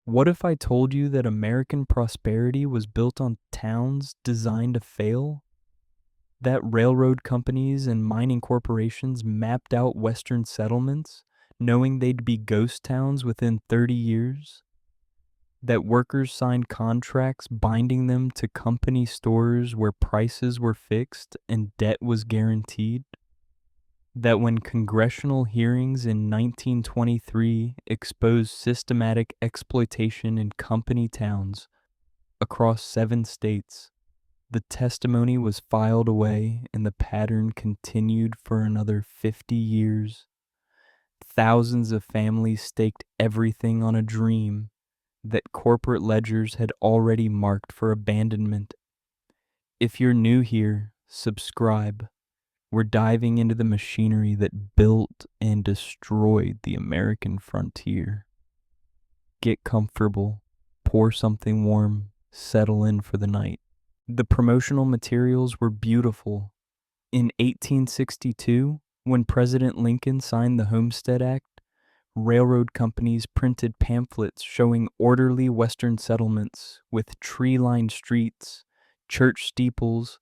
What if I told you that American prosperity was built on towns designed to fail? That railroad companies and mining corporations mapped out Western settlements, knowing they'd be ghost towns within 30 years? That workers signed contracts binding them to company stores where prices were fixed and debt was guaranteed? That when congressional hearings in 1923 exposed systematic exploitation in company towns across 7 states, the testimony was filed away and the pattern continued for another 50 years. Thousands of families staked everything on a dream that corporate ledgers had already marked for abandonment. If you're new here, subscribe. We're diving into the machinery that built and destroyed the American frontier. Get comfortable, pour something warm, settle in for the night. The promotional materials were beautiful. In 1862, when President Lincoln signed the Homestead Act, railroad companies printed pamphlets showing orderly Western settlements with tree-lined streets, church steeples,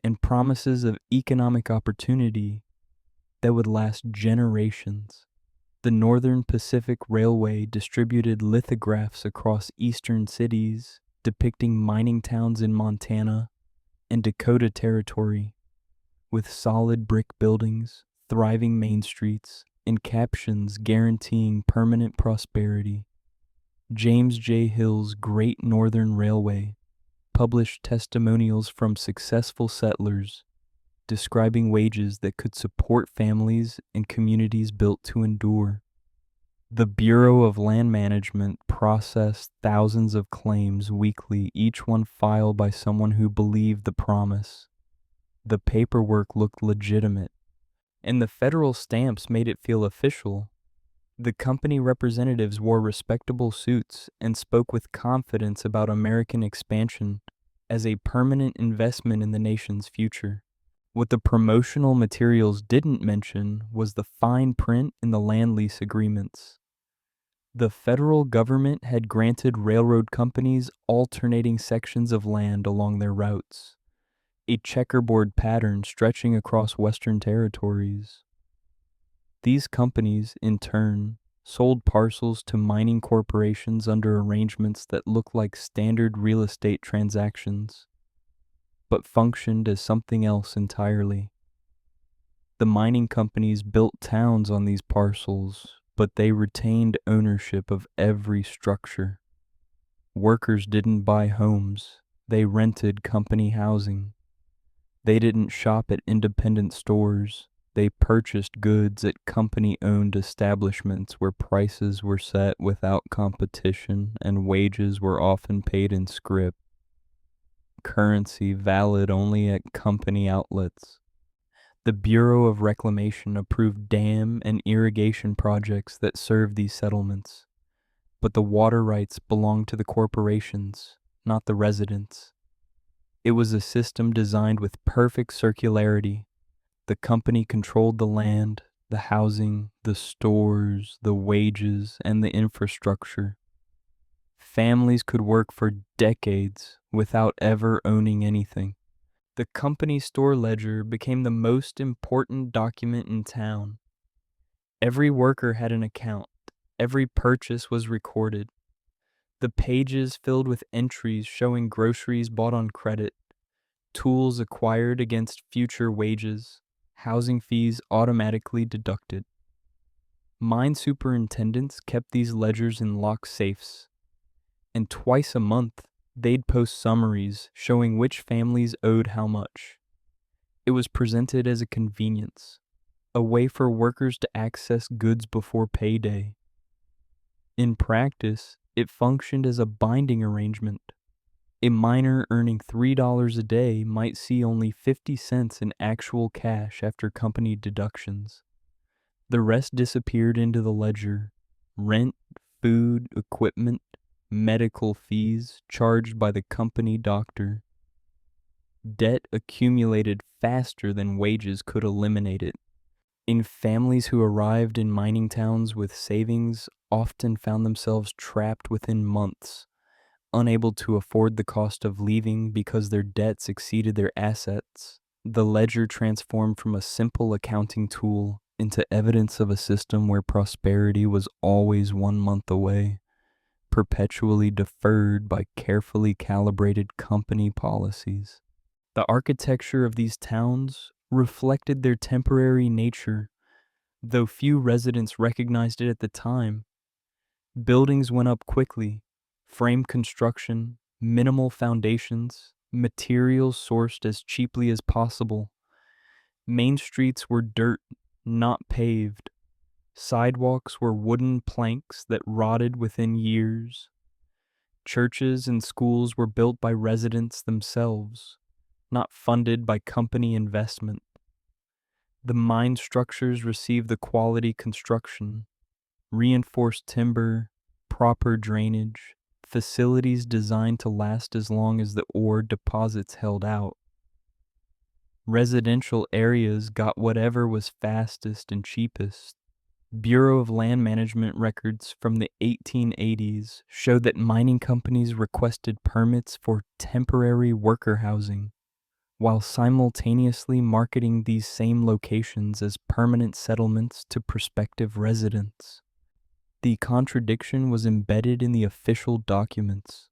and promises of economic opportunity that would last generations. The Northern Pacific Railway distributed lithographs across eastern cities depicting mining towns in Montana and Dakota Territory, with solid brick buildings, thriving main streets, and captions guaranteeing permanent prosperity. James J. Hill's Great Northern Railway published testimonials from successful settlers describing wages that could support families and communities built to endure. The Bureau of Land Management processed thousands of claims weekly, each one filed by someone who believed the promise. The paperwork looked legitimate, and the federal stamps made it feel official. The company representatives wore respectable suits and spoke with confidence about American expansion as a permanent investment in the nation's future. What the promotional materials didn't mention was the fine print in the land lease agreements. The federal government had granted railroad companies alternating sections of land along their routes, a checkerboard pattern stretching across Western territories. These companies, in turn, sold parcels to mining corporations under arrangements that looked like standard real estate transactions, but functioned as something else entirely. The mining companies built towns on these parcels, but they retained ownership of every structure. Workers didn't buy homes, they rented company housing. They didn't shop at independent stores, they purchased goods at company-owned establishments where prices were set without competition and wages were often paid in scrip, currency valid only at company outlets. The Bureau of Reclamation approved dam and irrigation projects that served these settlements, but the water rights belonged to the corporations, not the residents. It was a system designed with perfect circularity. The company controlled the land, the housing, the stores, the wages, and the infrastructure. Families could work for decades without ever owning anything. The company store ledger became the most important document in town. Every worker had an account. Every purchase was recorded. The pages filled with entries showing groceries bought on credit, tools acquired against future wages, housing fees automatically deducted. Mine superintendents kept these ledgers in locked safes, and twice a month they'd post summaries showing which families owed how much. It was presented as a convenience, a way for workers to access goods before payday. In practice, it functioned as a binding arrangement. A miner earning $3 a day might see only 50 cents in actual cash after company deductions. The rest disappeared into the ledger: rent, food, equipment, medical fees charged by the company doctor. Debt accumulated faster than wages could eliminate it. In families who arrived in mining towns with savings often found themselves trapped within months, unable to afford the cost of leaving because their debts exceeded their assets. The ledger transformed from a simple accounting tool into evidence of a system where prosperity was always 1 month away, perpetually deferred by carefully calibrated company policies. The architecture of these towns reflected their temporary nature, though few residents recognized it at the time. Buildings went up quickly, frame construction, minimal foundations, materials sourced as cheaply as possible. Main streets were dirt, not paved. Sidewalks were wooden planks that rotted within years. Churches and schools were built by residents themselves, not funded by company investment. The mine structures received the quality construction, reinforced timber, proper drainage, facilities designed to last as long as the ore deposits held out. Residential areas got whatever was fastest and cheapest. Bureau of Land Management records from the 1880s show that mining companies requested permits for temporary worker housing, while simultaneously marketing these same locations as permanent settlements to prospective residents. The contradiction was embedded in the official documents,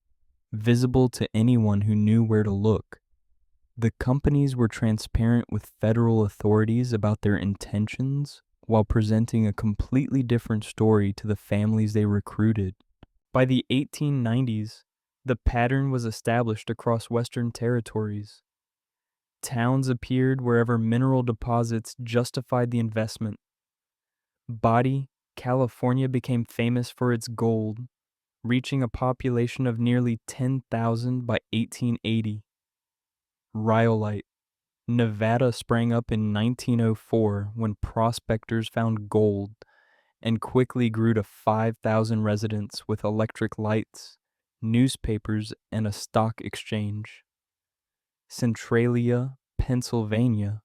visible to anyone who knew where to look. The companies were transparent with federal authorities about their intentions while presenting a completely different story to the families they recruited. By the 1890s, the pattern was established across Western territories. Towns appeared wherever mineral deposits justified the investment. Body, California became famous for its gold, reaching a population of nearly 10,000 by 1880. Rhyolite, Nevada sprang up in 1904 when prospectors found gold and quickly grew to 5,000 residents with electric lights, newspapers, and a stock exchange. Centralia, Pennsylvania,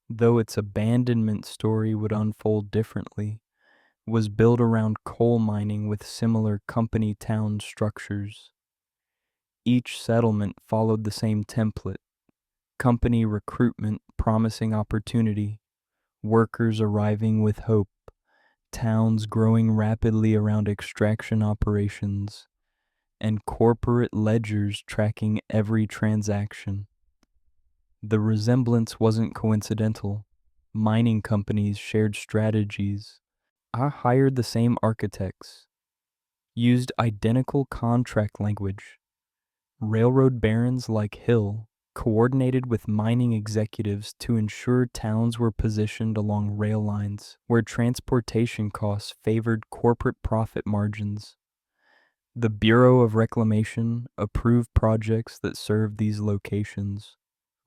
though its abandonment story would unfold differently, was built around coal mining with similar company town structures. Each settlement followed the same template: company recruitment promising opportunity, workers arriving with hope, towns growing rapidly around extraction operations, and corporate ledgers tracking every transaction. The resemblance wasn't coincidental. Mining companies shared strategies. I hired the same architects, used identical contract language. Railroad barons like Hill coordinated with mining executives to ensure towns were positioned along rail lines where transportation costs favored corporate profit margins. The Bureau of Reclamation approved projects that served these locations,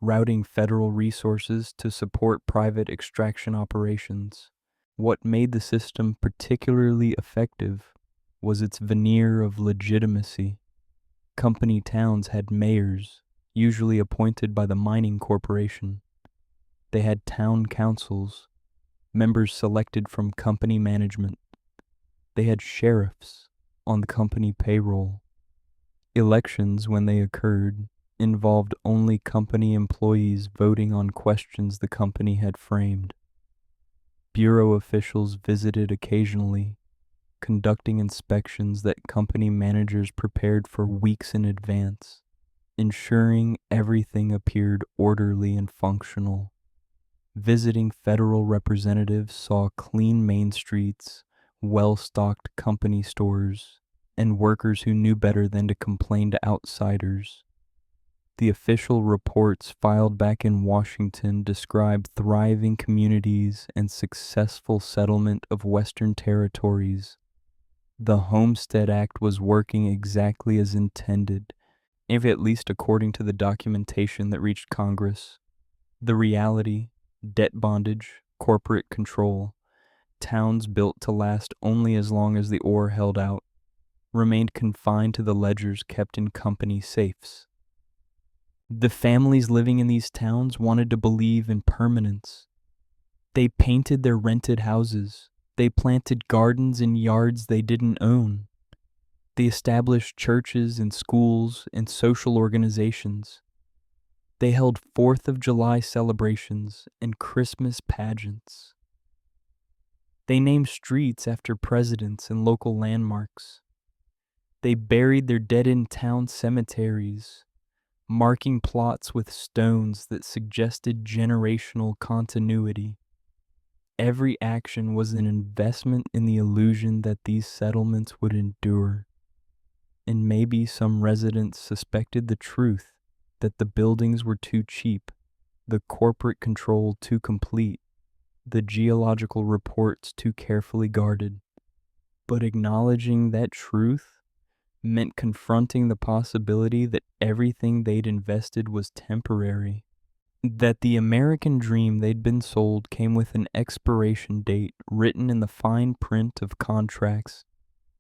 routing federal resources to support private extraction operations. What made the system particularly effective was its veneer of legitimacy. Company towns had mayors, usually appointed by the mining corporation. They had town councils, members selected from company management. They had sheriffs on the company payroll. Elections, when they occurred, involved only company employees voting on questions the company had framed. Bureau officials visited occasionally, conducting inspections that company managers prepared for weeks in advance, ensuring everything appeared orderly and functional. Visiting federal representatives saw clean main streets, well-stocked company stores, and workers who knew better than to complain to outsiders. The official reports filed back in Washington described thriving communities and successful settlement of Western territories. The Homestead Act was working exactly as intended, if at least according to the documentation that reached Congress. The reality: debt bondage, corporate control, towns built to last only as long as the ore held out, remained confined to the ledgers kept in company safes. The families living in these towns wanted to believe in permanence. They painted their rented houses, They planted gardens in yards they didn't own. They established churches and schools and social organizations. They held 4th of July celebrations and Christmas pageants. They named streets after presidents and local landmarks. They buried their dead in town cemeteries, marking plots with stones that suggested generational continuity. Every action was an investment in the illusion that these settlements would endure. And maybe some residents suspected the truth that the buildings were too cheap, the corporate control too complete, the geological reports too carefully guarded. But acknowledging that truth meant confronting the possibility that everything they'd invested was temporary, that the American dream they'd been sold came with an expiration date written in the fine print of contracts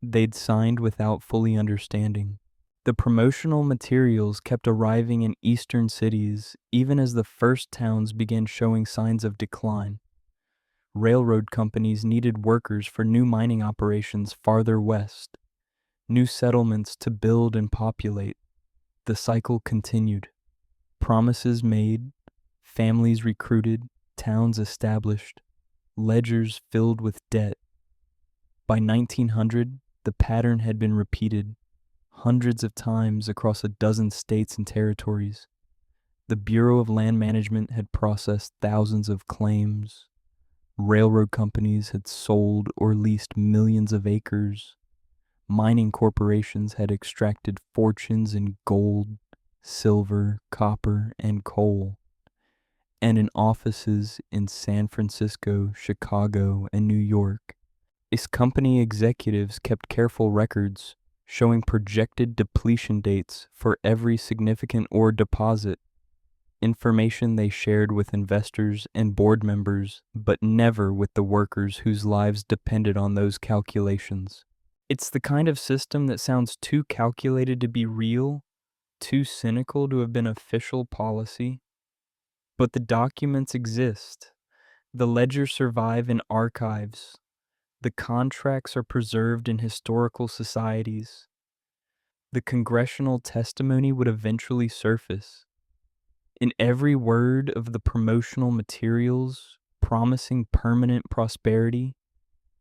they'd signed without fully understanding. The promotional materials kept arriving in eastern cities even as the first towns began showing signs of decline. Railroad companies needed workers for new mining operations farther west, new settlements to build and populate. The cycle continued. Promises made, families recruited, towns established, ledgers filled with debt. By 1900, the pattern had been repeated hundreds of times across a dozen states and territories. The Bureau of Land Management had processed thousands of claims. Railroad companies had sold or leased millions of acres. Mining corporations had extracted fortunes in gold, silver, copper, and coal. And in offices in San Francisco, Chicago, and New York, its company executives kept careful records showing projected depletion dates for every significant ore deposit, information they shared with investors and board members, but never with the workers whose lives depended on those calculations. It's the kind of system that sounds too calculated to be real, too cynical to have been official policy. But the documents exist. The ledgers survive in archives. The contracts are preserved in historical societies. The congressional testimony would eventually surface. In every word of the promotional materials promising permanent prosperity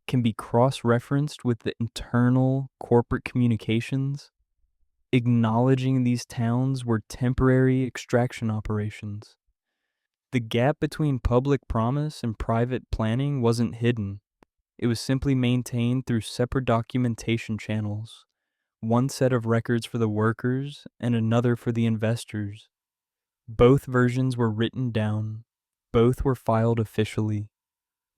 can be cross-referenced with the internal corporate communications, acknowledging these towns were temporary extraction operations. The gap between public promise and private planning wasn't hidden. It was simply maintained through separate documentation channels, one set of records for the workers and another for the investors. Both versions were written down. Both were filed officially.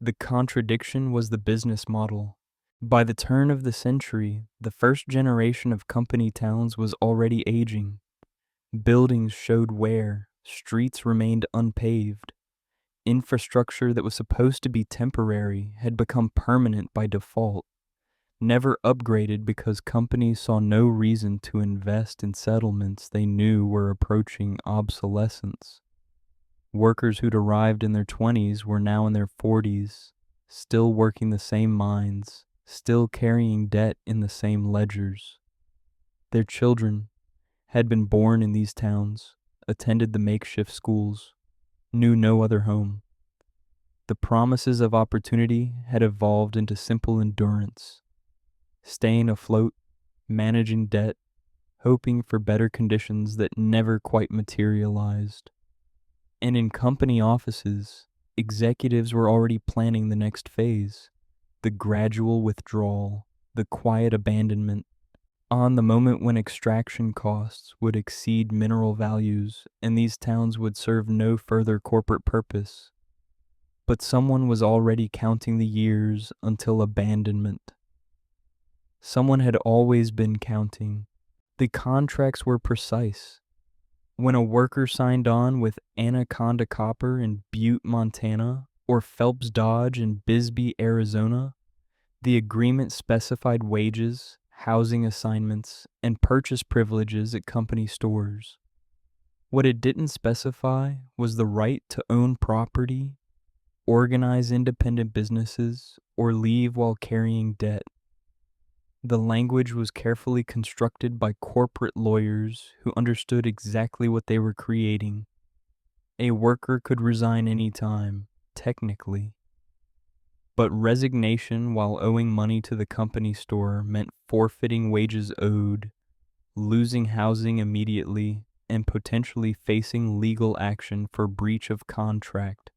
The contradiction was the business model. By the turn of the century, the first generation of company towns was already aging. Buildings showed wear, streets remained unpaved. Infrastructure that was supposed to be temporary had become permanent by default, never upgraded because companies saw no reason to invest in settlements they knew were approaching obsolescence. Workers who'd arrived in their 20s were now in their 40s, still working the same mines, still carrying debt in the same ledgers. Their children had been born in these towns, attended the makeshift schools, knew no other home. The promises of opportunity had evolved into simple endurance, staying afloat, managing debt, hoping for better conditions that never quite materialized. And in company offices, executives were already planning the next phase, the gradual withdrawal, the quiet abandonment, on the moment when extraction costs would exceed mineral values and these towns would serve no further corporate purpose. But someone was already counting the years until abandonment. Someone had always been counting. The contracts were precise. When a worker signed on with Anaconda Copper in Butte, Montana, or Phelps Dodge in Bisbee, Arizona, the agreement specified wages, housing assignments, and purchase privileges at company stores. What it didn't specify was the right to own property organize independent businesses, or leave while carrying debt. The language was carefully constructed by corporate lawyers who understood exactly what they were creating. A worker could resign any time, technically. But resignation while owing money to the company store meant forfeiting wages owed, losing housing immediately, and potentially facing legal action for breach of contract.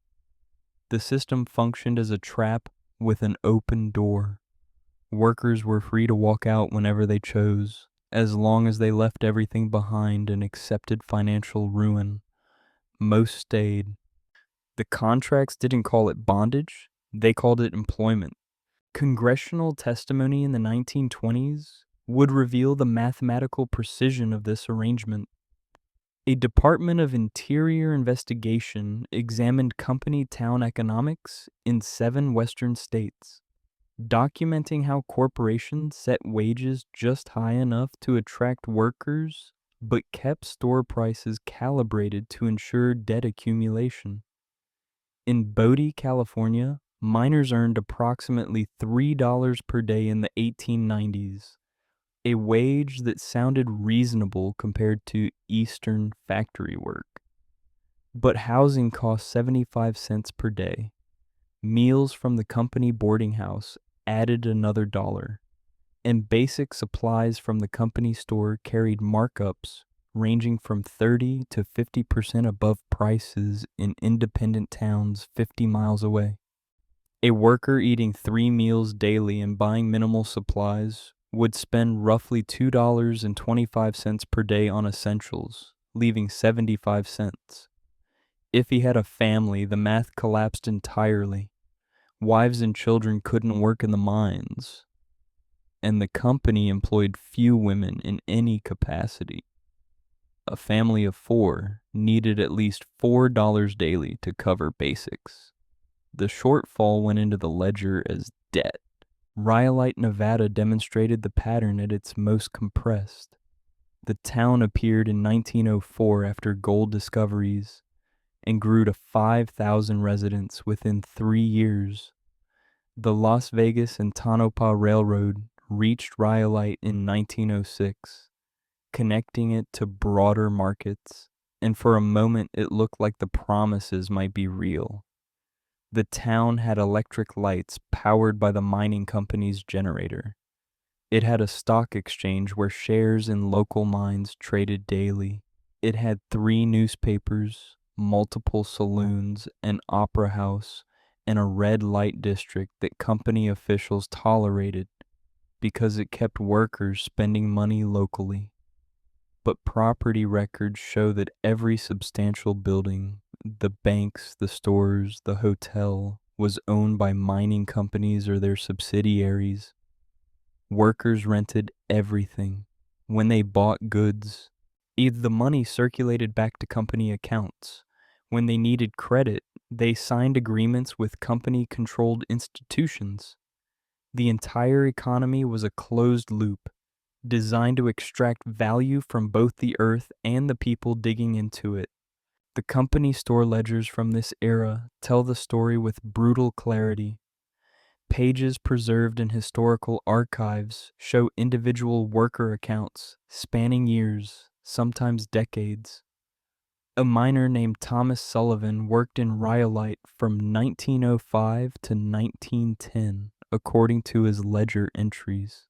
The system functioned as a trap with an open door. Workers were free to walk out whenever they chose, as long as they left everything behind and accepted financial ruin. Most stayed. The contracts didn't call it bondage, they called it employment. Congressional testimony in the 1920s would reveal the mathematical precision of this arrangement. A Department of Interior investigation examined company town economics in 7 western states, documenting how corporations set wages just high enough to attract workers, but kept store prices calibrated to ensure debt accumulation. In Bodie, California, miners earned approximately $3 per day in the 1890s, a wage that sounded reasonable compared to Eastern factory work. But housing cost 75 cents per day. Meals from the company boarding house added another $1, and basic supplies from the company store carried markups ranging from 30 to 50% above prices in independent towns 50 miles away. A worker eating 3 meals daily and buying minimal supplies would spend roughly $2.25 per day on essentials, leaving 75 cents. If he had a family, the math collapsed entirely. Wives and children couldn't work in the mines, and the company employed few women in any capacity. A family of 4 needed at least $4 daily to cover basics. The shortfall went into the ledger as debt. Rhyolite, Nevada demonstrated the pattern at its most compressed. The town appeared in 1904 after gold discoveries and grew to 5,000 residents within 3 years. The Las Vegas and Tonopah Railroad reached Rhyolite in 1906, connecting it to broader markets, and for a moment it looked like the promises might be real. The town had electric lights powered by the mining company's generator. It had a stock exchange where shares in local mines traded daily. It had 3 newspapers, multiple saloons, an opera house, and a red light district that company officials tolerated because it kept workers spending money locally. But property records show that every substantial building, the banks, the stores, the hotel, was owned by mining companies or their subsidiaries. Workers rented everything. When they bought goods, either the money circulated back to company accounts. When they needed credit, they signed agreements with company-controlled institutions. The entire economy was a closed loop, designed to extract value from both the earth and the people digging into it. The company store ledgers from this era tell the story with brutal clarity. Pages preserved in historical archives show individual worker accounts spanning years, sometimes decades. A miner named Thomas Sullivan worked in Rhyolite from 1905 to 1910, according to his ledger entries.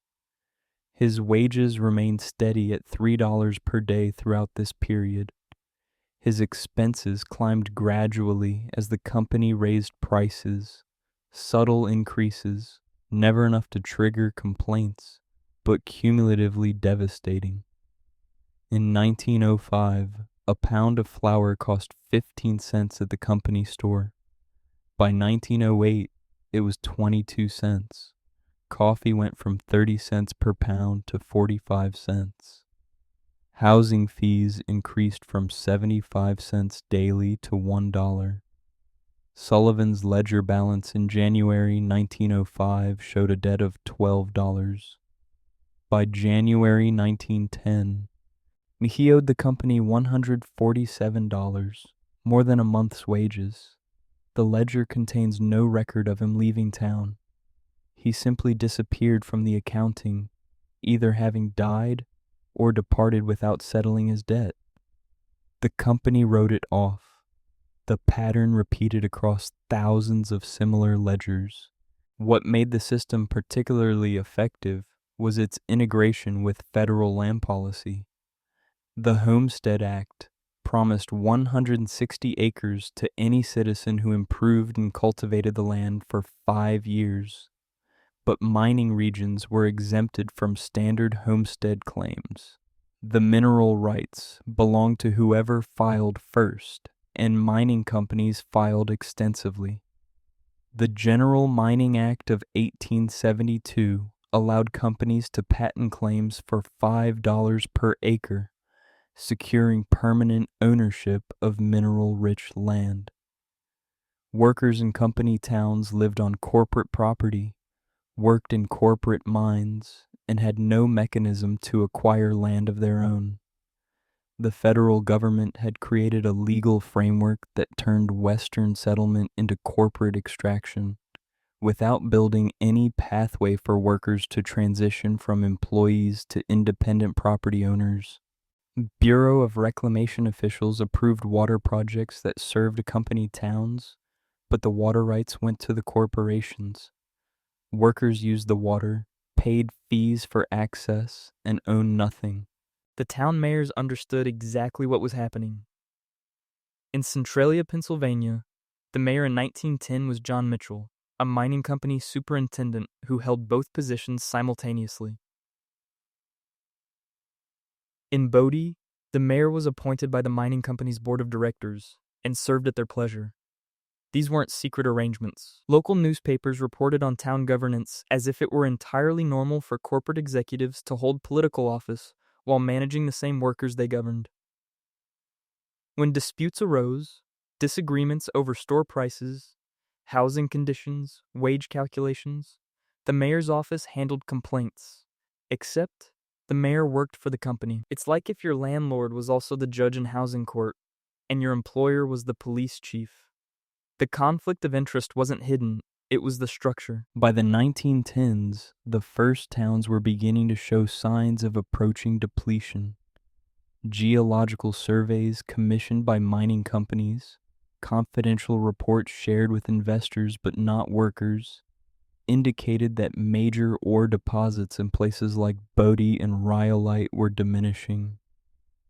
His wages remained steady at $3 per day throughout this period. His expenses climbed gradually as the company raised prices, subtle increases, never enough to trigger complaints, but cumulatively devastating. In 1905, a pound of flour cost 15 cents at the company store. By 1908, it was 22 cents. Coffee went from 30 cents per pound to 45 cents. Housing fees increased from 75 cents daily to $1. Sullivan's ledger balance in January 1905 showed a debt of $12. By January 1910, he owed the company $147, more than a month's wages. The ledger contains no record of him leaving town. He simply disappeared from the accounting, either having died or departed without settling his debt. The company wrote it off. The pattern repeated across thousands of similar ledgers. What made the system particularly effective was its integration with federal land policy. The Homestead Act promised 160 acres to any citizen who improved and cultivated the land for 5 years. But mining regions were exempted from standard homestead claims. The mineral rights belonged to whoever filed first, and mining companies filed extensively. The General Mining Act of 1872 allowed companies to patent claims for $5 per acre, securing permanent ownership of mineral-rich land. Workers in company towns lived on corporate property, worked in corporate mines, and had no mechanism to acquire land of their own. The federal government had created a legal framework that turned Western settlement into corporate extraction, without building any pathway for workers to transition from employees to independent property owners. Bureau of Reclamation officials approved water projects that served company towns, but the water rights went to the corporations. Workers used the water, paid fees for access, and owned nothing. The town mayors understood exactly what was happening. In Centralia, Pennsylvania, the mayor in 1910 was John Mitchell, a mining company superintendent who held both positions simultaneously. In Bodie, the mayor was appointed by the mining company's board of directors and served at their pleasure. These weren't secret arrangements. Local newspapers reported on town governance as if it were entirely normal for corporate executives to hold political office while managing the same workers they governed. When disputes arose, disagreements over store prices, housing conditions, wage calculations, the mayor's office handled complaints, except the mayor worked for the company. It's like if your landlord was also the judge in housing court, and your employer was the police chief. The conflict of interest wasn't hidden, it was the structure. By the 1910s, the first towns were beginning to show signs of approaching depletion. Geological surveys commissioned by mining companies, confidential reports shared with investors but not workers, indicated that major ore deposits in places like Bodie and Rhyolite were diminishing.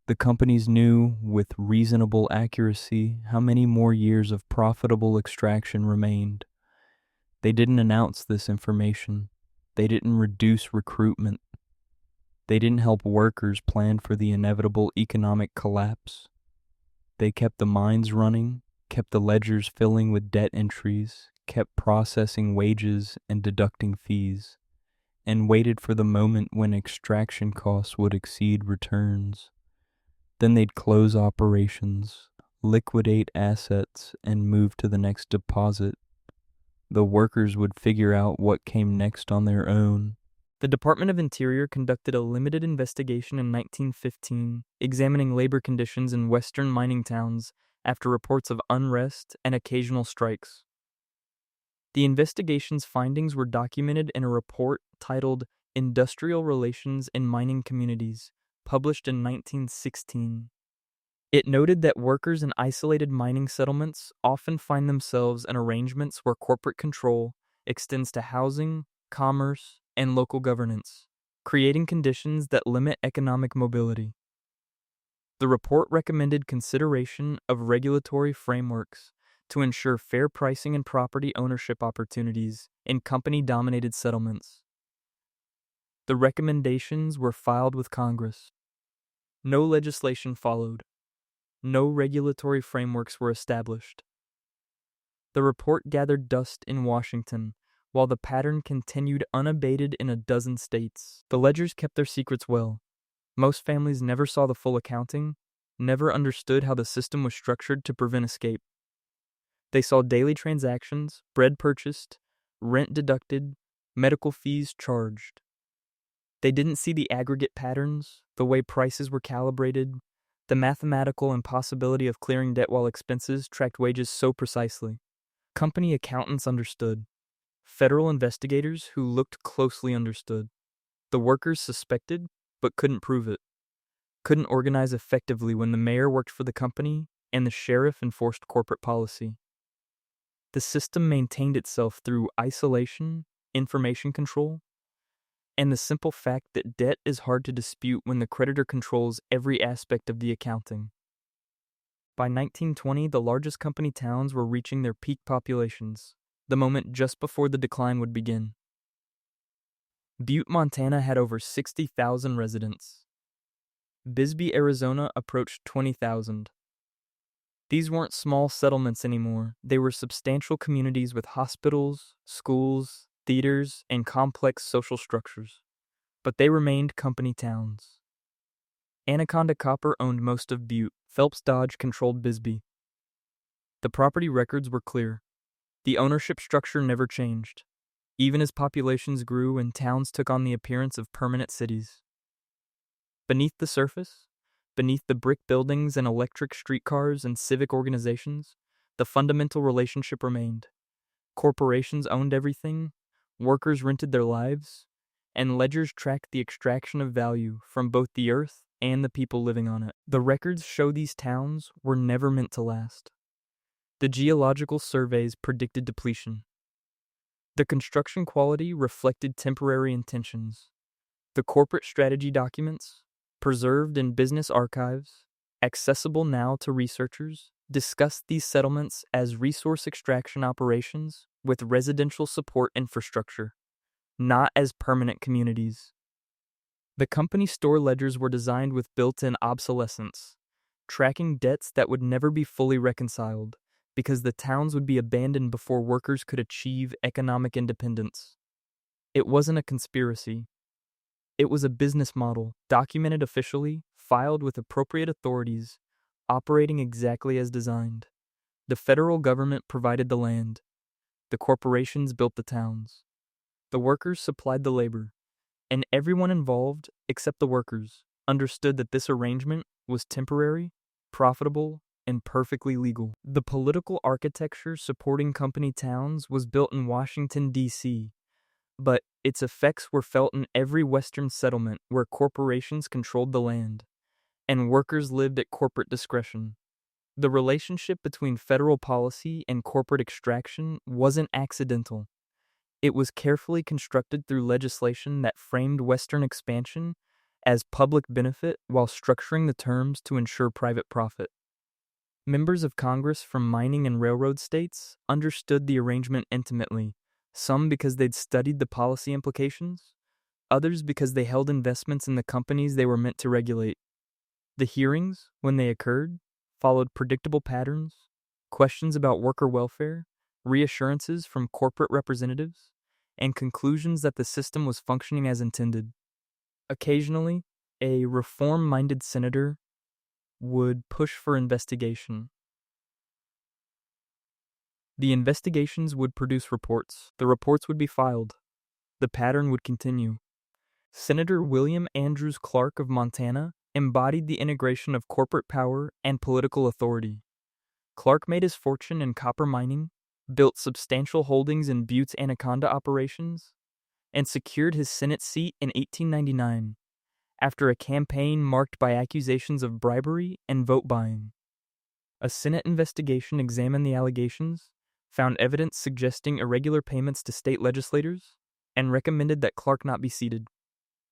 The companies knew with reasonable accuracy how many more years of profitable extraction remained. They didn't announce this information. They didn't reduce recruitment. They didn't help workers plan for the inevitable economic collapse. They kept the mines running, kept the ledgers filling with debt entries, kept processing wages and deducting fees, and waited for the moment when extraction costs would exceed returns. Then they'd close operations, liquidate assets, and move to the next deposit. The workers would figure out what came next on their own. The Department of Interior conducted a limited investigation in 1915, examining labor conditions in western mining towns after reports of unrest and occasional strikes. The investigation's findings were documented in a report titled Industrial Relations in Mining Communities, published in 1916. It noted that workers in isolated mining settlements often find themselves in arrangements where corporate control extends to housing, commerce, and local governance, creating conditions that limit economic mobility. The report recommended consideration of regulatory frameworks to ensure fair pricing and property ownership opportunities in company-dominated settlements. The recommendations were filed with Congress. No legislation followed. No regulatory frameworks were established. The report gathered dust in Washington, while the pattern continued unabated in a dozen states. The ledgers kept their secrets well. Most families never saw the full accounting, never understood how the system was structured to prevent escape. They saw daily transactions, bread purchased, rent deducted, medical fees charged. They didn't see the aggregate patterns, the way prices were calibrated, the mathematical impossibility of clearing debt while expenses tracked wages so precisely. Company accountants understood. Federal investigators who looked closely understood. The workers suspected, but couldn't prove it. Couldn't organize effectively when the mayor worked for the company and the sheriff enforced corporate policy. The system maintained itself through isolation, information control, and the simple fact that debt is hard to dispute when the creditor controls every aspect of the accounting. By 1920, the largest company towns were reaching their peak populations, the moment just before the decline would begin. Butte, Montana had over 60,000 residents. Bisbee, Arizona approached 20,000. These weren't small settlements anymore. They were substantial communities with hospitals, schools, theaters, and complex social structures. But they remained company towns. Anaconda Copper owned most of Butte. Phelps Dodge controlled Bisbee. The property records were clear. The ownership structure never changed, even as populations grew and towns took on the appearance of permanent cities. Beneath the surface, beneath the brick buildings and electric streetcars and civic organizations, the fundamental relationship remained. Corporations owned everything, workers rented their lives, and ledgers tracked the extraction of value from both the earth and the people living on it. The records show these towns were never meant to last. The geological surveys predicted depletion. The construction quality reflected temporary intentions. The corporate strategy documents, preserved in business archives, accessible now to researchers, discussed these settlements as resource extraction operations with residential support infrastructure, not as permanent communities. The company store ledgers were designed with built-in obsolescence, tracking debts that would never be fully reconciled because the towns would be abandoned before workers could achieve economic independence. It wasn't a conspiracy. It was a business model, documented officially, filed with appropriate authorities, operating exactly as designed. The federal government provided the land. The corporations built the towns. The workers supplied the labor. And everyone involved, except the workers, understood that this arrangement was temporary, profitable, and perfectly legal. The political architecture supporting company towns was built in Washington, D.C., but its effects were felt in every Western settlement where corporations controlled the land, and workers lived at corporate discretion. The relationship between federal policy and corporate extraction wasn't accidental. It was carefully constructed through legislation that framed Western expansion as public benefit while structuring the terms to ensure private profit. Members of Congress from mining and railroad states understood the arrangement intimately, some because they'd studied the policy implications, others because they held investments in the companies they were meant to regulate. The hearings, when they occurred, followed predictable patterns, questions about worker welfare, reassurances from corporate representatives, and conclusions that the system was functioning as intended. Occasionally, a reform-minded senator would push for investigation. The investigations would produce reports. The reports would be filed. The pattern would continue. Senator William Andrews Clark of Montana embodied the integration of corporate power and political authority. Clark made his fortune in copper mining, built substantial holdings in Butte's Anaconda operations, and secured his Senate seat in 1899 after a campaign marked by accusations of bribery and vote buying. A Senate investigation examined the allegations, found evidence suggesting irregular payments to state legislators, and recommended that Clark not be seated.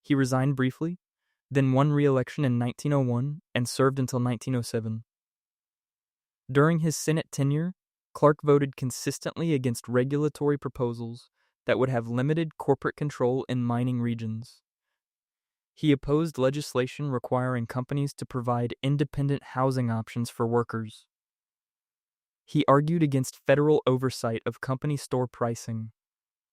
He resigned briefly, then won re-election in 1901 and served until 1907. During his Senate tenure, Clark voted consistently against regulatory proposals that would have limited corporate control in mining regions. He opposed legislation requiring companies to provide independent housing options for workers. He argued against federal oversight of company store pricing.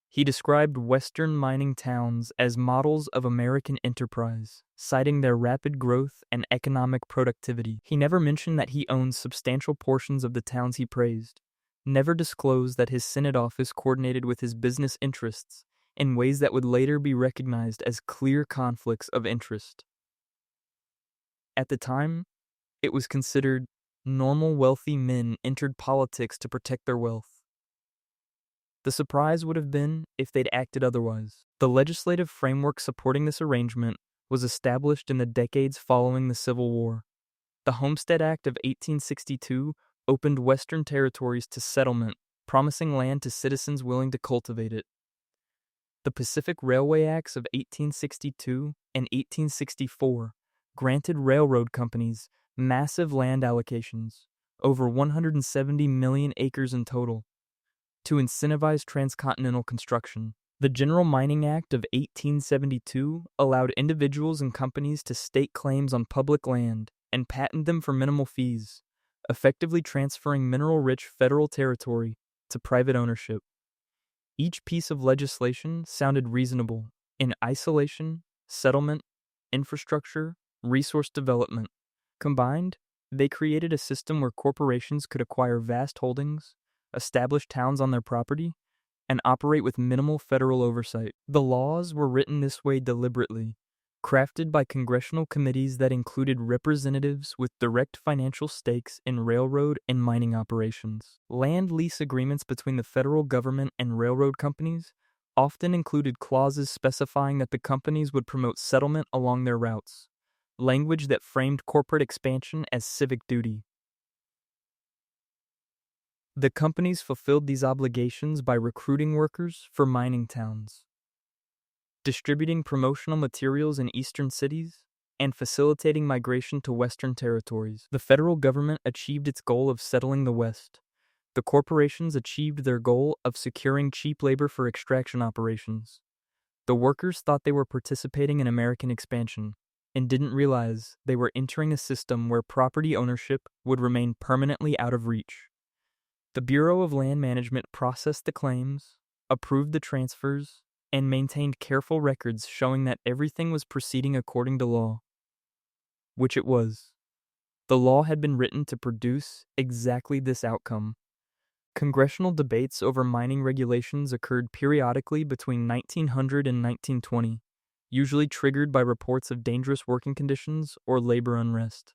He described Western mining towns as models of American enterprise, citing their rapid growth and economic productivity. He never mentioned that he owned substantial portions of the towns he praised, never disclosed that his Senate office coordinated with his business interests in ways that would later be recognized as clear conflicts of interest. At the time, it was considered normal wealthy men entered politics to protect their wealth. The surprise would have been if they'd acted otherwise. The legislative framework supporting this arrangement was established in the decades following the Civil War. The Homestead Act of 1862 opened Western territories to settlement, promising land to citizens willing to cultivate it. The Pacific Railway Acts of 1862 and 1864 granted railroad companies massive land allocations, over 170 million acres in total, to incentivize transcontinental construction. The General Mining Act of 1872 allowed individuals and companies to stake claims on public land and patent them for minimal fees, effectively transferring mineral-rich federal territory to private ownership. Each piece of legislation sounded reasonable in isolation, settlement, infrastructure, resource development. Combined, they created a system where corporations could acquire vast holdings, establish towns on their property, and operate with minimal federal oversight. The laws were written this way deliberately, crafted by congressional committees that included representatives with direct financial stakes in railroad and mining operations. Land lease agreements between the federal government and railroad companies often included clauses specifying that the companies would promote settlement along their routes, language that framed corporate expansion as civic duty. The companies fulfilled these obligations by recruiting workers for mining towns, distributing promotional materials in eastern cities, and facilitating migration to western territories. The federal government achieved its goal of settling the West. The corporations achieved their goal of securing cheap labor for extraction operations. The workers thought they were participating in American expansion and didn't realize they were entering a system where property ownership would remain permanently out of reach. The Bureau of Land Management processed the claims, approved the transfers, and maintained careful records showing that everything was proceeding according to law. Which it was. The law had been written to produce exactly this outcome. Congressional debates over mining regulations occurred periodically between 1900 and 1920, usually triggered by reports of dangerous working conditions or labor unrest.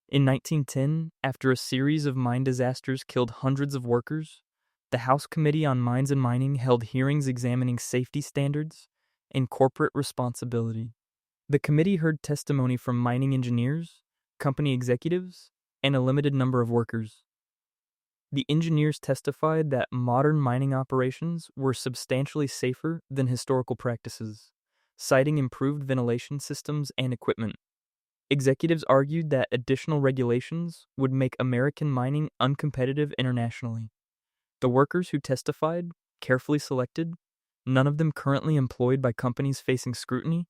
In 1910, after a series of mine disasters killed hundreds of workers, the House Committee on Mines and Mining held hearings examining safety standards and corporate responsibility. The committee heard testimony from mining engineers, company executives, and a limited number of workers. The engineers testified that modern mining operations were substantially safer than historical practices, citing improved ventilation systems and equipment. Executives argued that additional regulations would make American mining uncompetitive internationally. The workers who testified, carefully selected, none of them currently employed by companies facing scrutiny,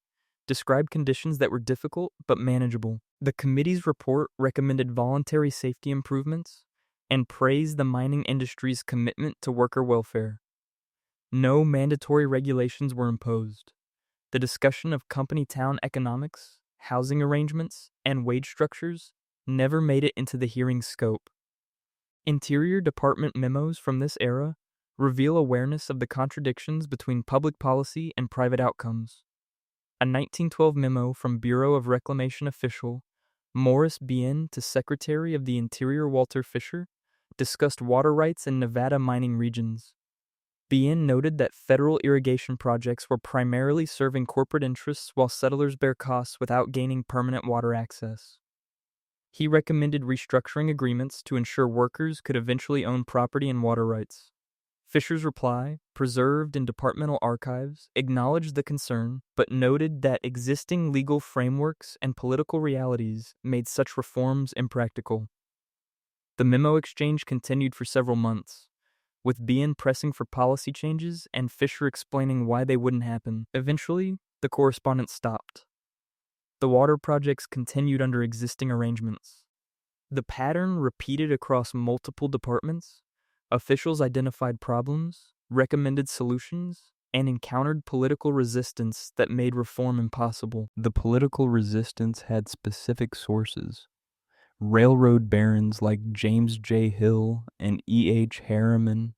described conditions that were difficult but manageable. The committee's report recommended voluntary safety improvements and praised the mining industry's commitment to worker welfare. No mandatory regulations were imposed. The discussion of company-town economics, housing arrangements, and wage structures never made it into the hearing's scope. Interior Department memos from this era reveal awareness of the contradictions between public policy and private outcomes. A 1912 memo from Bureau of Reclamation official Morris Bien to Secretary of the Interior Walter Fisher discussed water rights in Nevada mining regions. Bien noted that federal irrigation projects were primarily serving corporate interests while settlers bear costs without gaining permanent water access. He recommended restructuring agreements to ensure workers could eventually own property and water rights. Fisher's reply, preserved in departmental archives, acknowledged the concern, but noted that existing legal frameworks and political realities made such reforms impractical. The memo exchange continued for several months, with Bien pressing for policy changes and Fisher explaining why they wouldn't happen. Eventually, the correspondence stopped. The water projects continued under existing arrangements. The pattern repeated across multiple departments. Officials identified problems, recommended solutions, and encountered political resistance that made reform impossible. The political resistance had specific sources. Railroad barons like James J. Hill and E. H. Harriman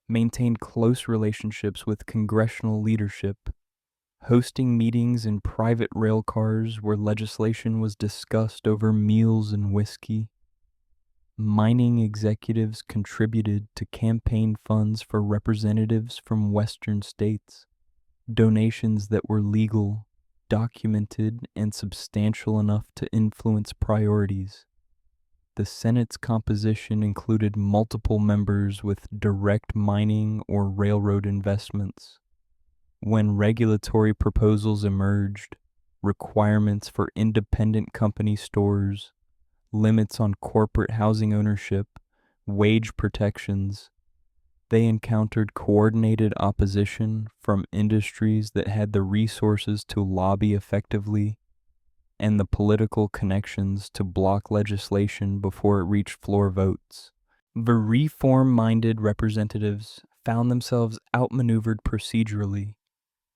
maintained close relationships with congressional leadership, hosting meetings in private rail cars where legislation was discussed over meals and whiskey. Mining executives contributed to campaign funds for representatives from Western states, donations that were legal, documented, and substantial enough to influence priorities. The Senate's composition included multiple members with direct mining or railroad investments. When regulatory proposals emerged, requirements for independent company stores, limits on corporate housing ownership, wage protections, they encountered coordinated opposition from industries that had the resources to lobby effectively and the political connections to block legislation before it reached floor votes. The reform-minded representatives found themselves outmaneuvered procedurally,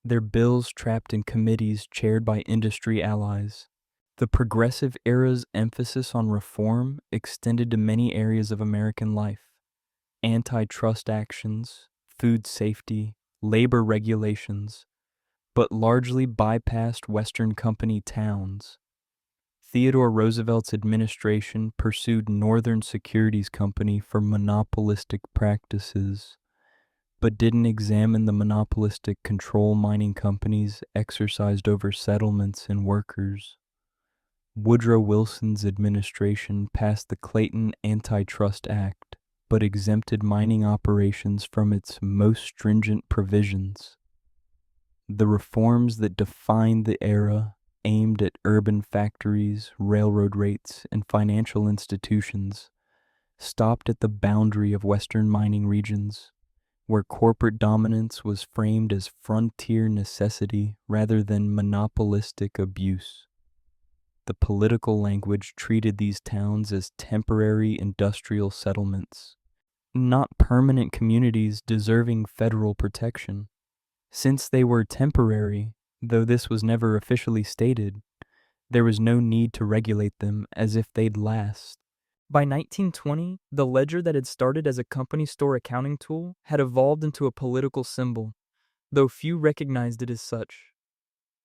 their bills trapped in committees chaired by industry allies. The Progressive era's emphasis on reform extended to many areas of American life: antitrust actions, food safety, labor regulations, but largely bypassed Western company towns. Theodore Roosevelt's administration pursued Northern Securities Company for monopolistic practices, but didn't examine the monopolistic control mining companies exercised over settlements and workers. Woodrow Wilson's administration passed the Clayton Antitrust Act, but exempted mining operations from its most stringent provisions. The reforms that defined the era aimed at urban factories, railroad rates, and financial institutions stopped at the boundary of Western mining regions, where corporate dominance was framed as frontier necessity rather than monopolistic abuse. The political language treated these towns as temporary industrial settlements, not permanent communities deserving federal protection. Since they were temporary, though this was never officially stated, there was no need to regulate them as if they'd last. By 1920, the ledger that had started as a company store accounting tool had evolved into a political symbol, though few recognized it as such.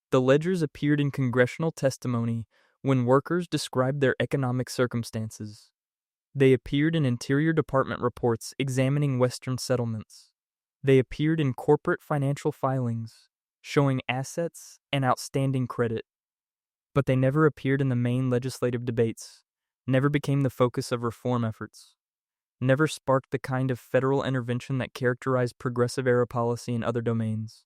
The ledgers appeared in congressional testimony when workers described their economic circumstances. They appeared in Interior Department reports examining Western settlements. They appeared in corporate financial filings, showing assets and outstanding credit. But they never appeared in the main legislative debates, never became the focus of reform efforts, never sparked the kind of federal intervention that characterized progressive-era policy in other domains.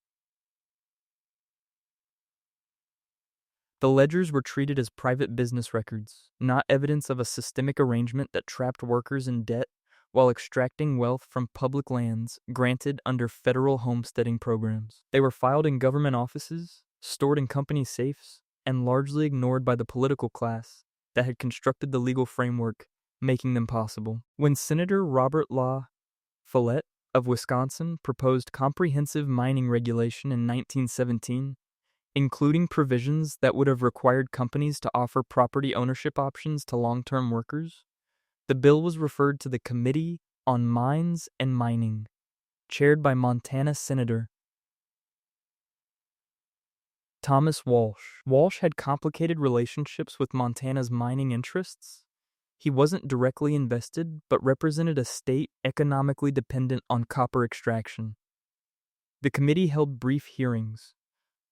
The ledgers were treated as private business records, not evidence of a systemic arrangement that trapped workers in debt while extracting wealth from public lands granted under federal homesteading programs. They were filed in government offices, stored in company safes, and largely ignored by the political class that had constructed the legal framework, making them possible. When Senator Robert La Follette of Wisconsin proposed comprehensive mining regulation in 1917, including provisions that would have required companies to offer property ownership options to long-term workers, the bill was referred to the Committee on Mines and Mining, chaired by Montana Senator Thomas Walsh. Walsh had complicated relationships with Montana's mining interests. He wasn't directly invested, but represented a state economically dependent on copper extraction. The committee held brief hearings,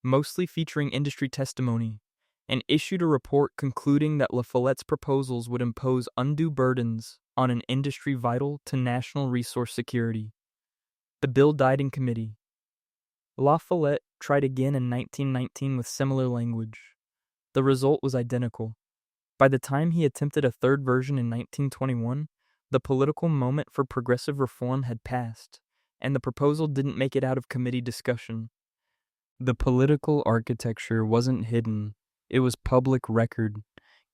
mostly featuring industry testimony, and issued a report concluding that La Follette's proposals would impose undue burdens on an industry vital to national resource security. The bill died in committee. La Follette tried again in 1919 with similar language. The result was identical. By the time he attempted a third version in 1921, the political moment for progressive reform had passed, and the proposal didn't make it out of committee discussion. The political architecture wasn't hidden. It was public record: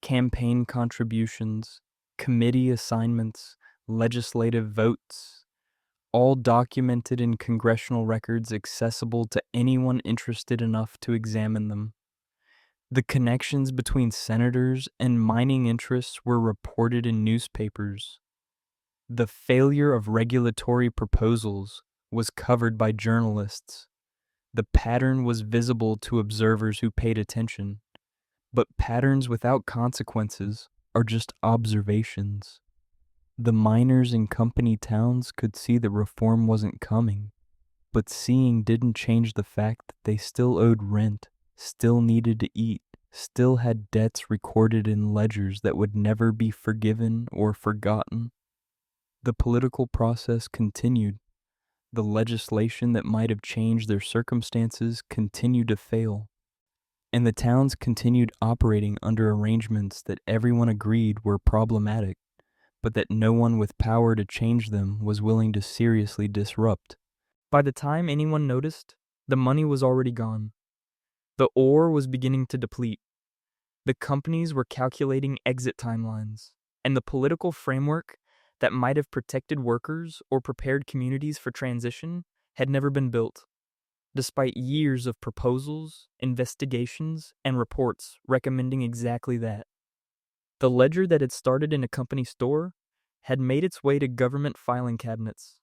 campaign contributions, committee assignments, legislative votes, all documented in congressional records accessible to anyone interested enough to examine them. The connections between senators and mining interests were reported in newspapers. The failure of regulatory proposals was covered by journalists. The pattern was visible to observers who paid attention, but patterns without consequences are just observations. The miners in company towns could see that reform wasn't coming, but seeing didn't change the fact that they still owed rent, still needed to eat, still had debts recorded in ledgers that would never be forgiven or forgotten. The political process continued. The legislation that might have changed their circumstances continued to fail, and the towns continued operating under arrangements that everyone agreed were problematic, but that no one with power to change them was willing to seriously disrupt. By the time anyone noticed, the money was already gone. The ore was beginning to deplete. The companies were calculating exit timelines, and the political framework that might have protected workers or prepared communities for transition had never been built, despite years of proposals, investigations, and reports recommending exactly that. The ledger that had started in a company store had made its way to government filing cabinets,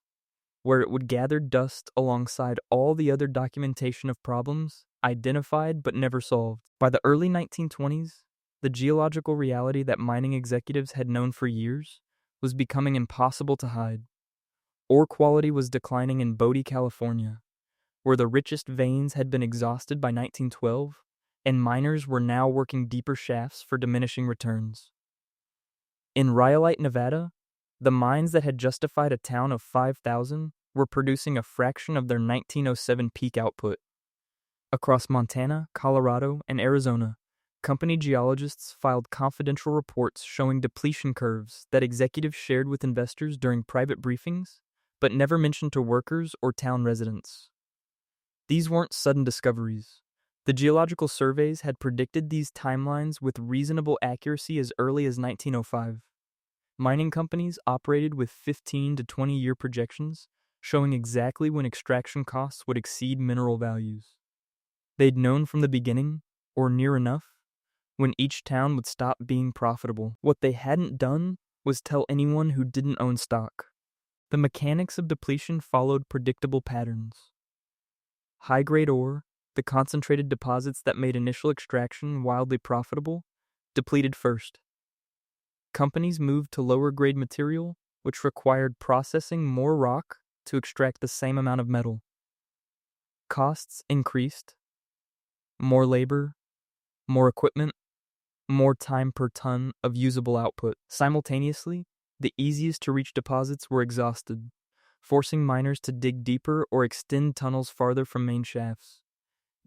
where it would gather dust alongside all the other documentation of problems identified but never solved. By the early 1920s, the geological reality that mining executives had known for years was becoming impossible to hide. Ore quality was declining in Bodie, California, where the richest veins had been exhausted by 1912, and miners were now working deeper shafts for diminishing returns. In Rhyolite, Nevada, the mines that had justified a town of 5,000 were producing a fraction of their 1907 peak output. Across Montana, Colorado, and Arizona, company geologists filed confidential reports showing depletion curves that executives shared with investors during private briefings, but never mentioned to workers or town residents. These weren't sudden discoveries. The geological surveys had predicted these timelines with reasonable accuracy as early as 1905. Mining companies operated with 15 to 20-year projections, showing exactly when extraction costs would exceed mineral values. They'd known from the beginning, or near enough, when each town would stop being profitable. What they hadn't done was tell anyone who didn't own stock. The mechanics of depletion followed predictable patterns. High-grade ore, the concentrated deposits that made initial extraction wildly profitable, depleted first. Companies moved to lower-grade material, which required processing more rock to extract the same amount of metal. Costs increased. More labor, more equipment, more time per ton of usable output. Simultaneously, the easiest to reach deposits were exhausted, forcing miners to dig deeper or extend tunnels farther from main shafts.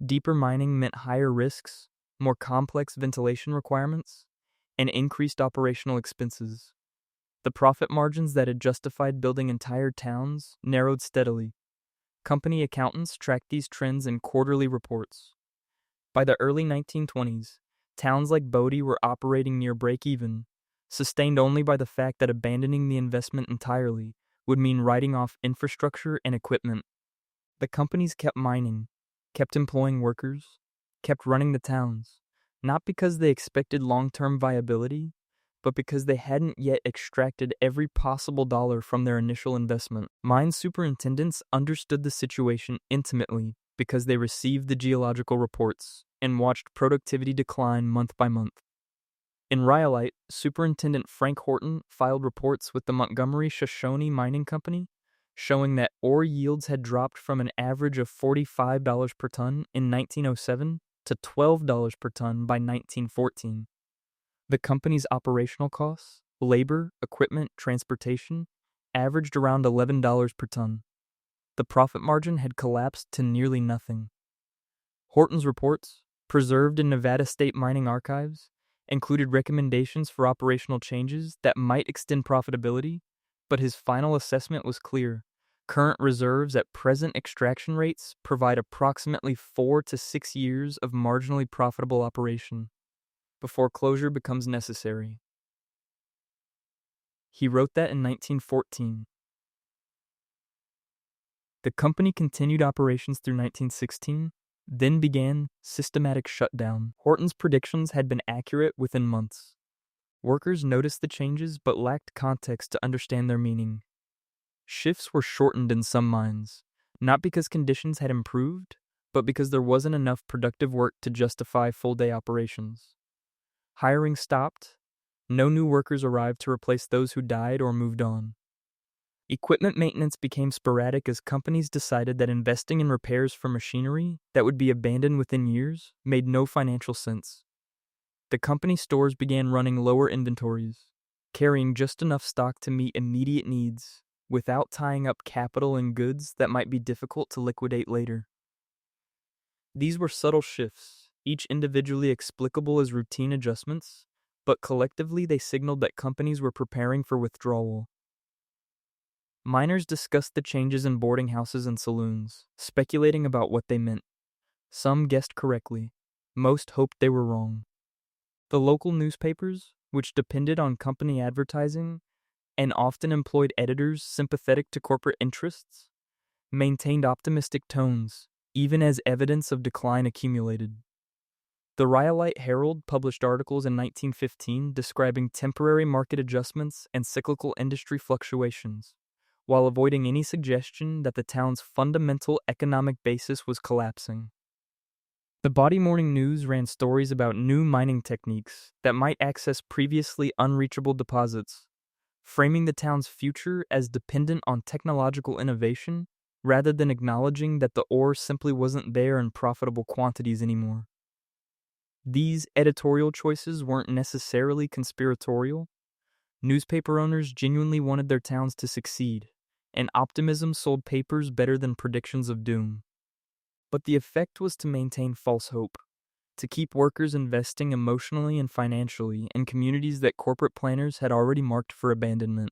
Deeper mining meant higher risks, more complex ventilation requirements, and increased operational expenses. The profit margins that had justified building entire towns narrowed steadily. Company accountants tracked these trends in quarterly reports. By the early 1920s, towns like Bodie were operating near break-even, sustained only by the fact that abandoning the investment entirely would mean writing off infrastructure and equipment. The companies kept mining, kept employing workers, kept running the towns, not because they expected long-term viability, but because they hadn't yet extracted every possible dollar from their initial investment. Mine superintendents understood the situation intimately because they received the geological reports and watched productivity decline month by month. In Rhyolite, Superintendent Frank Horton filed reports with the Montgomery-Shoshone Mining Company showing that ore yields had dropped from an average of $45 per ton in 1907 to $12 per ton by 1914. The company's operational costs, labor, equipment, transportation, averaged around $11 per ton. The profit margin had collapsed to nearly nothing. Horton's reports, preserved in Nevada State Mining Archives, included recommendations for operational changes that might extend profitability, but his final assessment was clear. Current reserves at present extraction rates provide approximately 4 to 6 years of marginally profitable operation before closure becomes necessary. He wrote that in 1914. The company continued operations through 1916, then began systematic shutdown. Horton's predictions had been accurate within months. Workers noticed the changes but lacked context to understand their meaning. Shifts were shortened in some mines, not because conditions had improved, but because there wasn't enough productive work to justify full-day operations. Hiring stopped, No new workers arrived to replace those who died or moved on. Equipment maintenance became sporadic as companies decided that investing in repairs for machinery that would be abandoned within years made no financial sense. The company stores began running lower inventories, carrying just enough stock to meet immediate needs without tying up capital in goods that might be difficult to liquidate later. These were subtle shifts, each individually explicable as routine adjustments, but collectively they signaled that companies were preparing for withdrawal. Miners discussed the changes in boarding houses and saloons, speculating about what they meant. Some guessed correctly. Most hoped they were wrong. The local newspapers, which depended on company advertising and often employed editors sympathetic to corporate interests, maintained optimistic tones, even as evidence of decline accumulated. The Rhyolite Herald published articles in 1915 describing temporary market adjustments and cyclical industry fluctuations, while avoiding any suggestion that the town's fundamental economic basis was collapsing. The Body Morning News ran stories about new mining techniques that might access previously unreachable deposits, framing the town's future as dependent on technological innovation rather than acknowledging that the ore simply wasn't there in profitable quantities anymore. These editorial choices weren't necessarily conspiratorial. Newspaper owners genuinely wanted their towns to succeed, and optimism sold papers better than predictions of doom. But the effect was to maintain false hope, to keep workers investing emotionally and financially in communities that corporate planners had already marked for abandonment.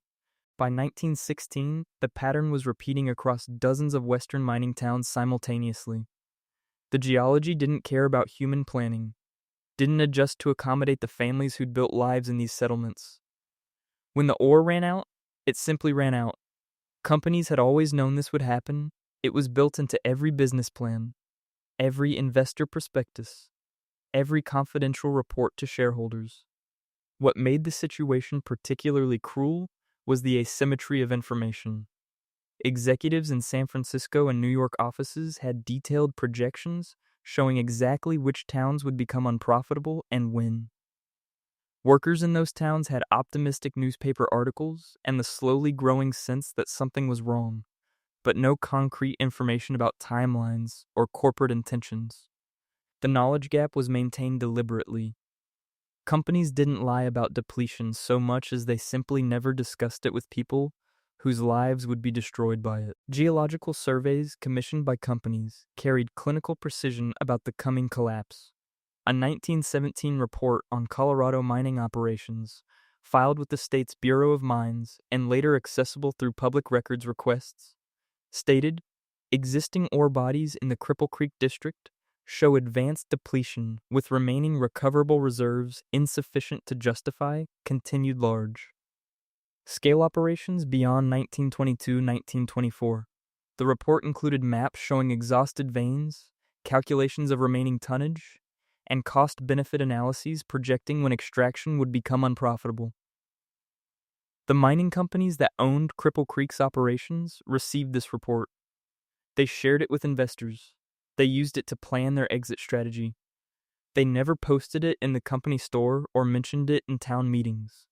By 1916, the pattern was repeating across dozens of western mining towns simultaneously. The geology didn't care about human planning, didn't adjust to accommodate the families who'd built lives in these settlements. When the ore ran out, it simply ran out. Companies had always known this would happen. It was built into every business plan, every investor prospectus, every confidential report to shareholders. What made the situation particularly cruel was the asymmetry of information. Executives in San Francisco and New York offices had detailed projections showing exactly which towns would become unprofitable and when. Workers in those towns had optimistic newspaper articles and the slowly growing sense that something was wrong, but no concrete information about timelines or corporate intentions. The knowledge gap was maintained deliberately. Companies didn't lie about depletion so much as they simply never discussed it with people whose lives would be destroyed by it. Geological surveys commissioned by companies carried clinical precision about the coming collapse. A 1917 report on Colorado mining operations, filed with the state's Bureau of Mines and later accessible through public records requests, stated, existing ore bodies in the Cripple Creek district show advanced depletion with remaining recoverable reserves insufficient to justify continued large scale operations beyond 1922-1924. The report included maps showing exhausted veins, calculations of remaining tonnage, and cost-benefit analyses projecting when extraction would become unprofitable. The mining companies that owned Cripple Creek's operations received this report. They shared it with investors. They used it to plan their exit strategy. They never posted it in the company store or mentioned it in town meetings.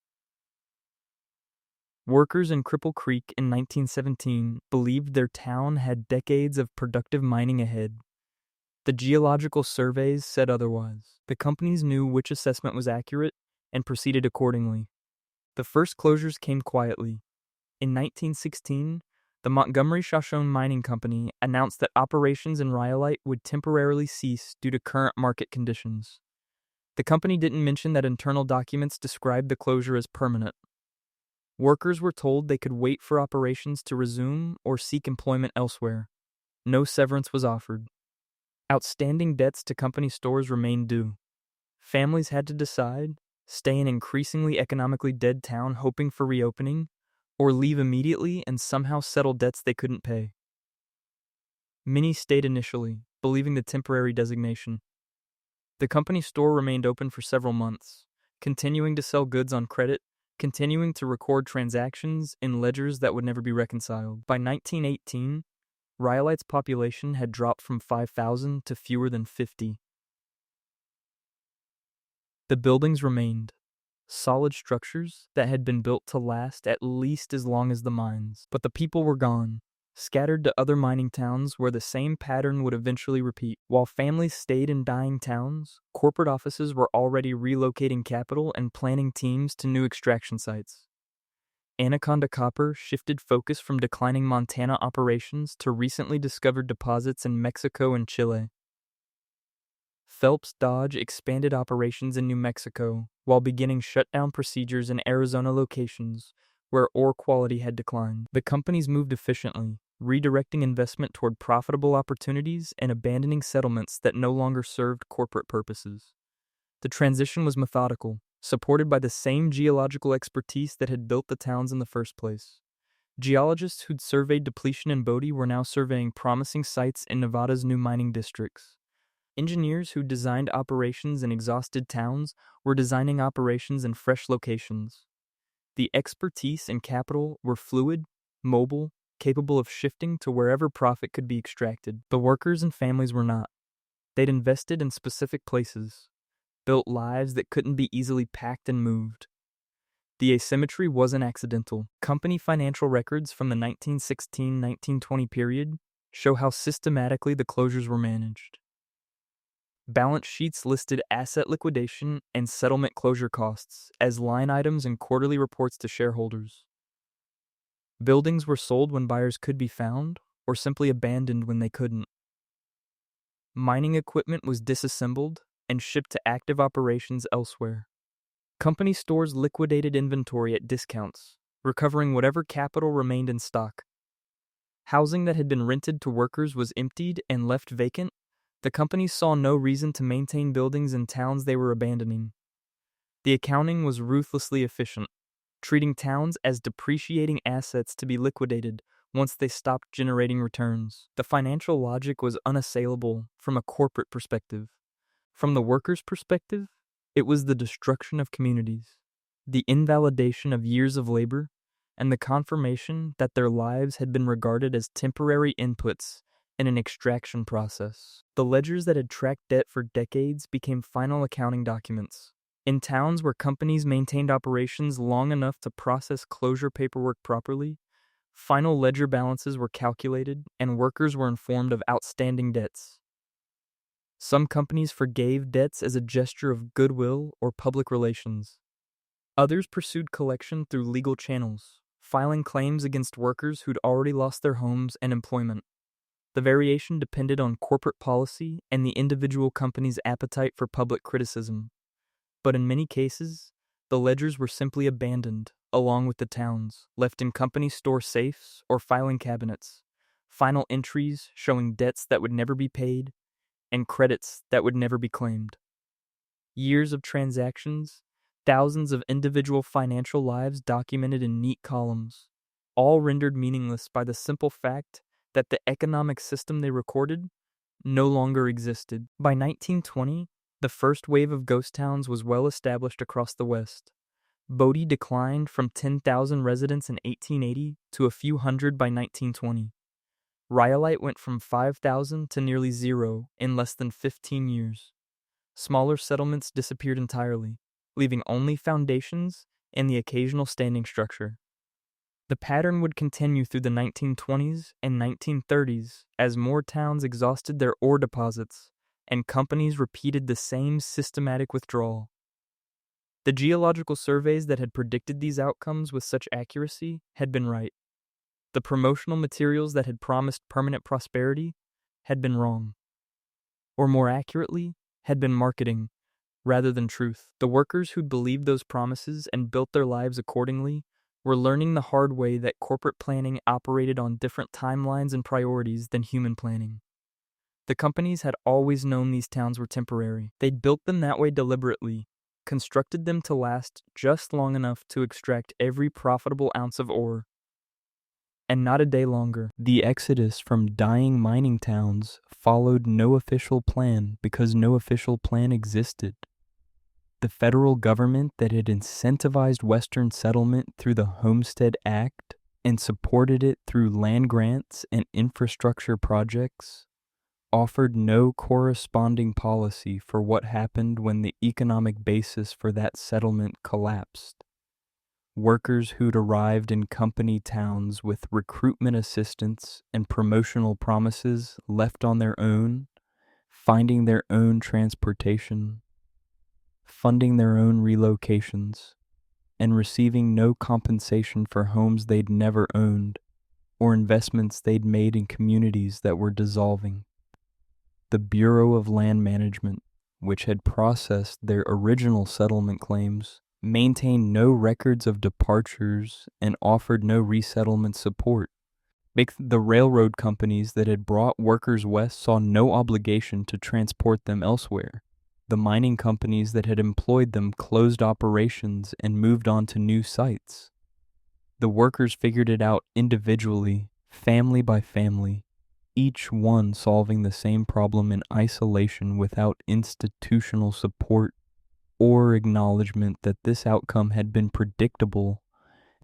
Workers in Cripple Creek in 1917 believed their town had decades of productive mining ahead. The geological surveys said otherwise. The companies knew which assessment was accurate and proceeded accordingly. The first closures came quietly. In 1916, the Montgomery Shoshone Mining Company announced that operations in Rhyolite would temporarily cease due to current market conditions. The company didn't mention that internal documents described the closure as permanent. Workers were told they could wait for operations to resume or seek employment elsewhere. No severance was offered. Outstanding debts to company stores remained due. Families had to decide, stay in increasingly economically dead town hoping for reopening, or leave immediately and somehow settle debts they couldn't pay. Many stayed initially, believing the temporary designation. The company store remained open for several months, continuing to sell goods on credit, continuing to record transactions in ledgers that would never be reconciled. By 1918, Rhyolite's population had dropped from 5,000 to fewer than 50. The buildings remained. solid structures that had been built to last at least as long as the mines. But the people were gone, scattered to other mining towns where the same pattern would eventually repeat. While families stayed in dying towns, corporate offices were already relocating capital and planning teams to new extraction sites. Anaconda Copper shifted focus from declining Montana operations to recently discovered deposits in Mexico and Chile. Phelps Dodge expanded operations in New Mexico while beginning shutdown procedures in Arizona locations where ore quality had declined. The companies moved efficiently, redirecting investment toward profitable opportunities and abandoning settlements that no longer served corporate purposes. The transition was methodical, supported by the same geological expertise that had built the towns in the first place. Geologists who'd surveyed depletion in Bodie were now surveying promising sites in Nevada's new mining districts. Engineers who designed operations in exhausted towns were designing operations in fresh locations. The expertise and capital were fluid, mobile, capable of shifting to wherever profit could be extracted. The workers and families were not. They'd invested in specific places, built lives that couldn't be easily packed and moved. The asymmetry wasn't accidental. Company financial records from the 1916-1920 period show how systematically the closures were managed. Balance sheets listed asset liquidation and settlement closure costs as line items in quarterly reports to shareholders. Buildings were sold when buyers could be found, or simply abandoned when they couldn't. Mining equipment was disassembled and shipped to active operations elsewhere. Company stores liquidated inventory at discounts, recovering whatever capital remained in stock. Housing that had been rented to workers was emptied and left vacant. The companies saw no reason to maintain buildings in towns they were abandoning. The accounting was ruthlessly efficient, treating towns as depreciating assets to be liquidated once they stopped generating returns. The financial logic was unassailable from a corporate perspective. From the workers' perspective, it was the destruction of communities, the invalidation of years of labor, and the confirmation that their lives had been regarded as temporary inputs in an extraction process. The ledgers that had tracked debt for decades became final accounting documents. In towns where companies maintained operations long enough to process closure paperwork properly, final ledger balances were calculated and workers were informed of outstanding debts. Some companies forgave debts as a gesture of goodwill or public relations. Others pursued collection through legal channels, filing claims against workers who'd already lost their homes and employment. The variation depended on corporate policy and the individual company's appetite for public criticism. But in many cases, the ledgers were simply abandoned, along with the towns, left in company store safes or filing cabinets, final entries showing debts that would never be paid and credits that would never be claimed. Years of transactions, thousands of individual financial lives documented in neat columns, all rendered meaningless by the simple fact that the economic system they recorded no longer existed. By 1920, the first wave of ghost towns was well established across the West. Bodie declined from 10,000 residents in 1880 to a few hundred by 1920. Rhyolite went from 5,000 to nearly zero in less than 15 years. Smaller settlements disappeared entirely, leaving only foundations and the occasional standing structure. The pattern would continue through the 1920s and 1930s as more towns exhausted their ore deposits and companies repeated the same systematic withdrawal. The geological surveys that had predicted these outcomes with such accuracy had been right. The promotional materials that had promised permanent prosperity had been wrong. Or more accurately, had been marketing rather than truth. The workers who'd believed those promises and built their lives accordingly were learning the hard way that corporate planning operated on different timelines and priorities than human planning. The companies had always known these towns were temporary. They'd built them that way deliberately, constructed them to last just long enough to extract every profitable ounce of ore, and not a day longer. The exodus from dying mining towns followed no official plan because no official plan existed. The federal government that had incentivized Western settlement through the Homestead Act and supported it through land grants and infrastructure projects offered no corresponding policy for what happened when the economic basis for that settlement collapsed. Workers who'd arrived in company towns with recruitment assistance and promotional promises left on their own, finding their own transportation, funding their own relocations, and receiving no compensation for homes they'd never owned or investments they'd made in communities that were dissolving. The Bureau of Land Management, which had processed their original settlement claims, maintained no records of departures and offered no resettlement support. The railroad companies that had brought workers west saw no obligation to transport them elsewhere. The mining companies that had employed them closed operations and moved on to new sites. The workers figured it out individually, family by family, each one solving the same problem in isolation without institutional support or acknowledgement that this outcome had been predictable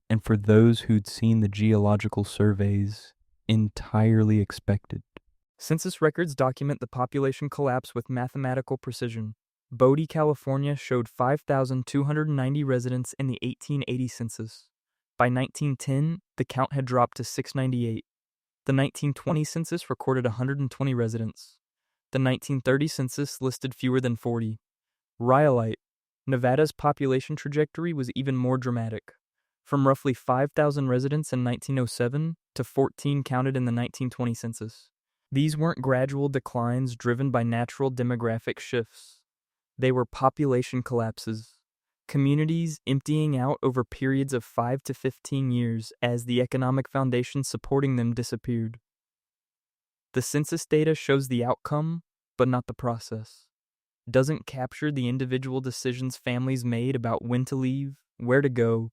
and, for those who'd seen the geological surveys, entirely expected. Census records document the population collapse with mathematical precision. Bodie, California showed 5,290 residents in the 1880 census. By 1910, the count had dropped to 698. The 1920 census recorded 120 residents. The 1930 census listed fewer than 40. Rhyolite, Nevada's population trajectory was even more dramatic. From roughly 5,000 residents in 1907 to 14 counted in the 1920 census. These weren't gradual declines driven by natural demographic shifts. They were population collapses. Communities emptying out over periods of 5 to 15 years as the economic foundation supporting them disappeared. The census data shows the outcome, but not the process. Doesn't capture the individual decisions families made about when to leave, where to go,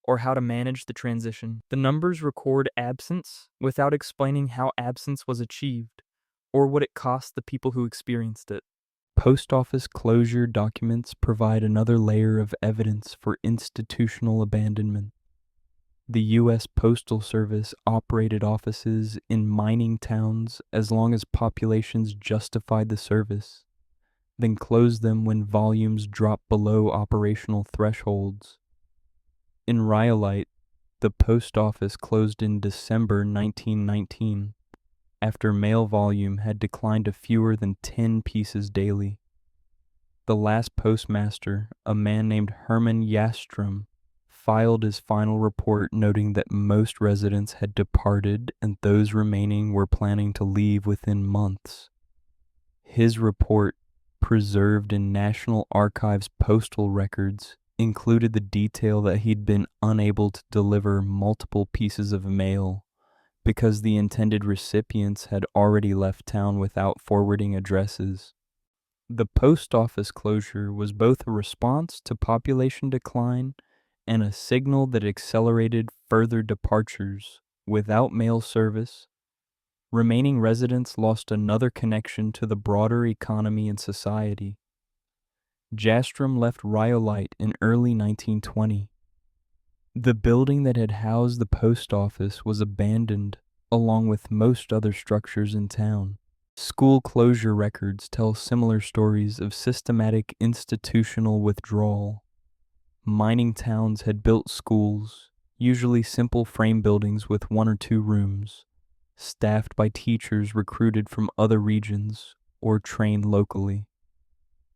or how to manage the transition. The numbers record absence without explaining how absence was achieved, or what it cost the people who experienced it. Post office closure documents provide another layer of evidence for institutional abandonment. The U.S. Postal Service operated offices in mining towns as long as populations justified the service, then closed them when volumes dropped below operational thresholds. In Rhyolite, the post office closed in December 1919, after mail volume had declined to fewer than 10 pieces daily. The last postmaster, a man named Herman Yastrom, filed his final report noting that most residents had departed and those remaining were planning to leave within months. His report, preserved in National Archives postal records, included the detail that he'd been unable to deliver multiple pieces of mail because the intended recipients had already left town without forwarding addresses. The post office closure was both a response to population decline and a signal that accelerated further departures. Without mail service, remaining residents lost another connection to the broader economy and society. Jastrom left Rhyolite in early 1920. The building that had housed the post office was abandoned, along with most other structures in town. School closure records tell similar stories of systematic institutional withdrawal. Mining towns had built schools, usually simple frame buildings with 1 or 2 rooms, staffed by teachers recruited from other regions or trained locally.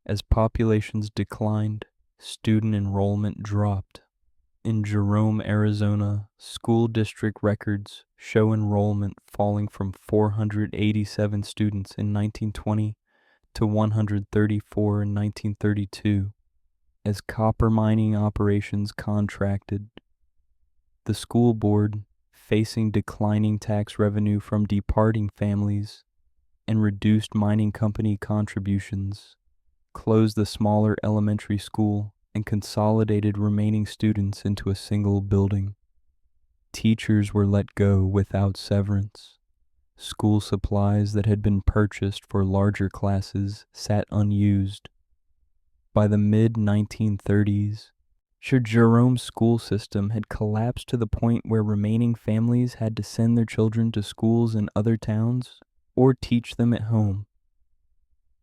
As populations declined, student enrollment dropped. In Jerome, Arizona, school district records show enrollment falling from 487 students in 1920 to 134 in 1932 as copper mining operations contracted. The school board, facing declining tax revenue from departing families and reduced mining company contributions, closed the smaller elementary school and consolidated remaining students into a single building. Teachers were let go without severance. School supplies that had been purchased for larger classes sat unused. By the mid-1930s, Jerome's school system had collapsed to the point where remaining families had to send their children to schools in other towns or teach them at home.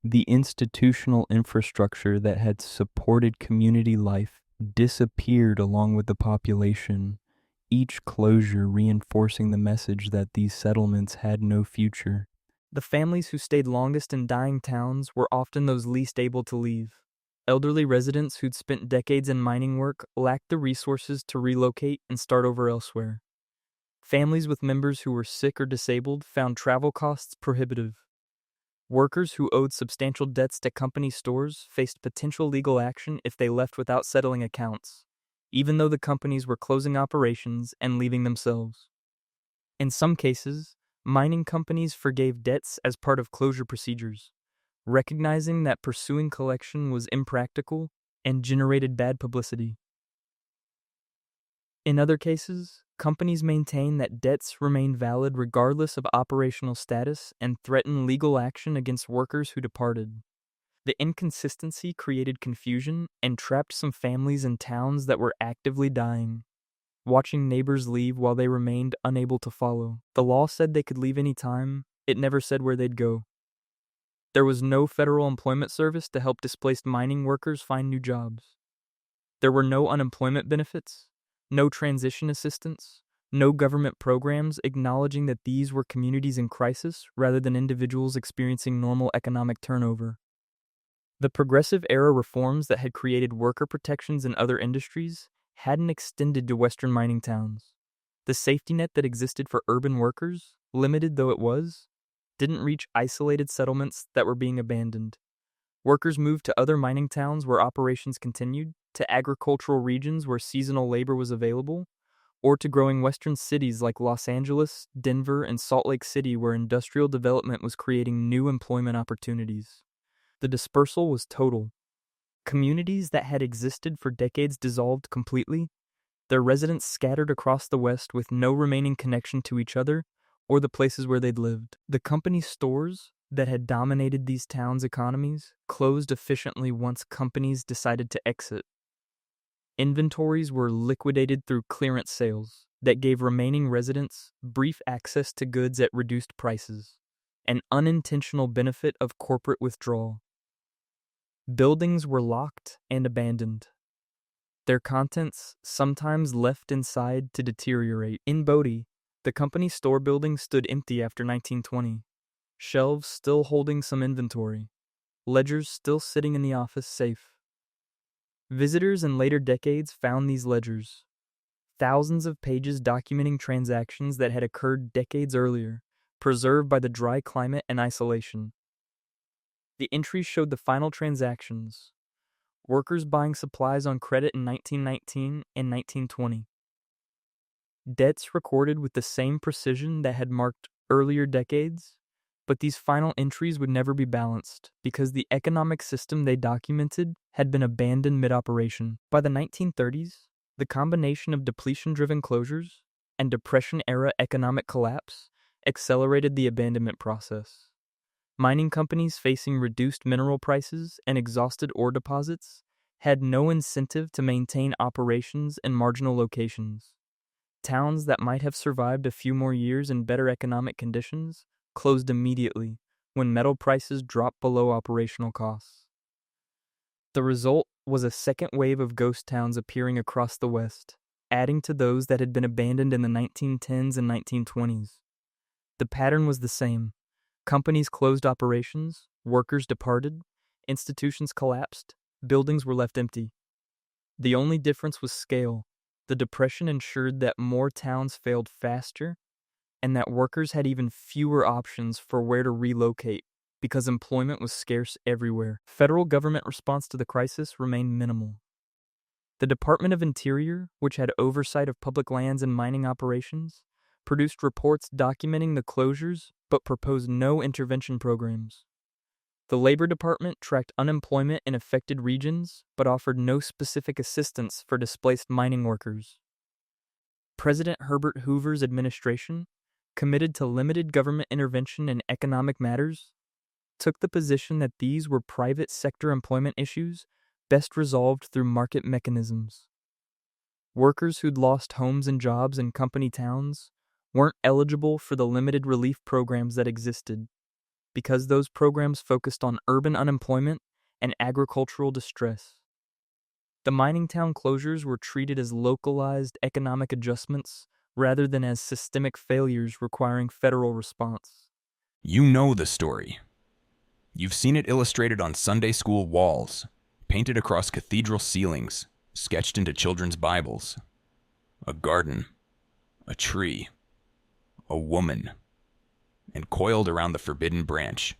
The institutional infrastructure that had supported community life disappeared along with the population, each closure reinforcing the message that these settlements had no future. The families who stayed longest in dying towns were often those least able to leave. Elderly residents who'd spent decades in mining work lacked the resources to relocate and start over elsewhere. Families with members who were sick or disabled found travel costs prohibitive. Workers who owed substantial debts to company stores faced potential legal action if they left without settling accounts, even though the companies were closing operations and leaving themselves. In some cases, mining companies forgave debts as part of closure procedures, recognizing that pursuing collection was impractical and generated bad publicity. In other cases, companies maintain that debts remain valid regardless of operational status and threaten legal action against workers who departed. The inconsistency created confusion and trapped some families in towns that were actively dying, watching neighbors leave while they remained unable to follow. The law said they could leave any time, it never said where they'd go. There was no federal employment service to help displaced mining workers find new jobs. There were no unemployment benefits, no transition assistance, no government programs acknowledging that these were communities in crisis rather than individuals experiencing normal economic turnover. The progressive era reforms that had created worker protections in other industries hadn't extended to Western mining towns. The safety net that existed for urban workers, limited though it was, didn't reach isolated settlements that were being abandoned. Workers moved to other mining towns where operations continued, to agricultural regions where seasonal labor was available, or to growing western cities like Los Angeles, Denver, and Salt Lake City where industrial development was creating new employment opportunities. The dispersal was total. Communities that had existed for decades dissolved completely, their residents scattered across the West with no remaining connection to each other or the places where they'd lived. The company stores that had dominated these towns' economies closed efficiently once companies decided to exit. Inventories were liquidated through clearance sales that gave remaining residents brief access to goods at reduced prices, an unintentional benefit of corporate withdrawal. Buildings were locked and abandoned, their contents sometimes left inside to deteriorate. In Bodie, the company store building stood empty after 1920, shelves still holding some inventory, ledgers still sitting in the office safe. Visitors in later decades found these ledgers, thousands of pages documenting transactions that had occurred decades earlier, preserved by the dry climate and isolation. The entries showed the final transactions, workers buying supplies on credit in 1919 and 1920. Debts recorded with the same precision that had marked earlier decades, but these final entries would never be balanced because the economic system they documented had been abandoned mid-operation. By the 1930s, the combination of depletion-driven closures and Depression-era economic collapse accelerated the abandonment process. Mining companies facing reduced mineral prices and exhausted ore deposits had no incentive to maintain operations in marginal locations. Towns that might have survived a few more years in better economic conditions closed immediately when metal prices dropped below operational costs. The result was a second wave of ghost towns appearing across the West, adding to those that had been abandoned in the 1910s and 1920s. The pattern was the same. Companies closed operations, workers departed, institutions collapsed, buildings were left empty. The only difference was scale. The Depression ensured that more towns failed faster and that workers had even fewer options for where to relocate because employment was scarce everywhere. Federal government response to the crisis remained minimal. The Department of Interior, which had oversight of public lands and mining operations, produced reports documenting the closures but proposed no intervention programs. The Labor Department tracked unemployment in affected regions but offered no specific assistance for displaced mining workers. President Herbert Hoover's administration, committed to limited government intervention in economic matters, took the position that these were private sector employment issues best resolved through market mechanisms. Workers who'd lost homes and jobs in company towns weren't eligible for the limited relief programs that existed. because those programs focused on urban unemployment and agricultural distress. The mining town closures were treated as localized economic adjustments rather than as systemic failures requiring federal response. You know the story. You've seen it illustrated on Sunday school walls, painted across cathedral ceilings, sketched into children's Bibles. A garden, a tree, a woman, and coiled around the forbidden branch,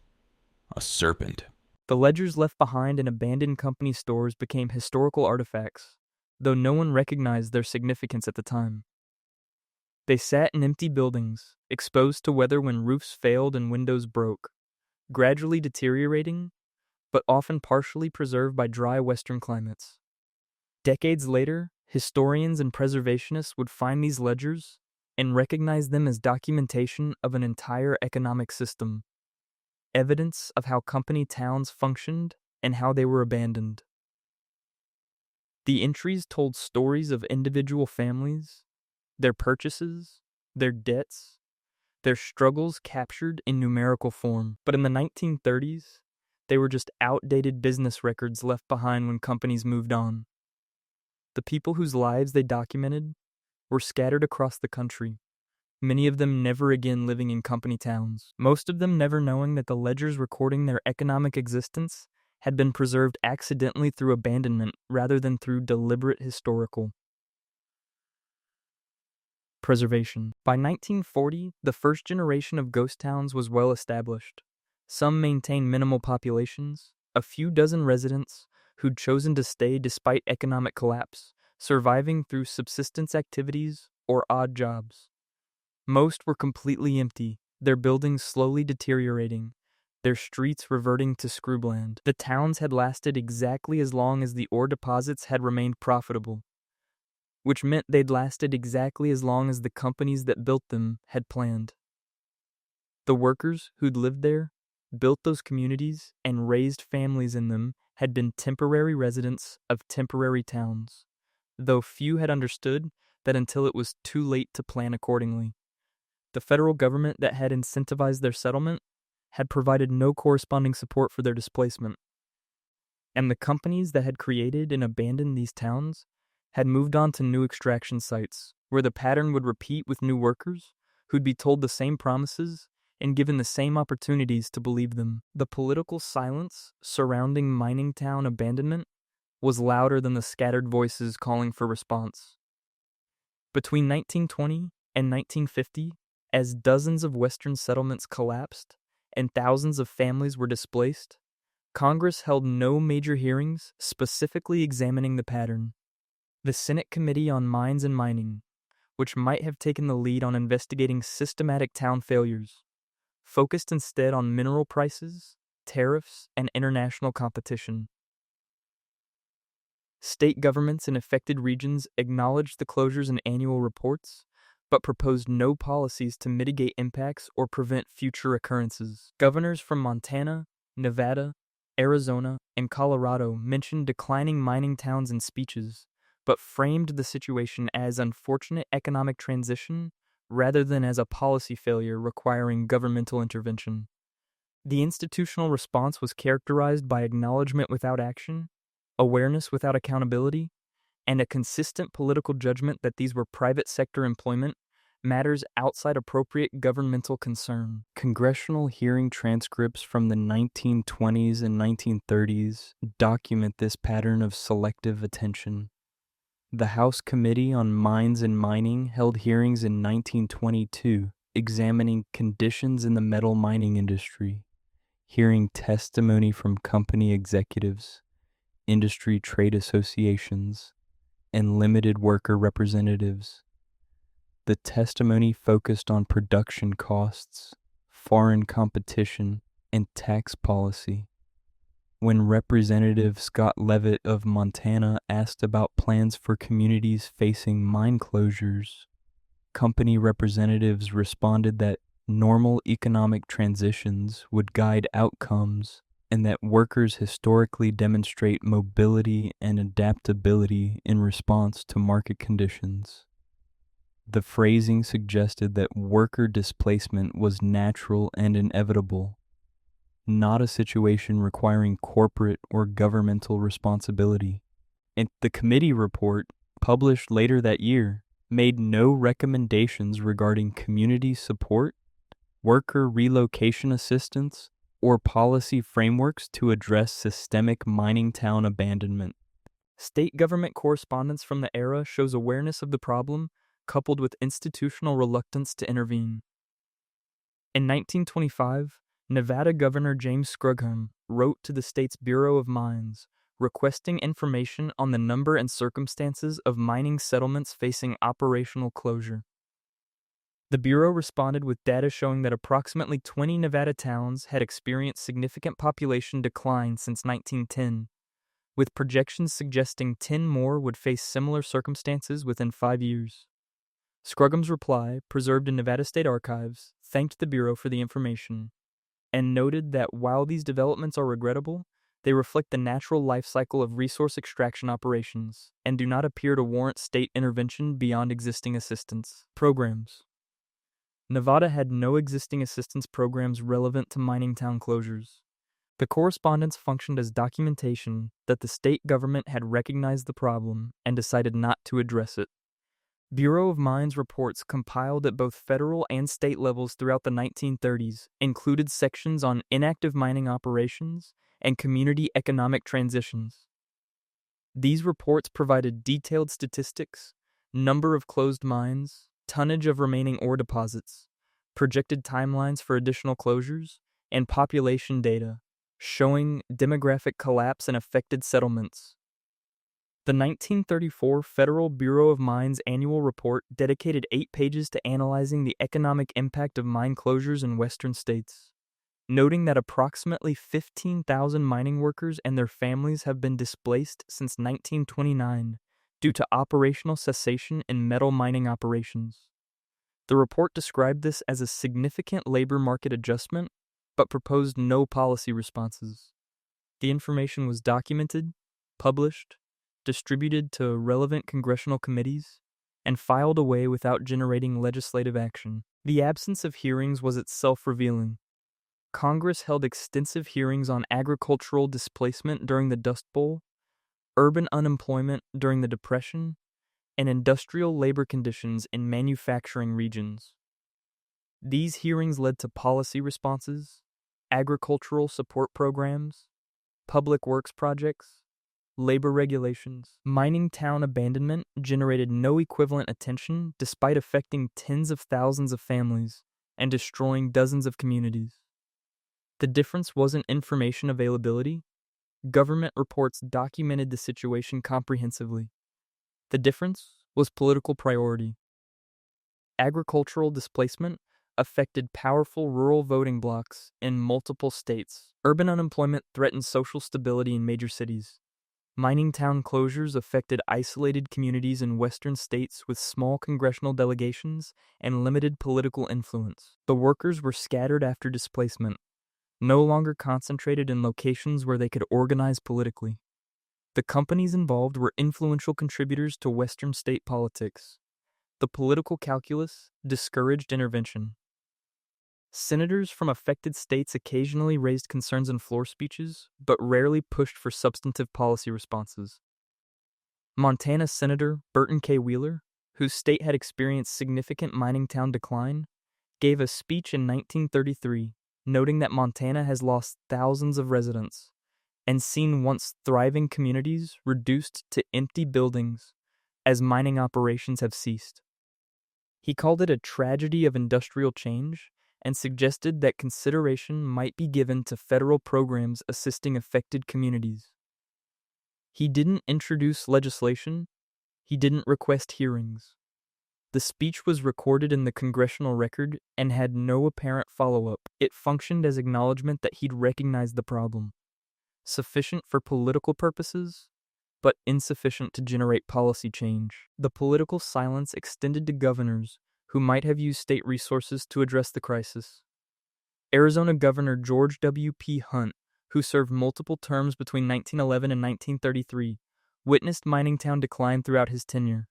a serpent. The ledgers left behind in abandoned company stores became historical artifacts, though no one recognized their significance at the time. They sat in empty buildings, exposed to weather when roofs failed and windows broke, gradually deteriorating, but often partially preserved by dry Western climates. Decades later, historians and preservationists would find these ledgers and recognize them as documentation of an entire economic system, evidence of how company towns functioned and how they were abandoned. The entries told stories of individual families, their purchases, their debts, their struggles captured in numerical form. But in the 1930s, they were just outdated business records left behind when companies moved on. The people whose lives they documented were scattered across the country, many of them never again living in company towns, most of them never knowing that the ledgers recording their economic existence had been preserved accidentally through abandonment rather than through deliberate historical preservation. By 1940, the first generation of ghost towns was well established. Some maintained minimal populations, a few dozen residents who'd chosen to stay despite economic collapse, surviving through subsistence activities or odd jobs. Most were completely empty, their buildings slowly deteriorating, their streets reverting to scrubland. The towns had lasted exactly as long as the ore deposits had remained profitable, which meant they'd lasted exactly as long as the companies that built them had planned. The workers who'd lived there, built those communities, and raised families in them had been temporary residents of temporary towns, though few had understood that until it was too late to plan accordingly. The federal government that had incentivized their settlement had provided no corresponding support for their displacement. And the companies that had created and abandoned these towns had moved on to new extraction sites, where the pattern would repeat with new workers who'd be told the same promises and given the same opportunities to believe them. The political silence surrounding mining town abandonment was louder than the scattered voices calling for response. Between 1920 and 1950, as dozens of Western settlements collapsed and thousands of families were displaced, Congress held no major hearings specifically examining the pattern. The Senate Committee on Mines and Mining, which might have taken the lead on investigating systematic town failures, focused instead on mineral prices, tariffs, and international competition. State governments in affected regions acknowledged the closures in annual reports, but proposed no policies to mitigate impacts or prevent future occurrences. Governors from Montana, Nevada, Arizona, and Colorado mentioned declining mining towns in speeches, but framed the situation as unfortunate economic transition rather than as a policy failure requiring governmental intervention. The institutional response was characterized by acknowledgement without action, awareness without accountability, and a consistent political judgment that these were private sector employment matters outside appropriate governmental concern. Congressional hearing transcripts from the 1920s and 1930s document this pattern of selective attention. The House Committee on Mines and Mining held hearings in 1922 examining conditions in the metal mining industry, hearing testimony from company executives, industry trade associations, and limited worker representatives. The testimony focused on production costs, foreign competition, and tax policy. When Representative Scott Levitt of Montana asked about plans for communities facing mine closures, company representatives responded that normal economic transitions would guide outcomes and that workers historically demonstrate mobility and adaptability in response to market conditions. The phrasing suggested that worker displacement was natural and inevitable, not a situation requiring corporate or governmental responsibility. And the committee report, published later that year, made no recommendations regarding community support, worker relocation assistance, or policy frameworks to address systemic mining town abandonment. State government correspondence from the era shows awareness of the problem, coupled with institutional reluctance to intervene. In 1925, Nevada Governor James Scrugum wrote to the state's Bureau of Mines, requesting information on the number and circumstances of mining settlements facing operational closure. The Bureau responded with data showing that approximately 20 Nevada towns had experienced significant population decline since 1910, with projections suggesting 10 more would face similar circumstances within 5 years. Scrugum's reply, preserved in Nevada State Archives, thanked the Bureau for the information, and noted that while these developments are regrettable, they reflect the natural life cycle of resource extraction operations and do not appear to warrant state intervention beyond existing assistance programs. Nevada had no existing assistance programs relevant to mining town closures. The correspondence functioned as documentation that the state government had recognized the problem and decided not to address it. Bureau of Mines reports compiled at both federal and state levels throughout the 1930s included sections on inactive mining operations and community economic transitions. These reports provided detailed statistics, number of closed mines, tonnage of remaining ore deposits, projected timelines for additional closures, and population data, showing demographic collapse in affected settlements. The 1934 Federal Bureau of Mines annual report dedicated 8 pages to analyzing the economic impact of mine closures in western states, noting that approximately 15,000 mining workers and their families have been displaced since 1929 due to operational cessation in metal mining operations. The report described this as a significant labor market adjustment, but proposed no policy responses. The information was documented, published, distributed to relevant congressional committees, and filed away without generating legislative action. The absence of hearings was itself revealing. Congress held extensive hearings on agricultural displacement during the Dust Bowl, urban unemployment during the Depression, and industrial labor conditions in manufacturing regions. These hearings led to policy responses, agricultural support programs, public works projects, labor regulations. Mining town abandonment generated no equivalent attention despite affecting tens of thousands of families and destroying dozens of communities. The difference wasn't information availability. Government reports documented the situation comprehensively. The difference was political priority. Agricultural displacement affected powerful rural voting blocks in multiple states. Urban unemployment threatened social stability in major cities. Mining town closures affected isolated communities in western states with small congressional delegations and limited political influence. The workers were scattered after displacement, no longer concentrated in locations where they could organize politically. The companies involved were influential contributors to western state politics. The political calculus discouraged intervention. Senators from affected states occasionally raised concerns in floor speeches, but rarely pushed for substantive policy responses. Montana Senator Burton K. Wheeler, whose state had experienced significant mining town decline, gave a speech in 1933 noting that Montana has lost thousands of residents and seen once thriving communities reduced to empty buildings as mining operations have ceased. He called it a tragedy of industrial change and suggested that consideration might be given to federal programs assisting affected communities. He didn't introduce legislation. He didn't request hearings. The speech was recorded in the congressional record and had no apparent follow-up. It functioned as acknowledgement that he'd recognized the problem, sufficient for political purposes, but insufficient to generate policy change. The political silence extended to governors who might have used state resources to address the crisis. Arizona Governor George W. P. Hunt, who served multiple terms between 1911 and 1933, witnessed mining town decline throughout his tenure.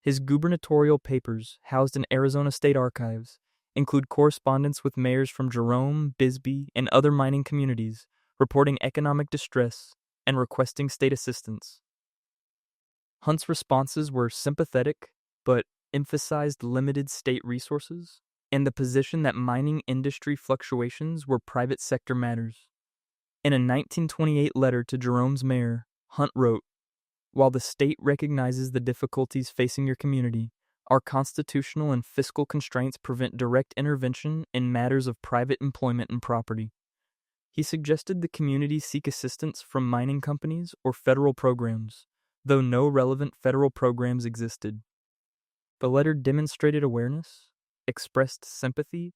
His gubernatorial papers, housed in Arizona State Archives, include correspondence with mayors from Jerome, Bisbee, and other mining communities, reporting economic distress and requesting state assistance. Hunt's responses were sympathetic, but emphasized limited state resources and the position that mining industry fluctuations were private sector matters. In a 1928 letter to Jerome's mayor, Hunt wrote, "While the state recognizes the difficulties facing your community, our constitutional and fiscal constraints prevent direct intervention in matters of private employment and property." He suggested the community seek assistance from mining companies or federal programs, though no relevant federal programs existed. The letter demonstrated awareness, expressed sympathy,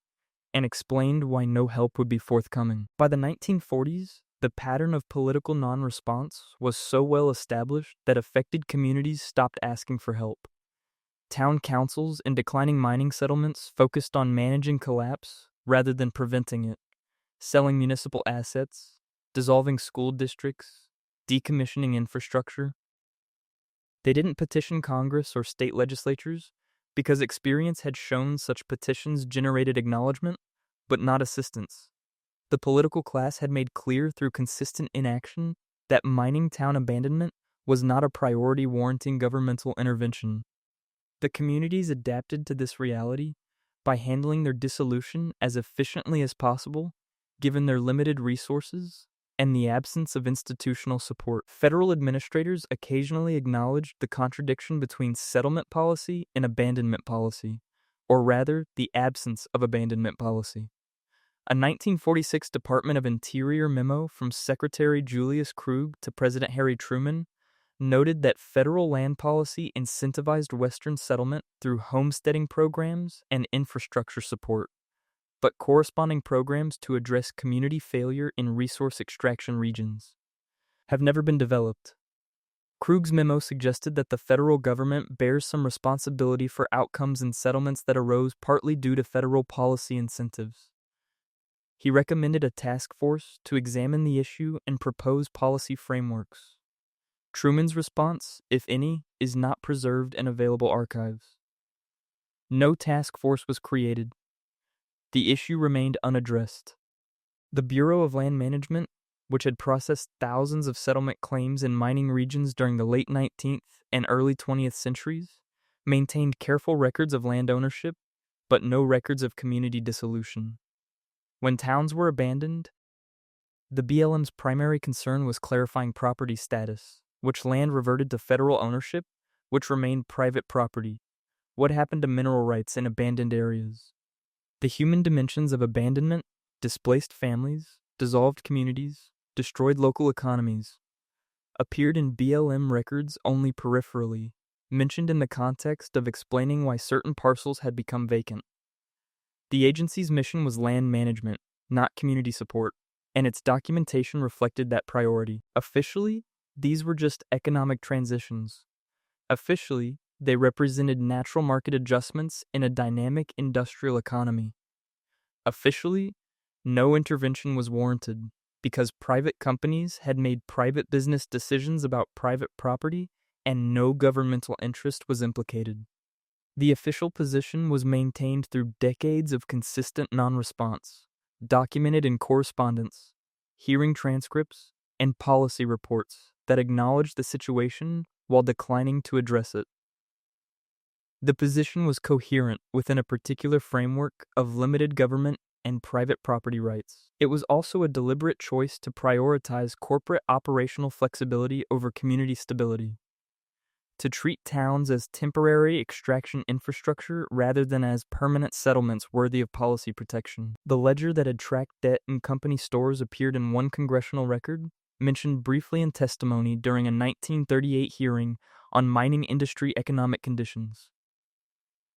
and explained why no help would be forthcoming. By the 1940s, the pattern of political non-response was so well established that affected communities stopped asking for help. Town councils in declining mining settlements focused on managing collapse rather than preventing it, selling municipal assets, dissolving school districts, decommissioning infrastructure. They didn't petition Congress or state legislatures because experience had shown such petitions generated acknowledgement, but not assistance. The political class had made clear through consistent inaction that mining town abandonment was not a priority warranting governmental intervention. The communities adapted to this reality by handling their dissolution as efficiently as possible, given their limited resources and the absence of institutional support. Federal administrators occasionally acknowledged the contradiction between settlement policy and abandonment policy, or rather, the absence of abandonment policy. A 1946 Department of Interior memo from Secretary Julius Krug to President Harry Truman noted that federal land policy incentivized Western settlement through homesteading programs and infrastructure support, but corresponding programs to address community failure in resource extraction regions have never been developed. Krug's memo suggested that the federal government bears some responsibility for outcomes in settlements that arose partly due to federal policy incentives. He recommended a task force to examine the issue and propose policy frameworks. Truman's response, if any, is not preserved in available archives. No task force was created. The issue remained unaddressed. The Bureau of Land Management, which had processed thousands of settlement claims in mining regions during the late 19th and early 20th centuries, maintained careful records of land ownership, but no records of community dissolution. When towns were abandoned, the BLM's primary concern was clarifying property status, which land reverted to federal ownership, which remained private property. What happened to mineral rights in abandoned areas? The human dimensions of abandonment displaced families, dissolved communities, destroyed local economies, appeared in BLM records only peripherally, mentioned in the context of explaining why certain parcels had become vacant. The agency's mission was land management, not community support, and its documentation reflected that priority. Officially, these were just economic transitions. Officially, they represented natural market adjustments in a dynamic industrial economy. Officially, no intervention was warranted because private companies had made private business decisions about private property and no governmental interest was implicated. The official position was maintained through decades of consistent non-response, documented in correspondence, hearing transcripts, and policy reports that acknowledged the situation while declining to address it. The position was coherent within a particular framework of limited government and private property rights. It was also a deliberate choice to prioritize corporate operational flexibility over community stability, to treat towns as temporary extraction infrastructure rather than as permanent settlements worthy of policy protection. The ledger that had tracked debt in company stores appeared in one congressional record, mentioned briefly in testimony during a 1938 hearing on mining industry economic conditions.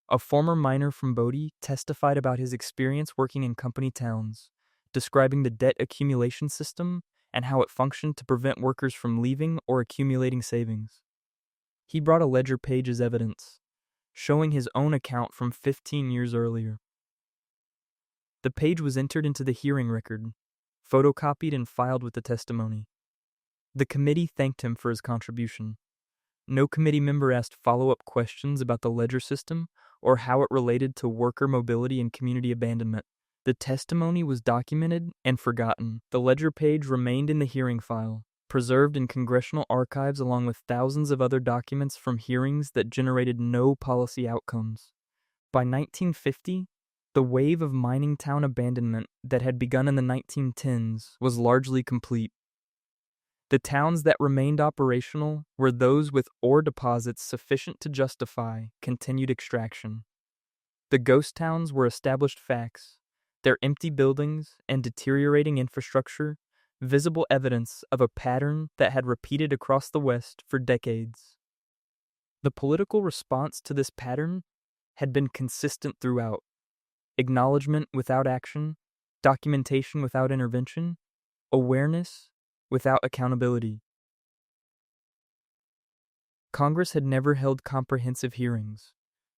A former miner from Bodie testified about his experience working in company towns, describing the debt accumulation system and how it functioned to prevent workers from leaving or accumulating savings. He brought a ledger page as evidence, showing his own account from 15 years earlier. The page was entered into the hearing record, photocopied and filed with the testimony. The committee thanked him for his contribution. No committee member asked follow-up questions about the ledger system or how it related to worker mobility and community abandonment. The testimony was documented and forgotten. The ledger page remained in the hearing file, preserved in congressional archives along with thousands of other documents from hearings that generated no policy outcomes. By 1950, the wave of mining town abandonment that had begun in the 1910s was largely complete. The towns that remained operational were those with ore deposits sufficient to justify continued extraction. The ghost towns were established facts, their empty buildings and deteriorating infrastructure visible evidence of a pattern that had repeated across the West for decades. The political response to this pattern had been consistent throughout: acknowledgement without action, documentation without intervention, awareness without accountability. Congress had never held comprehensive hearings.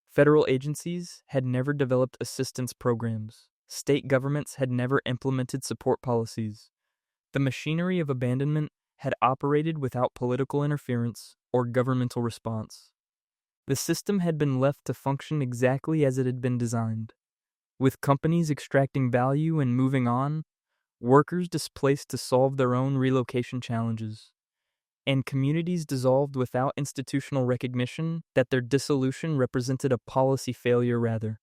Federal agencies had never developed assistance programs. State governments had never implemented support policies. The machinery of abandonment had operated without political interference or governmental response. The system had been left to function exactly as it had been designed, with companies extracting value and moving on, workers displaced to solve their own relocation challenges, and communities dissolved without institutional recognition that their dissolution represented a policy failure rather.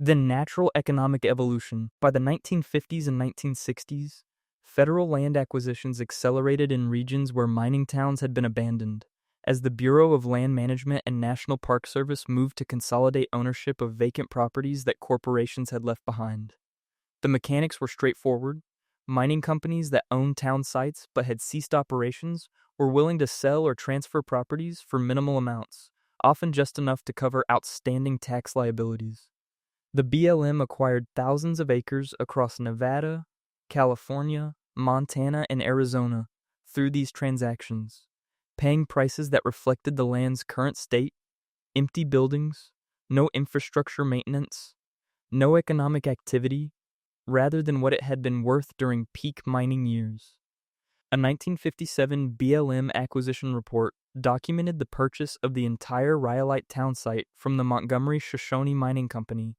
Then natural economic evolution. By the 1950s and 1960s, federal land acquisitions accelerated in regions where mining towns had been abandoned, as the Bureau of Land Management and National Park Service moved to consolidate ownership of vacant properties that corporations had left behind. The mechanics were straightforward. Mining companies that owned town sites but had ceased operations were willing to sell or transfer properties for minimal amounts, often just enough to cover outstanding tax liabilities. The BLM acquired thousands of acres across Nevada, California, Montana, and Arizona through these transactions, paying prices that reflected the land's current state: empty buildings, no infrastructure maintenance, no economic activity, rather than what it had been worth during peak mining years. A 1957 BLM acquisition report documented the purchase of the entire Rhyolite town site from the Montgomery Shoshone Mining Company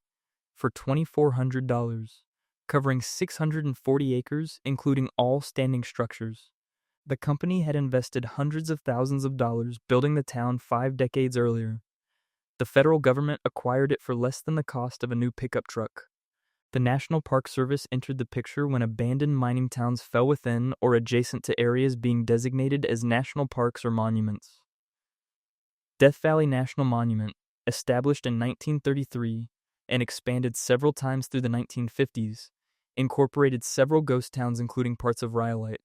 for $2,400, covering 640 acres, including all standing structures. The company had invested hundreds of thousands of dollars building the town 5 decades earlier. The federal government acquired it for less than the cost of a new pickup truck. The National Park Service entered the picture when abandoned mining towns fell within or adjacent to areas being designated as national parks or monuments. Death Valley National Monument, established in 1933 and expanded several times through the 1950s, incorporated several ghost towns including parts of Rhyolite.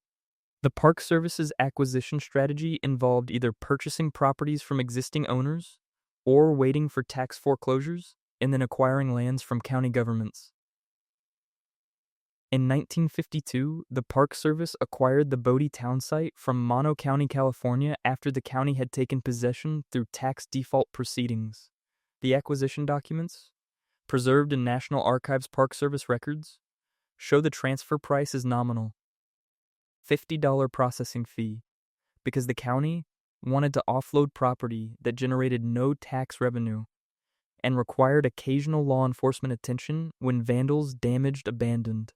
The Park Service's acquisition strategy involved either purchasing properties from existing owners or waiting for tax foreclosures and then acquiring lands from county governments. In 1952, the Park Service acquired the Bodie town site from Mono County, California after the county had taken possession through tax default proceedings. The acquisition documents, preserved in National Archives Park Service records, show the transfer price is nominal: $50 processing fee, because the county wanted to offload property that generated no tax revenue and required occasional law enforcement attention when vandals damaged abandoned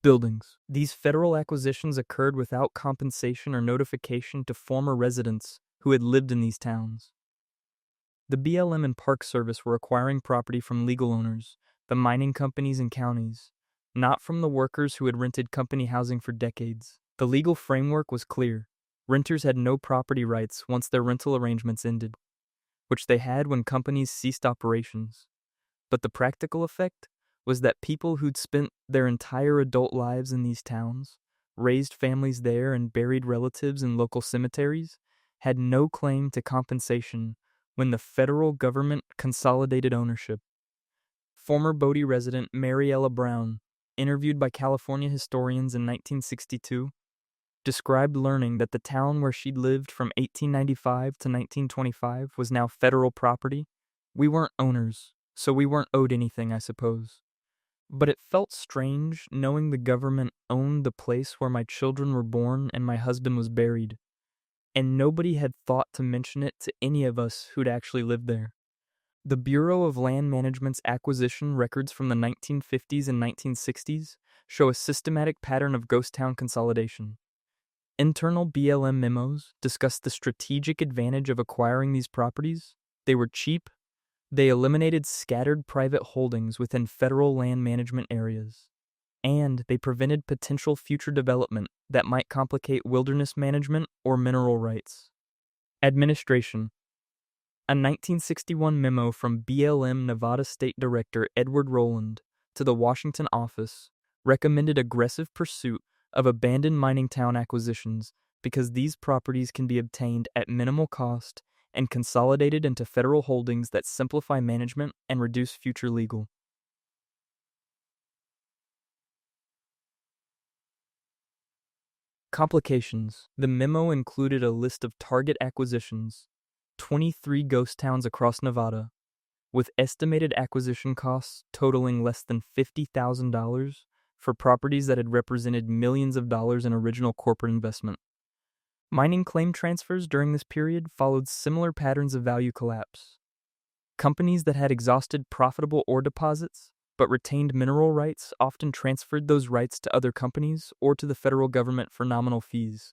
buildings. These federal acquisitions occurred without compensation or notification to former residents who had lived in these towns. The BLM and Park Service were acquiring property from legal owners, the mining companies and counties, not from the workers who had rented company housing for decades. The legal framework was clear. Renters had no property rights once their rental arrangements ended, which they had when companies ceased operations. But the practical effect was that people who'd spent their entire adult lives in these towns, raised families there, and buried relatives in local cemeteries had no claim to compensation when the federal government consolidated ownership. Former Bodie resident Mariella Brown, interviewed by California historians in 1962, described learning that the town where she'd lived from 1895 to 1925 was now federal property. "We weren't owners, so we weren't owed anything, I suppose. But it felt strange knowing the government owned the place where my children were born and my husband was buried, and nobody had thought to mention it to any of us who'd actually lived there. The Bureau of Land Management's acquisition records from the 1950s and 1960s show a systematic pattern of ghost town consolidation. Internal BLM memos discuss the strategic advantage of acquiring these properties. They were cheap. They eliminated scattered private holdings within federal land management areas, and they prevented potential future development that might complicate wilderness management or mineral rights. Administration. A 1961 memo from BLM Nevada State Director Edward Rowland to the Washington office recommended aggressive pursuit of abandoned mining town acquisitions because these properties can be obtained at minimal cost and consolidated into federal holdings that simplify management and reduce future legal. Complications. The memo included a list of target acquisitions, 23 ghost towns across Nevada, with estimated acquisition costs totaling less than $50,000 for properties that had represented millions of dollars in original corporate investment. Mining claim transfers during this period followed similar patterns of value collapse. Companies that had exhausted profitable ore deposits but retained mineral rights often transferred those rights to other companies or to the federal government for nominal fees.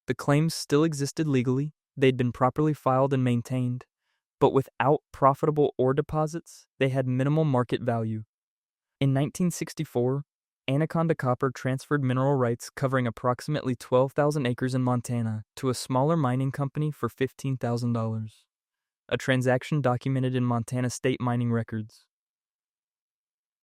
The claims still existed legally, they'd been properly filed and maintained, but without profitable ore deposits, they had minimal market value. In 1964, Anaconda Copper transferred mineral rights covering approximately 12,000 acres in Montana to a smaller mining company for $15,000, a transaction documented in Montana state mining records.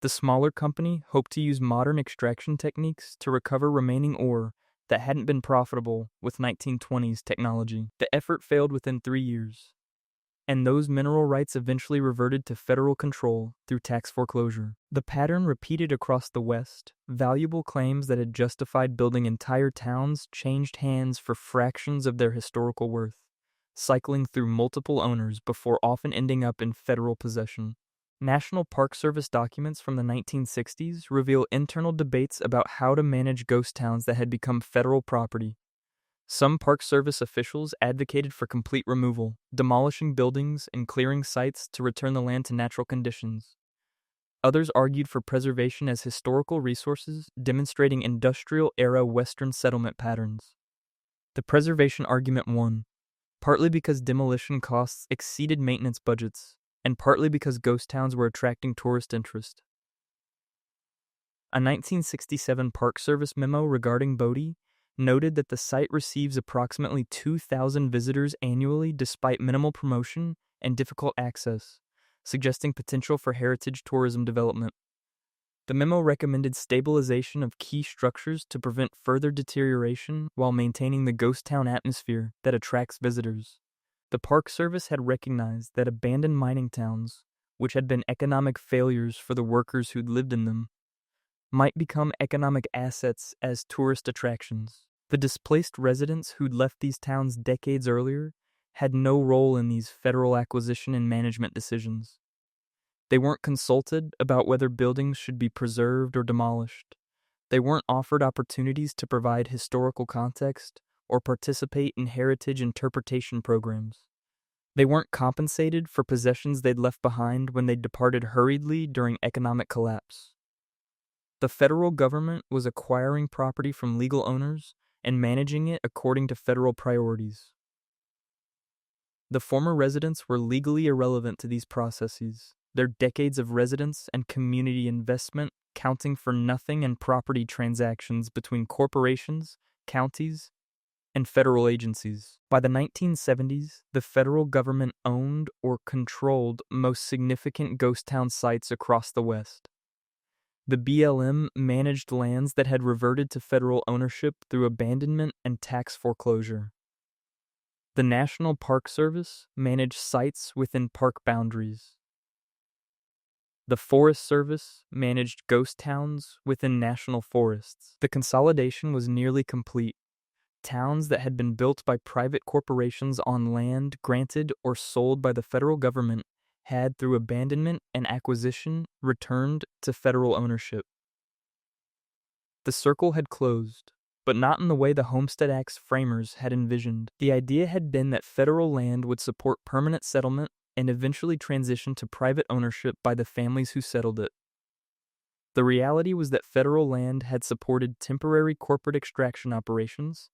The smaller company hoped to use modern extraction techniques to recover remaining ore that hadn't been profitable with 1920s technology. The effort failed within 3 years, and those mineral rights eventually reverted to federal control through tax foreclosure. The pattern repeated across the West. Valuable claims that had justified building entire towns changed hands for fractions of their historical worth, cycling through multiple owners before often ending up in federal possession. National Park Service documents from the 1960s reveal internal debates about how to manage ghost towns that had become federal property. Some Park Service officials advocated for complete removal, demolishing buildings and clearing sites to return the land to natural conditions. Others argued for preservation as historical resources, demonstrating industrial-era Western settlement patterns. The preservation argument won, partly because demolition costs exceeded maintenance budgets, and partly because ghost towns were attracting tourist interest. A 1967 Park Service memo regarding Bodie noted that the site receives approximately 2,000 visitors annually despite minimal promotion and difficult access, suggesting potential for heritage tourism development. The memo recommended stabilization of key structures to prevent further deterioration while maintaining the ghost town atmosphere that attracts visitors. The Park Service had recognized that abandoned mining towns, which had been economic failures for the workers who'd lived in them, might become economic assets as tourist attractions. The displaced residents who'd left these towns decades earlier had no role in these federal acquisition and management decisions. They weren't consulted about whether buildings should be preserved or demolished. They weren't offered opportunities to provide historical context or participate in heritage interpretation programs. They weren't compensated for possessions they'd left behind when they departed hurriedly during economic collapse. The federal government was acquiring property from legal owners and managing it according to federal priorities. The former residents were legally irrelevant to these processes, their decades of residence and community investment counting for nothing in property transactions between corporations, counties, and federal agencies. By the 1970s, the federal government owned or controlled most significant ghost town sites across the West. The BLM managed lands that had reverted to federal ownership through abandonment and tax foreclosure. The National Park Service managed sites within park boundaries. The Forest Service managed ghost towns within national forests. The consolidation was nearly complete. Towns that had been built by private corporations on land granted or sold by the federal government had, through abandonment and acquisition, returned to federal ownership. The circle had closed, but not in the way the Homestead Act's framers had envisioned. The idea had been that federal land would support permanent settlement and eventually transition to private ownership by the families who settled it. The reality was that federal land had supported temporary corporate extraction operations,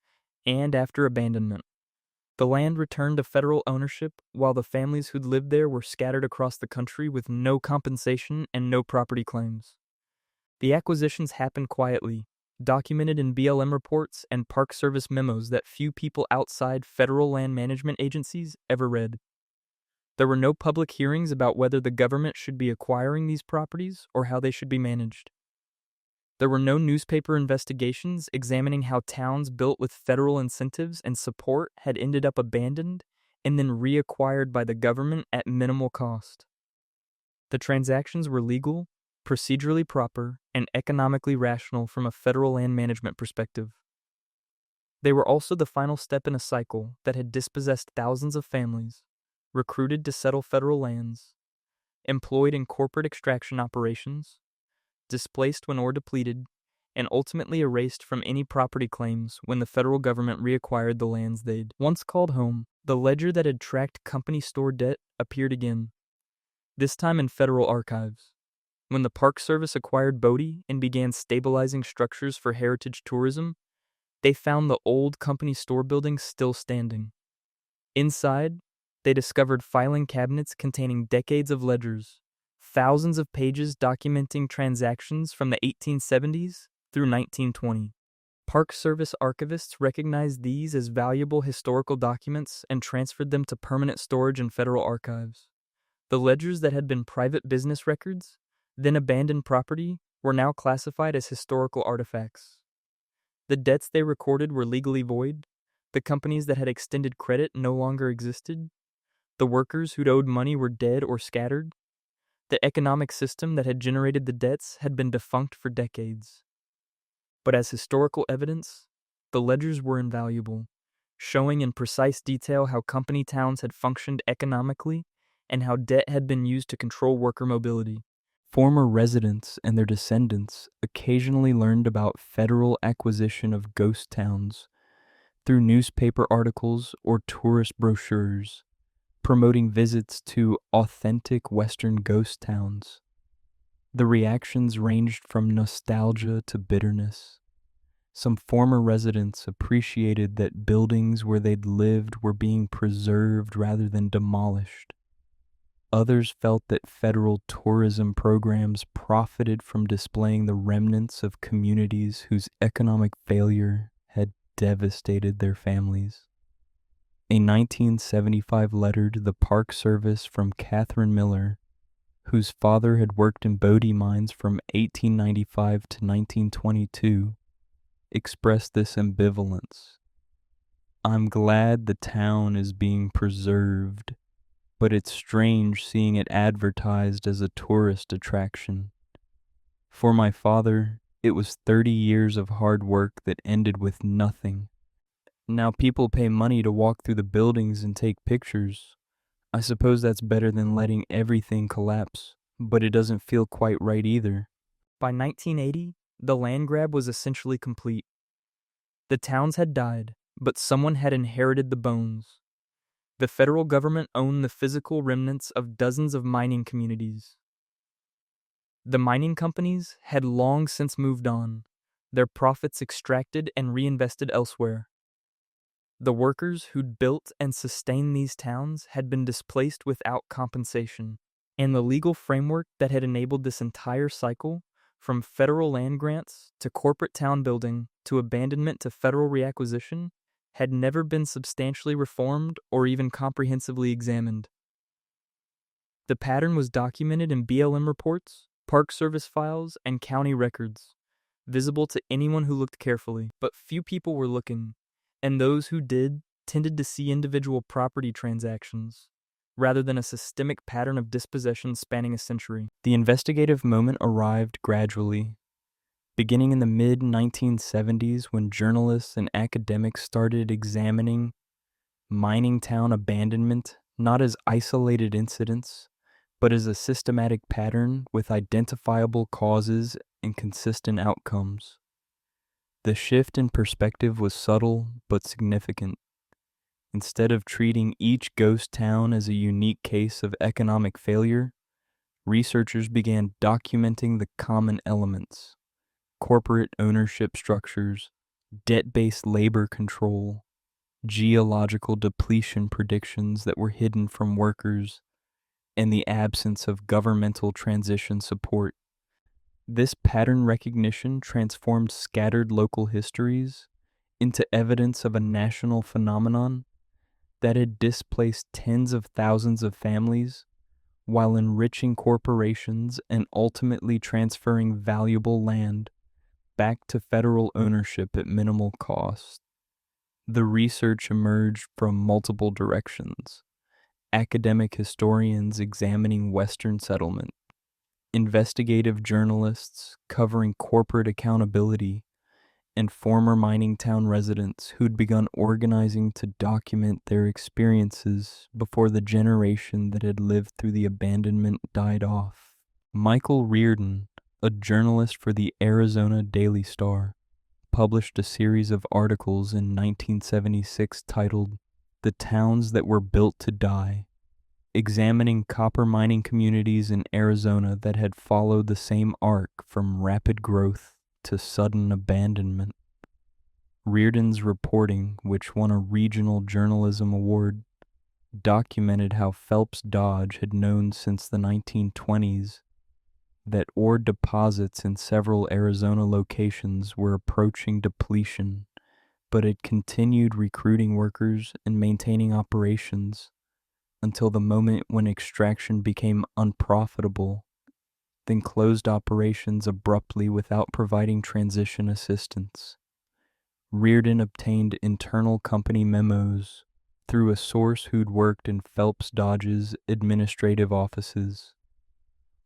and after abandonment, the land returned to federal ownership while the families who'd lived there were scattered across the country with no compensation and no property claims. The acquisitions happened quietly, documented in BLM reports and Park Service memos that few people outside federal land management agencies ever read. There were no public hearings about whether the government should be acquiring these properties or how they should be managed. There were no newspaper investigations examining how towns built with federal incentives and support had ended up abandoned and then reacquired by the government at minimal cost. The transactions were legal, procedurally proper, and economically rational from a federal land management perspective. They were also the final step in a cycle that had dispossessed thousands of families, recruited to settle federal lands, employed in corporate extraction operations, displaced when ore depleted, and ultimately erased from any property claims when the federal government reacquired the lands they'd once called home. The ledger that had tracked company store debt appeared again, this time in federal archives. When the Park Service acquired Bodie and began stabilizing structures for heritage tourism, they found the old company store building still standing. Inside, they discovered filing cabinets containing decades of ledgers, thousands of pages documenting transactions from the 1870s through 1920. Park Service archivists recognized these as valuable historical documents and transferred them to permanent storage in federal archives. The ledgers that had been private business records, then abandoned property, were now classified as historical artifacts. The debts they recorded were legally void, the companies that had extended credit no longer existed, the workers who'd owed money were dead or scattered. The economic system that had generated the debts had been defunct for decades. But as historical evidence, the ledgers were invaluable, showing in precise detail how company towns had functioned economically and how debt had been used to control worker mobility. Former residents and their descendants occasionally learned about federal acquisition of ghost towns through newspaper articles or tourist brochures, promoting visits to authentic Western ghost towns. The reactions ranged from nostalgia to bitterness. Some former residents appreciated that buildings where they'd lived were being preserved rather than demolished. Others felt that federal tourism programs profited from displaying the remnants of communities whose economic failure had devastated their families. A 1975 letter to the Park Service from Catherine Miller, whose father had worked in Bodie mines from 1895 to 1922, expressed this ambivalence. "I'm glad the town is being preserved, but it's strange seeing it advertised as a tourist attraction. For my father, it was 30 years of hard work that ended with nothing. Now people pay money to walk through the buildings and take pictures. I suppose that's better than letting everything collapse, but it doesn't feel quite right either." By 1980, the land grab was essentially complete. The towns had died, but someone had inherited the bones. The federal government owned the physical remnants of dozens of mining communities. The mining companies had long since moved on, their profits extracted and reinvested elsewhere. The workers who'd built and sustained these towns had been displaced without compensation, and the legal framework that had enabled this entire cycle, from federal land grants to corporate town building to abandonment to federal reacquisition, had never been substantially reformed or even comprehensively examined. The pattern was documented in BLM reports, Park Service files, and county records, visible to anyone who looked carefully. But few people were looking, and those who did tended to see individual property transactions, rather than a systemic pattern of dispossession spanning a century. The investigative moment arrived gradually, beginning in the mid-1970s when journalists and academics started examining mining town abandonment not as isolated incidents, but as a systematic pattern with identifiable causes and consistent outcomes. The shift in perspective was subtle but significant. Instead of treating each ghost town as a unique case of economic failure, researchers began documenting the common elements: corporate ownership structures, debt-based labor control, geological depletion predictions that were hidden from workers, and the absence of governmental transition support. This pattern recognition transformed scattered local histories into evidence of a national phenomenon that had displaced tens of thousands of families while enriching corporations and ultimately transferring valuable land back to federal ownership at minimal cost. The research emerged from multiple directions: academic historians examining Western settlement, investigative journalists covering corporate accountability, and former mining town residents who'd begun organizing to document their experiences before the generation that had lived through the abandonment died off. Michael Reardon, a journalist for the Arizona Daily Star, published a series of articles in 1976 titled "The Towns That Were Built to Die," examining copper mining communities in Arizona that had followed the same arc from rapid growth to sudden abandonment. Reardon's reporting, which won a regional journalism award, documented how Phelps Dodge had known since the 1920s that ore deposits in several Arizona locations were approaching depletion, but had continued recruiting workers and maintaining operations until the moment when extraction became unprofitable, then closed operations abruptly without providing transition assistance. Reardon obtained internal company memos through a source who'd worked in Phelps Dodge's administrative offices.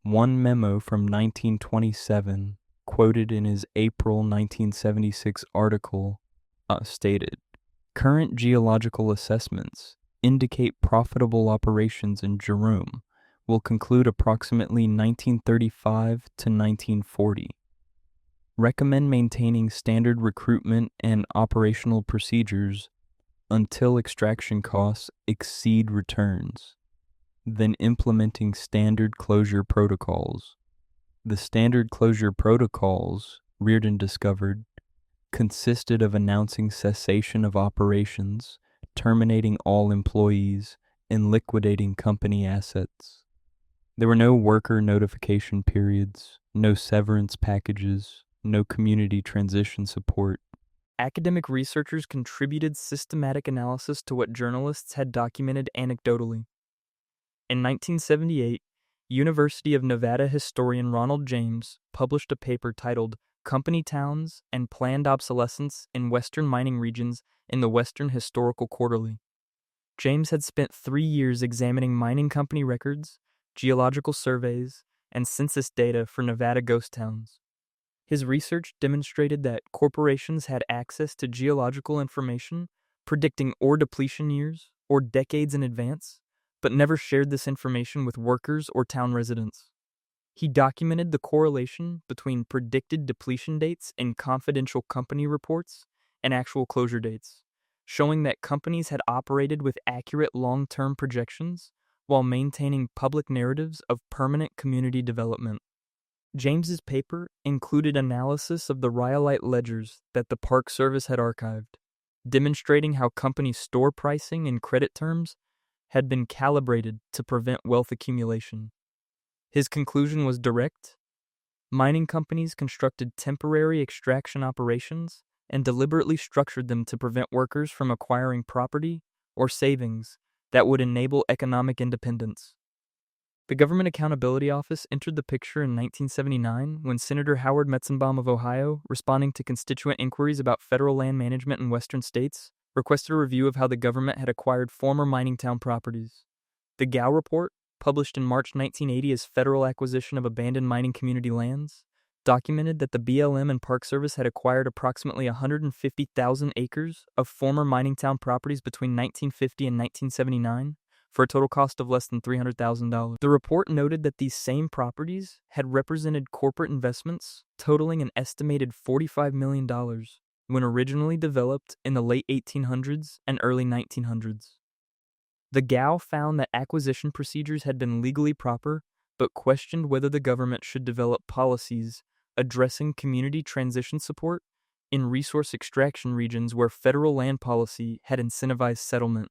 One memo from 1927, quoted in his April 1976 article, stated, "Current geological assessments indicate profitable operations in Jerome will conclude approximately 1935 to 1940. Recommend maintaining standard recruitment and operational procedures until extraction costs exceed returns, then implementing standard closure protocols." The standard closure protocols, Reardon discovered, consisted of announcing cessation of operations, terminating all employees, and liquidating company assets. There were no worker notification periods, no severance packages, no community transition support. Academic researchers contributed systematic analysis to what journalists had documented anecdotally. In 1978, University of Nevada historian Ronald James published a paper titled "Company Towns and Planned Obsolescence in Western Mining Regions" in the Western Historical Quarterly. James had spent 3 years examining mining company records, geological surveys, and census data for Nevada ghost towns. His research demonstrated that corporations had access to geological information predicting ore depletion years or decades in advance, but never shared this information with workers or town residents. He documented the correlation between predicted depletion dates in confidential company reports and actual closure dates, showing that companies had operated with accurate long-term projections while maintaining public narratives of permanent community development. James's paper included analysis of the rhyolite ledgers that the Park Service had archived, demonstrating how companies' store pricing and credit terms had been calibrated to prevent wealth accumulation. His conclusion was direct. Mining companies constructed temporary extraction operations and deliberately structured them to prevent workers from acquiring property or savings that would enable economic independence. The Government Accountability Office entered the picture in 1979 when Senator Howard Metzenbaum of Ohio, responding to constituent inquiries about federal land management in western states, requested a review of how the government had acquired former mining town properties. The Gow Report, published in March 1980 as Federal Acquisition of Abandoned Mining Community Lands, documented that the BLM and Park Service had acquired approximately 150,000 acres of former mining town properties between 1950 and 1979 for a total cost of less than $300,000. The report noted that these same properties had represented corporate investments totaling an estimated $45 million when originally developed in the late 1800s and early 1900s. The GAO found that acquisition procedures had been legally proper, but questioned whether the government should develop policies addressing community transition support in resource extraction regions where federal land policy had incentivized settlement.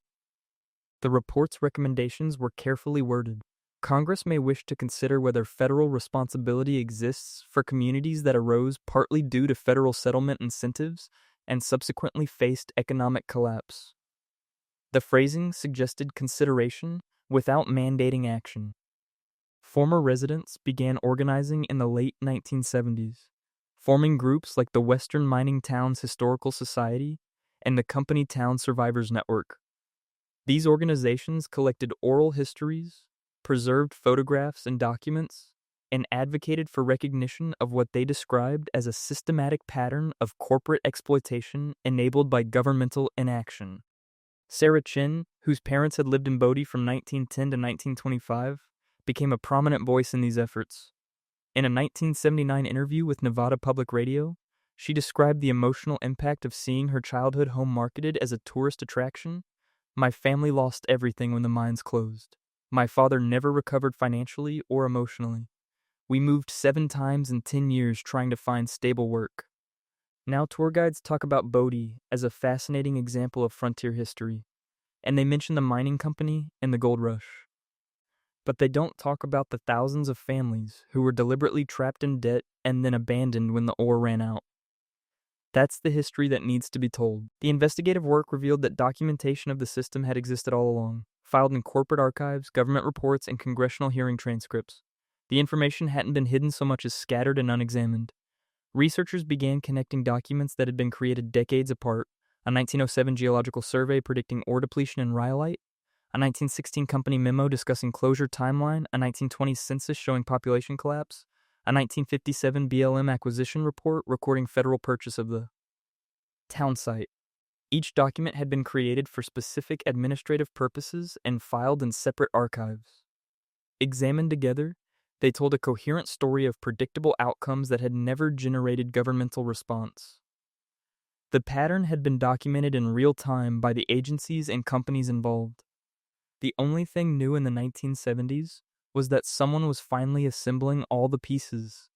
The report's recommendations were carefully worded. Congress may wish to consider whether federal responsibility exists for communities that arose partly due to federal settlement incentives and subsequently faced economic collapse. The phrasing suggested consideration without mandating action. Former residents began organizing in the late 1970s, forming groups like the Western Mining Towns Historical Society and the Company Town Survivors Network. These organizations collected oral histories, preserved photographs and documents, and advocated for recognition of what they described as a systematic pattern of corporate exploitation enabled by governmental inaction. Sarah Chin, whose parents had lived in Bodie from 1910 to 1925, became a prominent voice in these efforts. In a 1979 interview with Nevada Public Radio, she described the emotional impact of seeing her childhood home marketed as a tourist attraction. "My family lost everything when the mines closed. My father never recovered financially or emotionally. We moved 7 times in 10 years trying to find stable work." Now tour guides talk about Bodie as a fascinating example of frontier history, and they mention the mining company and the gold rush. But they don't talk about the thousands of families who were deliberately trapped in debt and then abandoned when the ore ran out. That's the history that needs to be told. The investigative work revealed that documentation of the system had existed all along, filed in corporate archives, government reports, and congressional hearing transcripts. The information hadn't been hidden so much as scattered and unexamined. Researchers began connecting documents that had been created decades apart: a 1907 geological survey predicting ore depletion in rhyolite, a 1916 company memo discussing closure timeline, a 1920 census showing population collapse, a 1957 BLM acquisition report recording federal purchase of the town site. Each document had been created for specific administrative purposes and filed in separate archives. Examined together, they told a coherent story of predictable outcomes that had never generated governmental response. The pattern had been documented in real time by the agencies and companies involved. The only thing new in the 1970s was that someone was finally assembling all the pieces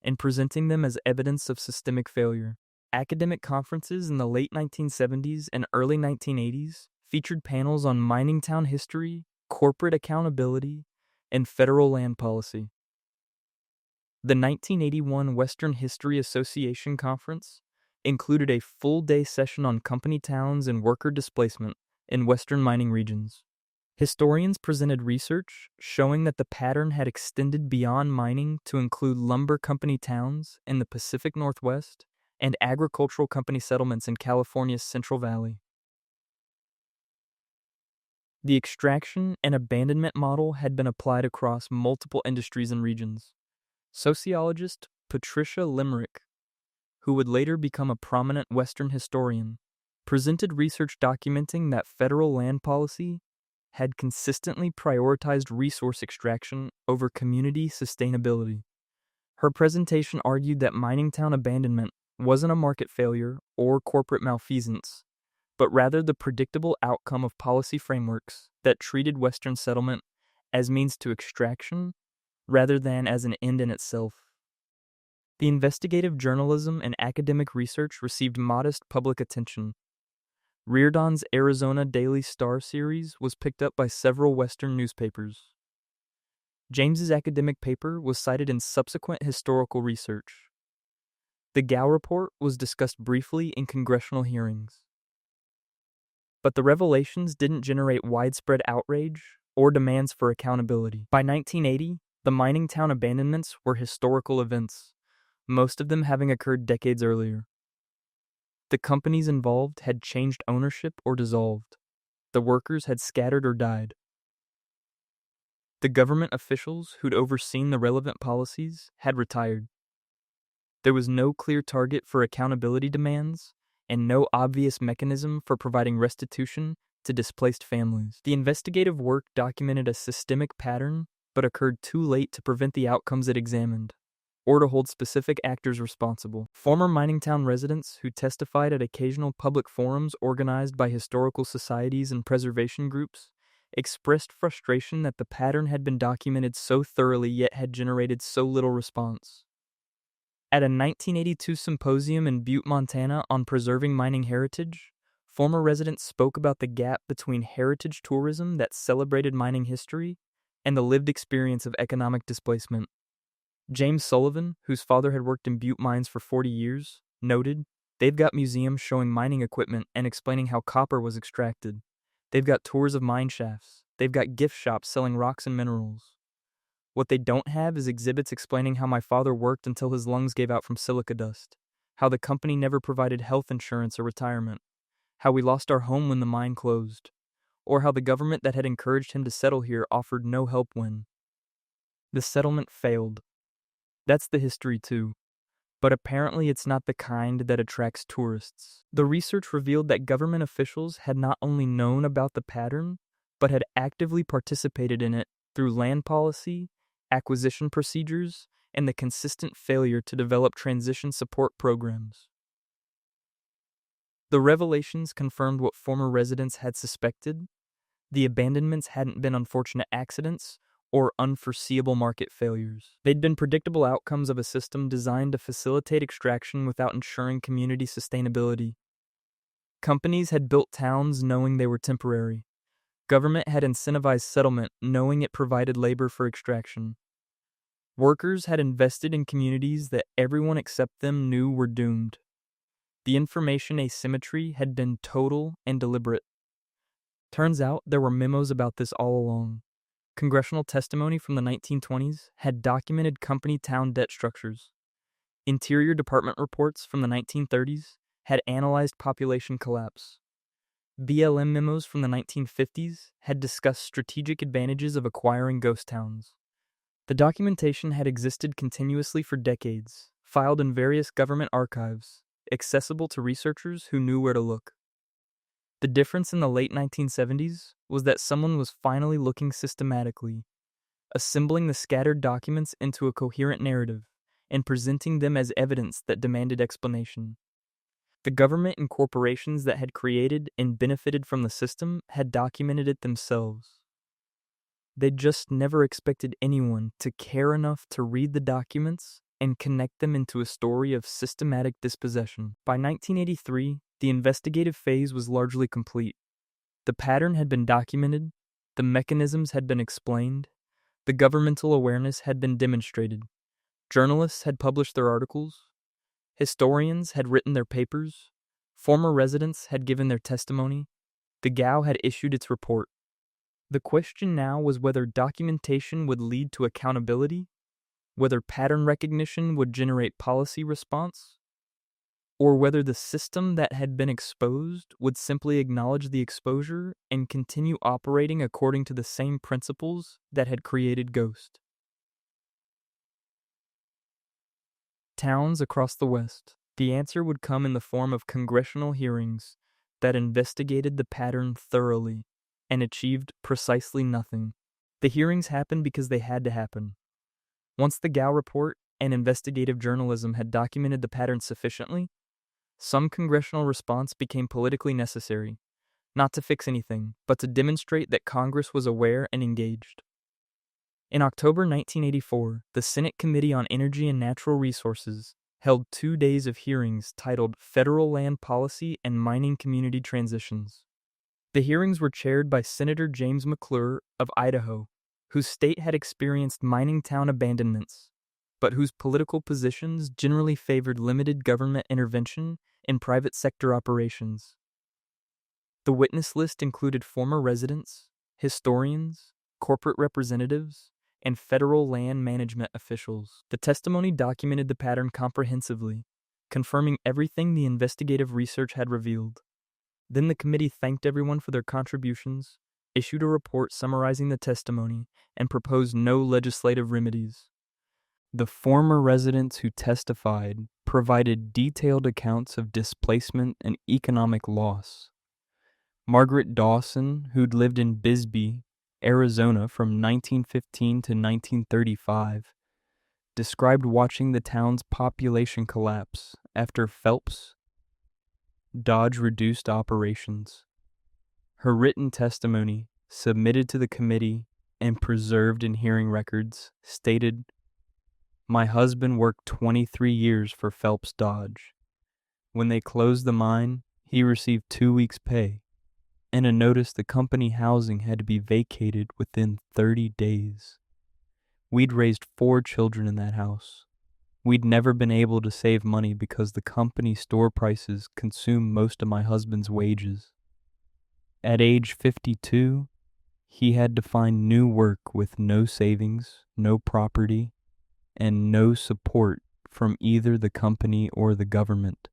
and presenting them as evidence of systemic failure. Academic conferences in the late 1970s and early 1980s featured panels on mining town history, corporate accountability, and federal land policy. The 1981 Western History Association Conference included a full-day session on company towns and worker displacement in western mining regions. Historians presented research showing that the pattern had extended beyond mining to include lumber company towns in the Pacific Northwest and agricultural company settlements in California's Central Valley. The extraction and abandonment model had been applied across multiple industries and regions. Sociologist Patricia Limerick, who would later become a prominent Western historian, presented research documenting that federal land policy had consistently prioritized resource extraction over community sustainability. Her presentation argued that mining town abandonment wasn't a market failure or corporate malfeasance, but rather the predictable outcome of policy frameworks that treated Western settlement as means to extraction rather than as an end in itself. The investigative journalism and academic research received modest public attention. Reardon's Arizona Daily Star series was picked up by several Western newspapers. James's academic paper was cited in subsequent historical research. The GAO report was discussed briefly in congressional hearings. But the revelations didn't generate widespread outrage or demands for accountability. By 1980, the mining town abandonments were historical events, most of them having occurred decades earlier. The companies involved had changed ownership or dissolved. The workers had scattered or died. The government officials who'd overseen the relevant policies had retired. There was no clear target for accountability demands and no obvious mechanism for providing restitution to displaced families. The investigative work documented a systemic pattern, but occurred too late to prevent the outcomes it examined, or to hold specific actors responsible. Former mining town residents who testified at occasional public forums organized by historical societies and preservation groups expressed frustration that the pattern had been documented so thoroughly yet had generated so little response. At a 1982 symposium in Butte, Montana on preserving mining heritage, former residents spoke about the gap between heritage tourism that celebrated mining history and the lived experience of economic displacement. James Sullivan, whose father had worked in Butte mines for 40 years, noted, "They've got museums showing mining equipment and explaining how copper was extracted. They've got tours of mine shafts. They've got gift shops selling rocks and minerals. What they don't have is exhibits explaining how my father worked until his lungs gave out from silica dust, how the company never provided health insurance or retirement, how we lost our home when the mine closed, or how the government that had encouraged him to settle here offered no help when the settlement failed." That's the history too, but apparently it's not the kind that attracts tourists. The research revealed that government officials had not only known about the pattern, but had actively participated in it through land policy, acquisition procedures, and the consistent failure to develop transition support programs. The revelations confirmed what former residents had suspected. The abandonments hadn't been unfortunate accidents or unforeseeable market failures. They'd been predictable outcomes of a system designed to facilitate extraction without ensuring community sustainability. Companies had built towns knowing they were temporary. Government had incentivized settlement knowing it provided labor for extraction. Workers had invested in communities that everyone except them knew were doomed. The information asymmetry had been total and deliberate. Turns out there were memos about this all along. Congressional testimony from the 1920s had documented company town debt structures. Interior Department reports from the 1930s had analyzed population collapse. BLM memos from the 1950s had discussed strategic advantages of acquiring ghost towns. The documentation had existed continuously for decades, filed in various government archives, accessible to researchers who knew where to look. The difference in the late 1970s was that someone was finally looking systematically, assembling the scattered documents into a coherent narrative, and presenting them as evidence that demanded explanation. The government and corporations that had created and benefited from the system had documented it themselves. They'd just never expected anyone to care enough to read the documents and connect them into a story of systematic dispossession. By 1983, the investigative phase was largely complete. The pattern had been documented, the mechanisms had been explained, the governmental awareness had been demonstrated. Journalists had published their articles, historians had written their papers, former residents had given their testimony, the GAO had issued its report. The question now was whether documentation would lead to accountability, whether pattern recognition would generate policy response, or whether the system that had been exposed would simply acknowledge the exposure and continue operating according to the same principles that had created Ghost. Towns across the West. The answer would come in the form of congressional hearings that investigated the pattern thoroughly and achieved precisely nothing. The hearings happened because they had to happen. Once the GAO report and investigative journalism had documented the pattern sufficiently, some congressional response became politically necessary, not to fix anything, but to demonstrate that Congress was aware and engaged. In October 1984, the Senate Committee on Energy and Natural Resources held 2 days of hearings titled Federal Land Policy and Mining Community Transitions. The hearings were chaired by Senator James McClure of Idaho, whose state had experienced mining town abandonments, but whose political positions generally favored limited government intervention in private sector operations. The witness list included former residents, historians, corporate representatives, and federal land management officials. The testimony documented the pattern comprehensively, confirming everything the investigative research had revealed. Then the committee thanked everyone for their contributions, issued a report summarizing the testimony, and proposed no legislative remedies. The former residents who testified provided detailed accounts of displacement and economic loss. Margaret Dawson, who'd lived in Bisbee, Arizona from 1915 to 1935, described watching the town's population collapse after Phelps Dodge reduced operations. Her written testimony, submitted to the committee and preserved in hearing records, stated, "My husband worked 23 years for Phelps Dodge. When they closed the mine, he received 2 weeks' pay and a notice the company housing had to be vacated within 30 days. We'd raised 4 children in that house. We'd never been able to save money because the company store prices consumed most of my husband's wages. At age 52, he had to find new work with no savings, no property, and no support from either the company or the government.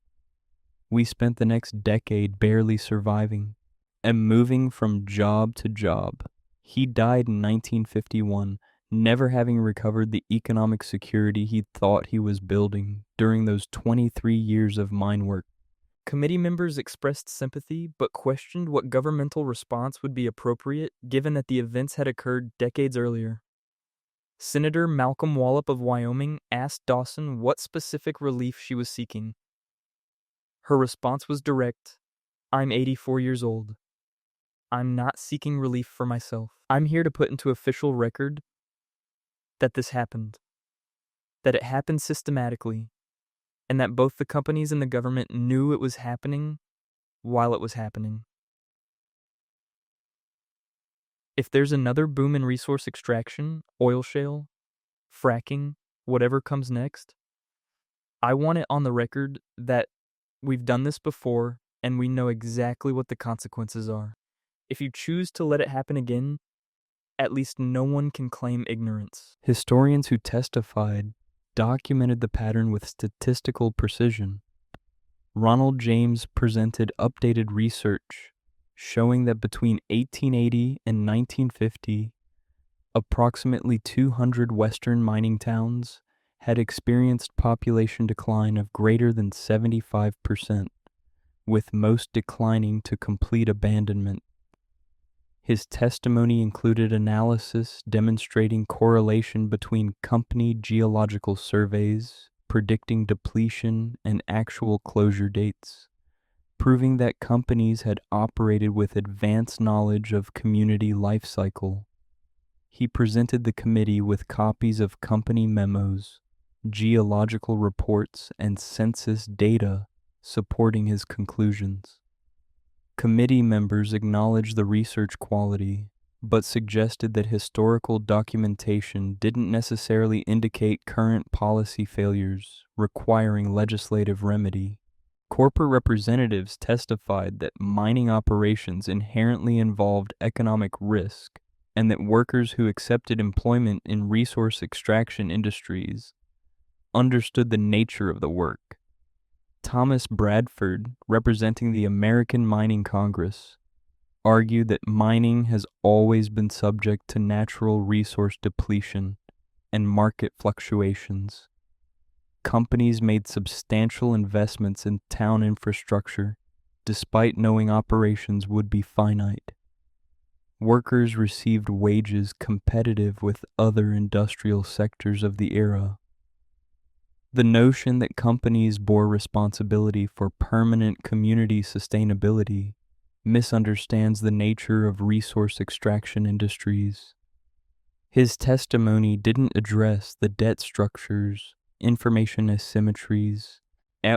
We spent the next decade barely surviving and moving from job to job. He died in 1951, never having recovered the economic security he thought he was building during those 23 years of mine work." Committee members expressed sympathy but questioned what governmental response would be appropriate given that the events had occurred decades earlier. Senator Malcolm Wallop of Wyoming asked Dawson what specific relief she was seeking. Her response was direct, "I'm 84 years old. I'm not seeking relief for myself. I'm here to put into official record that this happened, that it happened systematically, and that both the companies and the government knew it was happening while it was happening. If there's another boom in resource extraction, oil shale, fracking, whatever comes next, I want it on the record that we've done this before and we know exactly what the consequences are. If you choose to let it happen again, at least no one can claim ignorance." Historians who testified documented the pattern with statistical precision. Ronald James presented updated research showing that between 1880 and 1950, approximately 200 western mining towns had experienced population decline of greater than 75%, with most declining to complete abandonment. His testimony included analysis demonstrating correlation between company geological surveys predicting depletion and actual closure dates, proving that companies had operated with advanced knowledge of community life cycle. He presented the committee with copies of company memos, geological reports, and census data supporting his conclusions. Committee members acknowledged the research quality, but suggested that historical documentation didn't necessarily indicate current policy failures requiring legislative remedy. Corporate representatives testified that mining operations inherently involved economic risk, and that workers who accepted employment in resource extraction industries understood the nature of the work. Thomas Bradford, representing the American Mining Congress, argued that mining has always been subject to natural resource depletion and market fluctuations. Companies made substantial investments in town infrastructure, despite knowing operations would be finite. Workers received wages competitive with other industrial sectors of the era. The notion that companies bore responsibility for permanent community sustainability misunderstands the nature of resource extraction industries. His testimony didn't address the debt structures, information asymmetries,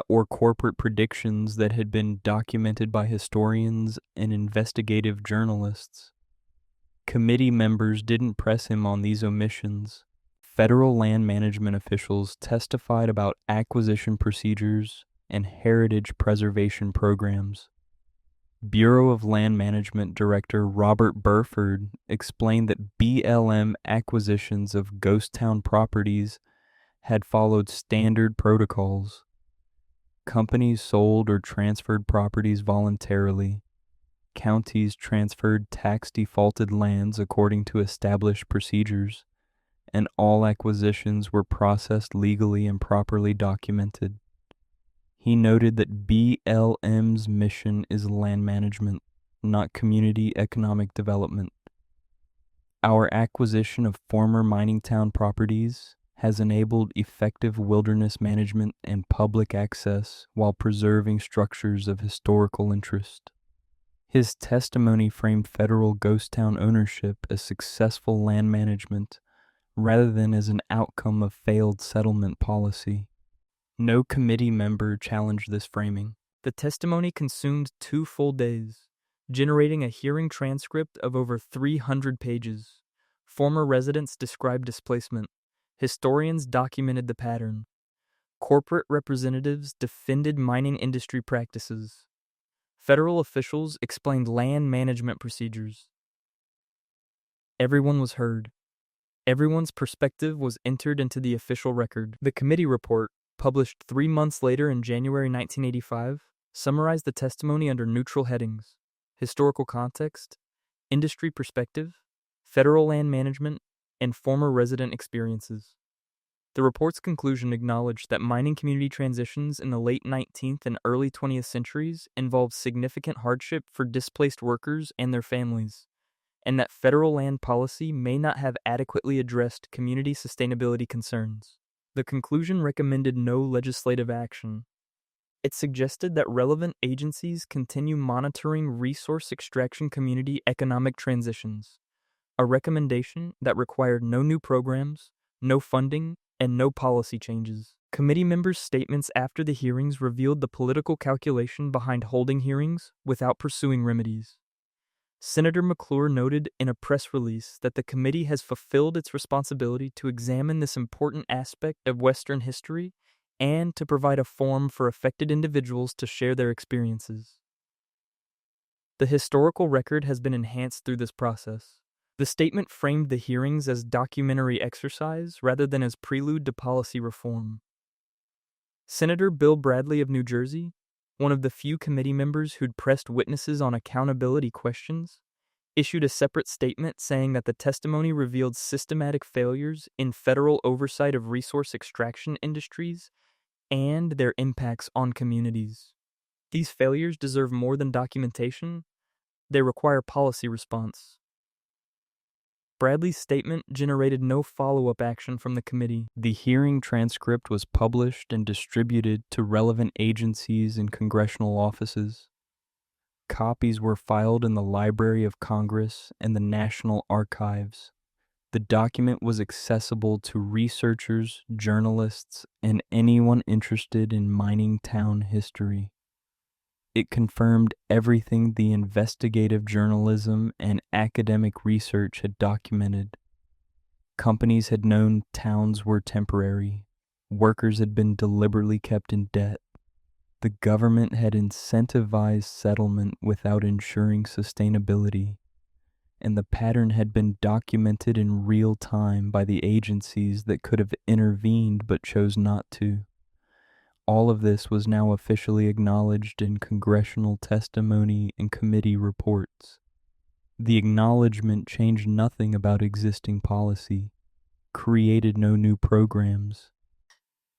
or corporate predictions that had been documented by historians and investigative journalists. Committee members didn't press him on these omissions. Federal land management officials testified about acquisition procedures and heritage preservation programs. Bureau of Land Management Director Robert Burford explained that BLM acquisitions of ghost town properties had followed standard protocols. Companies sold or transferred properties voluntarily. Counties transferred tax defaulted lands according to established procedures, and all acquisitions were processed legally and properly documented. He noted that BLM's mission is land management, not community economic development. Our acquisition of former mining town properties has enabled effective wilderness management and public access while preserving structures of historical interest. His testimony framed federal ghost town ownership as successful land management rather than as an outcome of failed settlement policy. No committee member challenged this framing. The testimony consumed 2 full days, generating a hearing transcript of over 300 pages. Former residents described displacement. Historians documented the pattern. Corporate representatives defended mining industry practices. Federal officials explained land management procedures. Everyone was heard. Everyone's perspective was entered into the official record. The committee report, published 3 months later in January 1985, summarized the testimony under neutral headings: historical context, industry perspective, federal land management, and former resident experiences. The report's conclusion acknowledged that mining community transitions in the late 19th and early 20th centuries involved significant hardship for displaced workers and their families, and that federal land policy may not have adequately addressed community sustainability concerns. The conclusion recommended no legislative action. It suggested that relevant agencies continue monitoring resource extraction community economic transitions, a recommendation that required no new programs, no funding, and no policy changes. Committee members' statements after the hearings revealed the political calculation behind holding hearings without pursuing remedies. Senator McClure noted in a press release that the committee has fulfilled its responsibility to examine this important aspect of Western history and to provide a forum for affected individuals to share their experiences. The historical record has been enhanced through this process. The statement framed the hearings as documentary exercise rather than as prelude to policy reform. Senator Bill Bradley of New Jersey, one of the few committee members who'd pressed witnesses on accountability questions, issued a separate statement saying that the testimony revealed systematic failures in federal oversight of resource extraction industries and their impacts on communities. These failures deserve more than documentation; they require policy response. Bradley's statement generated no follow-up action from the committee. The hearing transcript was published and distributed to relevant agencies and congressional offices. Copies were filed in the Library of Congress and the National Archives. The document was accessible to researchers, journalists, and anyone interested in mining town history. It confirmed everything the investigative journalism and academic research had documented. Companies had known towns were temporary. Workers had been deliberately kept in debt. The government had incentivized settlement without ensuring sustainability, and the pattern had been documented in real time by the agencies that could have intervened but chose not to. All of this was now officially acknowledged in congressional testimony and committee reports. The acknowledgement changed nothing about existing policy, created no new programs,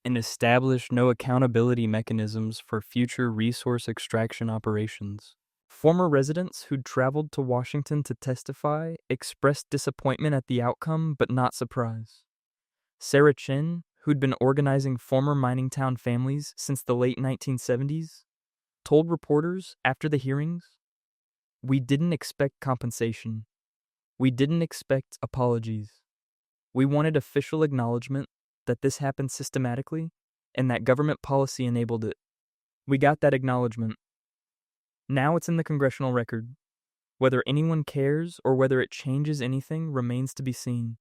and established no accountability mechanisms for future resource extraction operations. Former residents who'd traveled to Washington to testify expressed disappointment at the outcome but not surprise. Sarah Chin, who'd been organizing former mining town families since the late 1970s, told reporters after the hearings, "We didn't expect compensation. We didn't expect apologies. We wanted official acknowledgement that this happened systematically and that government policy enabled it. We got that acknowledgement. Now it's in the congressional record. Whether anyone cares or whether it changes anything remains to be seen."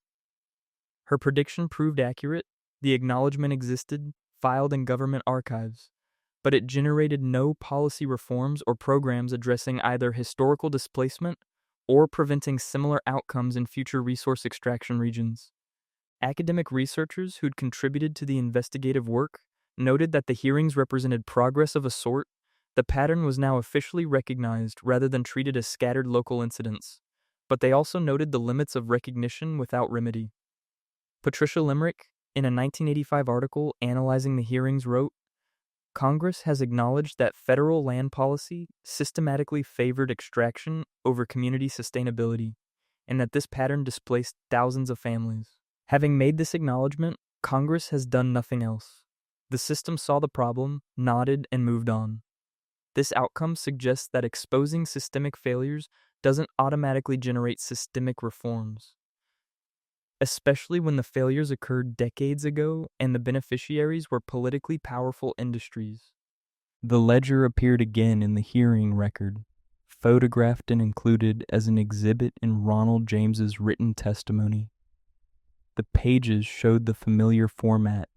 Her prediction proved accurate. The acknowledgement existed, filed in government archives, but it generated no policy reforms or programs addressing either historical displacement or preventing similar outcomes in future resource extraction regions. Academic researchers who'd contributed to the investigative work noted that the hearings represented progress of a sort. The pattern was now officially recognized rather than treated as scattered local incidents, but they also noted the limits of recognition without remedy. Patricia Limerick, in a 1985 article analyzing the hearings, wrote, Congress has acknowledged that federal land policy systematically favored extraction over community sustainability, and that this pattern displaced thousands of families. Having made this acknowledgement, Congress has done nothing else. The system saw the problem, nodded, and moved on. This outcome suggests that exposing systemic failures doesn't automatically generate systemic reforms, especially when the failures occurred decades ago and the beneficiaries were politically powerful industries. The ledger appeared again in the hearing record, photographed and included as an exhibit in Ronald James's written testimony. The pages showed the familiar format: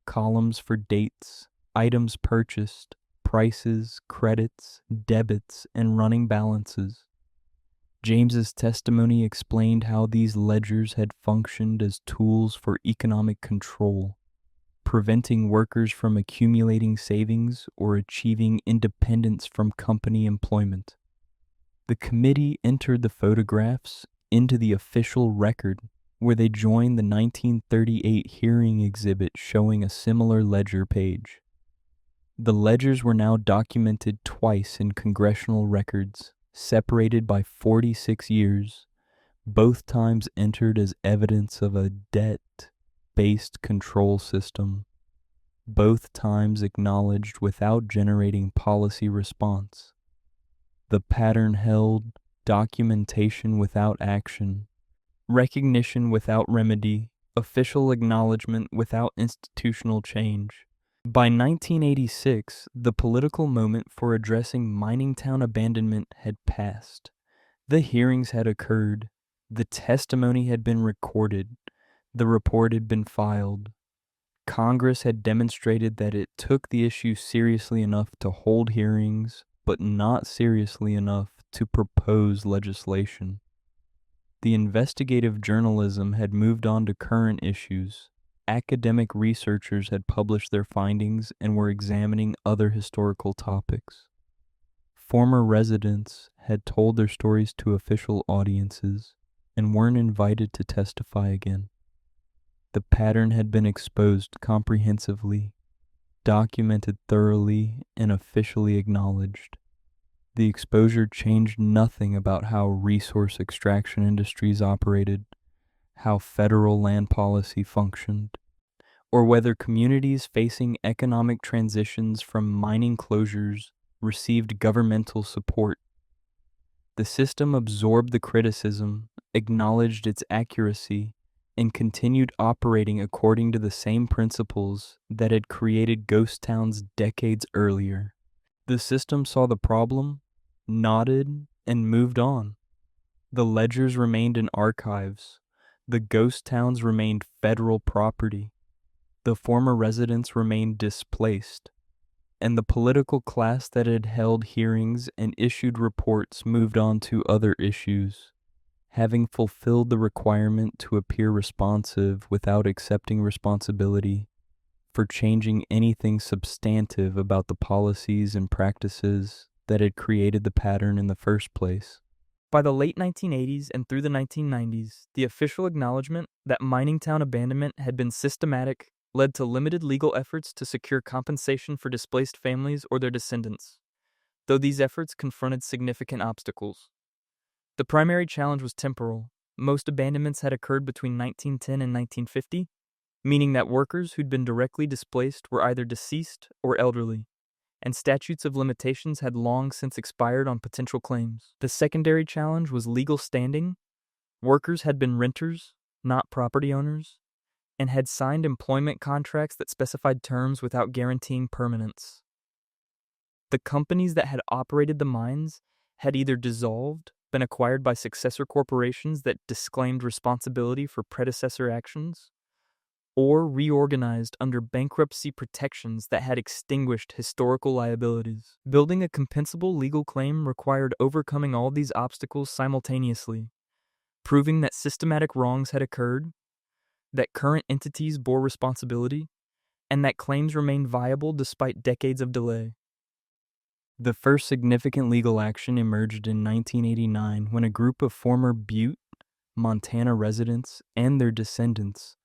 columns for dates, items purchased, prices, credits, debits, and running balances. James's testimony explained how these ledgers had functioned as tools for economic control, preventing workers from accumulating savings or achieving independence from company employment. The committee entered the photographs into the official record, where they joined the 1938 hearing exhibit showing a similar ledger page. The ledgers were now documented twice in congressional records, separated by 46 years, both times entered as evidence of a debt-based control system, both times acknowledged without generating policy response. The pattern held documentation without action, recognition without remedy, official acknowledgement without institutional change. By 1986, the political moment for addressing mining town abandonment had passed. The hearings had occurred, the testimony had been recorded, the report had been filed. Congress had demonstrated that it took the issue seriously enough to hold hearings, but not seriously enough to propose legislation. The investigative journalism had moved on to current issues. Academic researchers had published their findings and were examining other historical topics. Former residents had told their stories to official audiences and weren't invited to testify again. The pattern had been exposed comprehensively, documented thoroughly, and officially acknowledged. The exposure changed nothing about how resource extraction industries operated, how federal land policy functioned, or whether communities facing economic transitions from mining closures received governmental support. The system absorbed the criticism, acknowledged its accuracy, and continued operating according to the same principles that had created ghost towns decades earlier. The system saw the problem, nodded, and moved on. The ledgers remained in archives. The ghost towns remained federal property. The former residents remained displaced. And the political class that had held hearings and issued reports moved on to other issues, having fulfilled the requirement to appear responsive without accepting responsibility for changing anything substantive about the policies and practices that had created the pattern in the first place. By the late 1980s and through the 1990s, the official acknowledgement that mining town abandonment had been systematic led to limited legal efforts to secure compensation for displaced families or their descendants, though these efforts confronted significant obstacles. The primary challenge was temporal. Most abandonments had occurred between 1910 and 1950, meaning that workers who'd been directly displaced were either deceased or elderly, and statutes of limitations had long since expired on potential claims. The secondary challenge was legal standing. Workers had been renters, not property owners, and had signed employment contracts that specified terms without guaranteeing permanence. The companies that had operated the mines had either dissolved, been acquired by successor corporations that disclaimed responsibility for predecessor actions, or reorganized under bankruptcy protections that had extinguished historical liabilities. Building a compensable legal claim required overcoming all these obstacles simultaneously, proving that systematic wrongs had occurred, that current entities bore responsibility, and that claims remained viable despite decades of delay. The first significant legal action emerged in 1989 when a group of former Butte, Montana residents and their descendants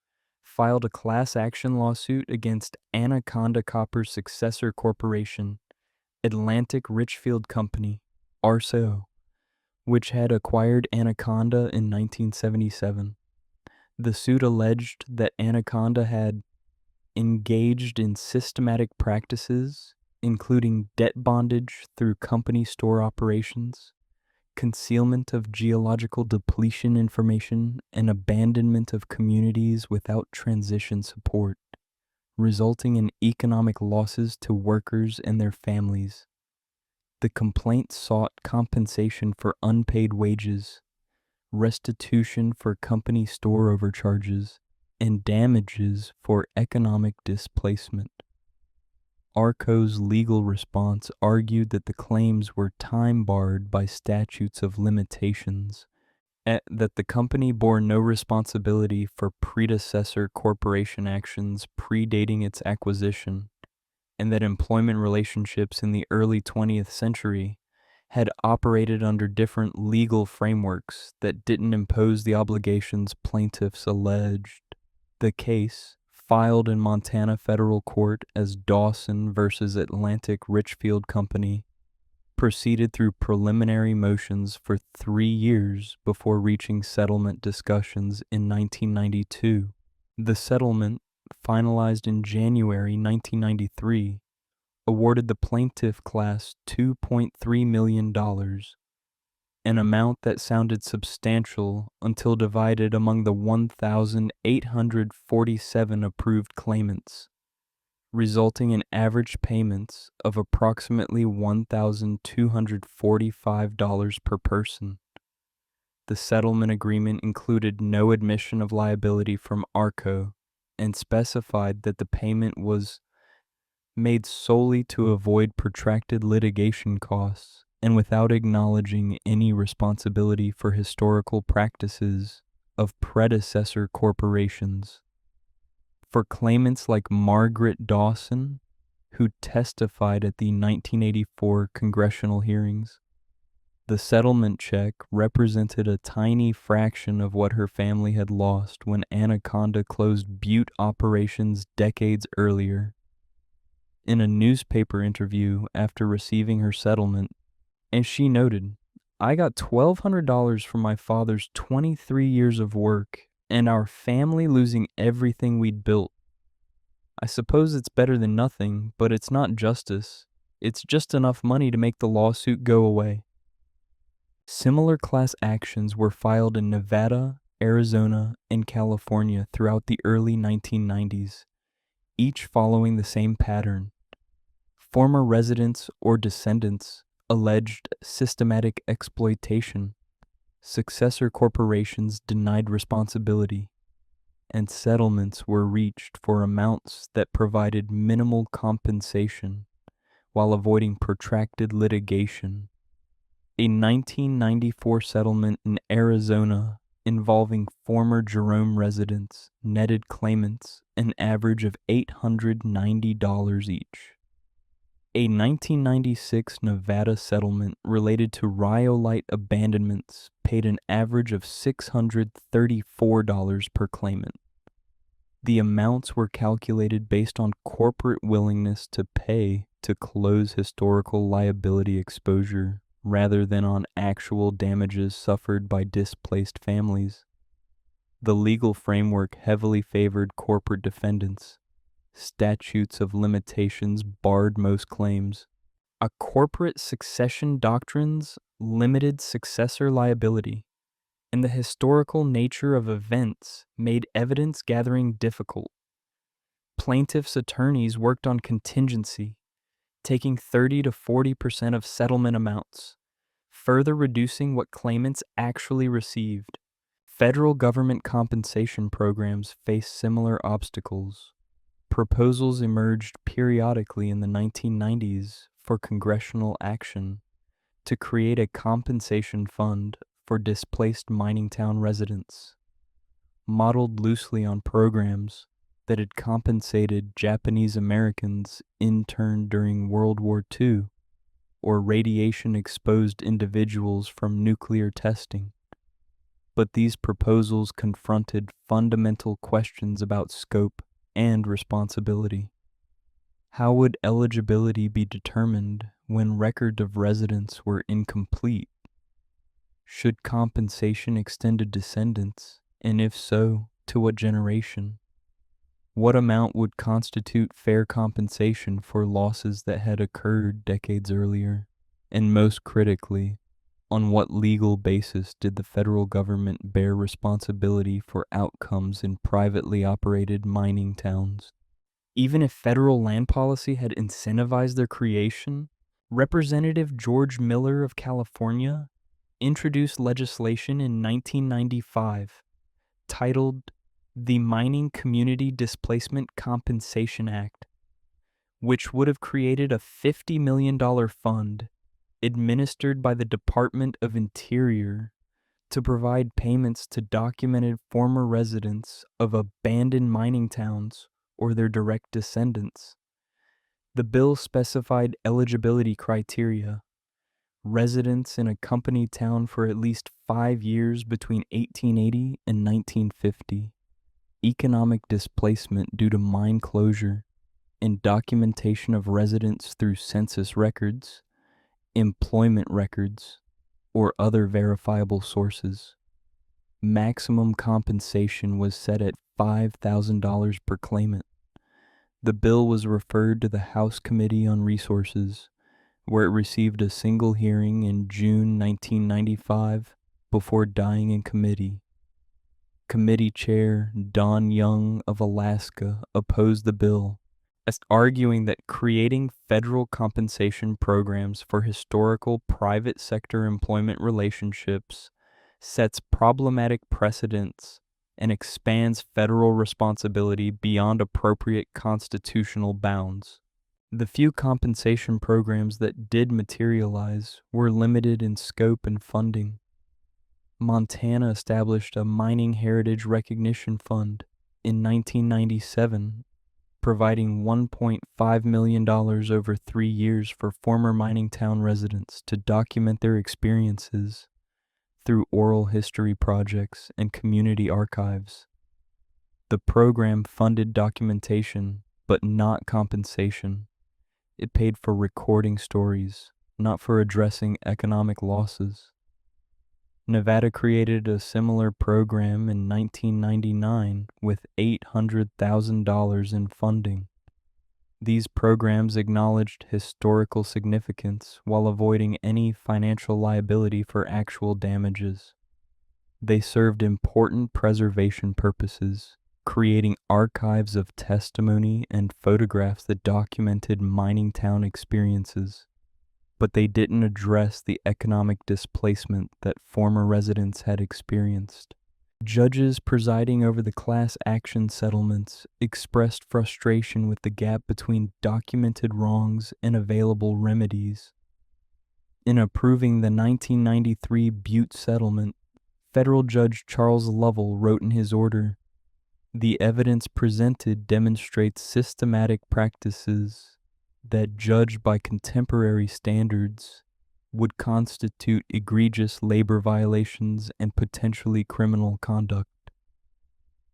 filed a class action lawsuit against Anaconda Copper's successor corporation, Atlantic Richfield Company, ARSO, which had acquired Anaconda in 1977. The suit alleged that Anaconda had engaged in systematic practices, including debt bondage through company store operations, concealment of geological depletion information, and abandonment of communities without transition support, resulting in economic losses to workers and their families. The complaint sought compensation for unpaid wages, restitution for company store overcharges, and damages for economic displacement. ARCO's legal response argued that the claims were time-barred by statutes of limitations, that the company bore no responsibility for predecessor corporation actions predating its acquisition, and that employment relationships in the early 20th century had operated under different legal frameworks that didn't impose the obligations plaintiffs alleged. The case, filed in Montana federal court as Dawson versus Atlantic Richfield Company, proceeded through preliminary motions for 3 years before reaching settlement discussions in 1992. The settlement, finalized in January 1993, awarded the plaintiff class $2.3 million, an amount that sounded substantial until divided among the 1,847 approved claimants, resulting in average payments of approximately $1,245 per person. The settlement agreement included no admission of liability from ARCO and specified that the payment was made solely to avoid protracted litigation costs and without acknowledging any responsibility for historical practices of predecessor corporations. For claimants like Margaret Dawson, who testified at the 1984 congressional hearings, the settlement check represented a tiny fraction of what her family had lost when Anaconda closed Butte operations decades earlier. In a newspaper interview after receiving her settlement, as she noted, "I got $1,200 for my father's 23 years of work and our family losing everything we'd built. I suppose it's better than nothing, but it's not justice. It's just enough money to make the lawsuit go away." Similar class actions were filed in Nevada, Arizona, and California throughout the early 1990s, each following the same pattern. Former residents or descendants alleged systematic exploitation, successor corporations denied responsibility, and settlements were reached for amounts that provided minimal compensation while avoiding protracted litigation. A 1994 settlement in Arizona involving former Jerome residents netted claimants an average of $890 each. A 1996 Nevada settlement related to rhyolite abandonments paid an average of $634 per claimant. The amounts were calculated based on corporate willingness to pay to close historical liability exposure rather than on actual damages suffered by displaced families. The legal framework heavily favored corporate defendants. Statutes of limitations barred most claims. A corporate succession doctrines limited successor liability, and the historical nature of events made evidence gathering difficult. Plaintiffs' attorneys worked on contingency, taking 30 to 40% of settlement amounts, further reducing what claimants actually received. Federal government compensation programs faced similar obstacles. Proposals emerged periodically in the 1990s for congressional action to create a compensation fund for displaced mining town residents, modeled loosely on programs that had compensated Japanese Americans interned during World War II or radiation-exposed individuals from nuclear testing. But these proposals confronted fundamental questions about scope and responsibility. How would eligibility be determined when record of residence were incomplete? Should compensation extend to descendants, and if so, to what generation? What amount would constitute fair compensation for losses that had occurred decades earlier? And most critically, on what legal basis did the federal government bear responsibility for outcomes in privately operated mining towns? Even if federal land policy had incentivized their creation, Representative George Miller of California introduced legislation in 1995 titled the Mining Community Displacement Compensation Act, which would have created a $50 million fund administered by the Department of Interior to provide payments to documented former residents of abandoned mining towns or their direct descendants. The bill specified eligibility criteria: residents in a company town for at least 5 years between 1880 and 1950, economic displacement due to mine closure, and documentation of residents through census records, employment records, or other verifiable sources. Maximum compensation was set at $5,000 per claimant. The bill was referred to the House Committee on Resources, where it received a single hearing in June 1995 before dying in committee. Committee Chair Don Young of Alaska opposed the bill, arguing that creating federal compensation programs for historical private sector employment relationships sets problematic precedents and expands federal responsibility beyond appropriate constitutional bounds. The few compensation programs that did materialize were limited in scope and funding. Montana established a Mining Heritage Recognition Fund in 1997, providing $1.5 million over 3 years for former mining town residents to document their experiences through oral history projects and community archives. The program funded documentation, but not compensation. It paid for recording stories, not for addressing economic losses. Nevada created a similar program in 1999 with $800,000 in funding. These programs acknowledged historical significance while avoiding any financial liability for actual damages. They served important preservation purposes, creating archives of testimony and photographs that documented mining town experiences, but they didn't address the economic displacement that former residents had experienced. Judges presiding over the class action settlements expressed frustration with the gap between documented wrongs and available remedies. In approving the 1993 Butte settlement, federal Judge Charles Lovell wrote in his order, "The evidence presented demonstrates systematic practices that, judged by contemporary standards, would constitute egregious labor violations and potentially criminal conduct.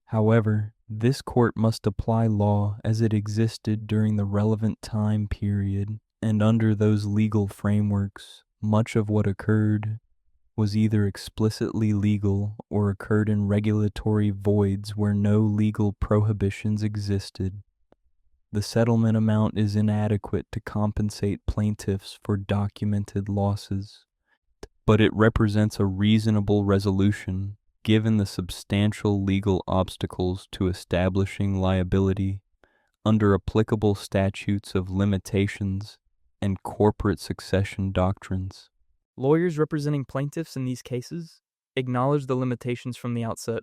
However, this court must apply law as it existed during the relevant time period, and under those legal frameworks, much of what occurred was either explicitly legal or occurred in regulatory voids where no legal prohibitions existed. The settlement amount is inadequate to compensate plaintiffs for documented losses, but it represents a reasonable resolution given the substantial legal obstacles to establishing liability under applicable statutes of limitations and corporate succession doctrines." Lawyers representing plaintiffs in these cases acknowledged the limitations from the outset.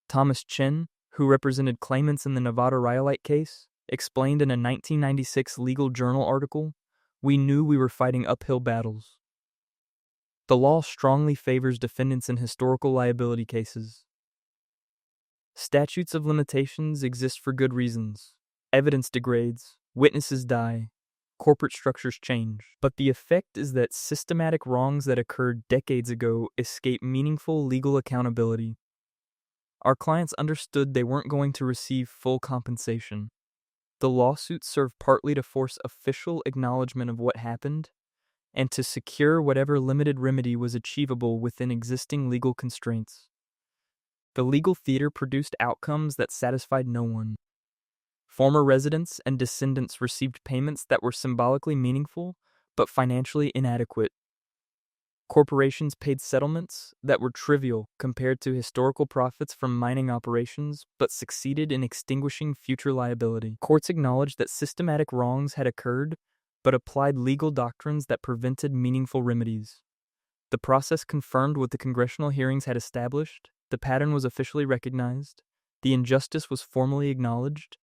Thomas Chin, who represented claimants in the Nevada Rhyolite case, explained in a 1996 Legal Journal article, "We knew we were fighting uphill battles. The law strongly favors defendants in historical liability cases. Statutes of limitations exist for good reasons. Evidence degrades, witnesses die, corporate structures change. But the effect is that systematic wrongs that occurred decades ago escape meaningful legal accountability. Our clients understood they weren't going to receive full compensation. The lawsuits served partly to force official acknowledgement of what happened and to secure whatever limited remedy was achievable within existing legal constraints. The legal theater produced outcomes that satisfied no one. Former residents and descendants received payments that were symbolically meaningful but financially inadequate. Corporations paid settlements that were trivial compared to historical profits from mining operations but succeeded in extinguishing future liability. Courts acknowledged that systematic wrongs had occurred but applied legal doctrines that prevented meaningful remedies. The process confirmed what the congressional hearings had established, the pattern was officially recognized, the injustice was formally acknowledged,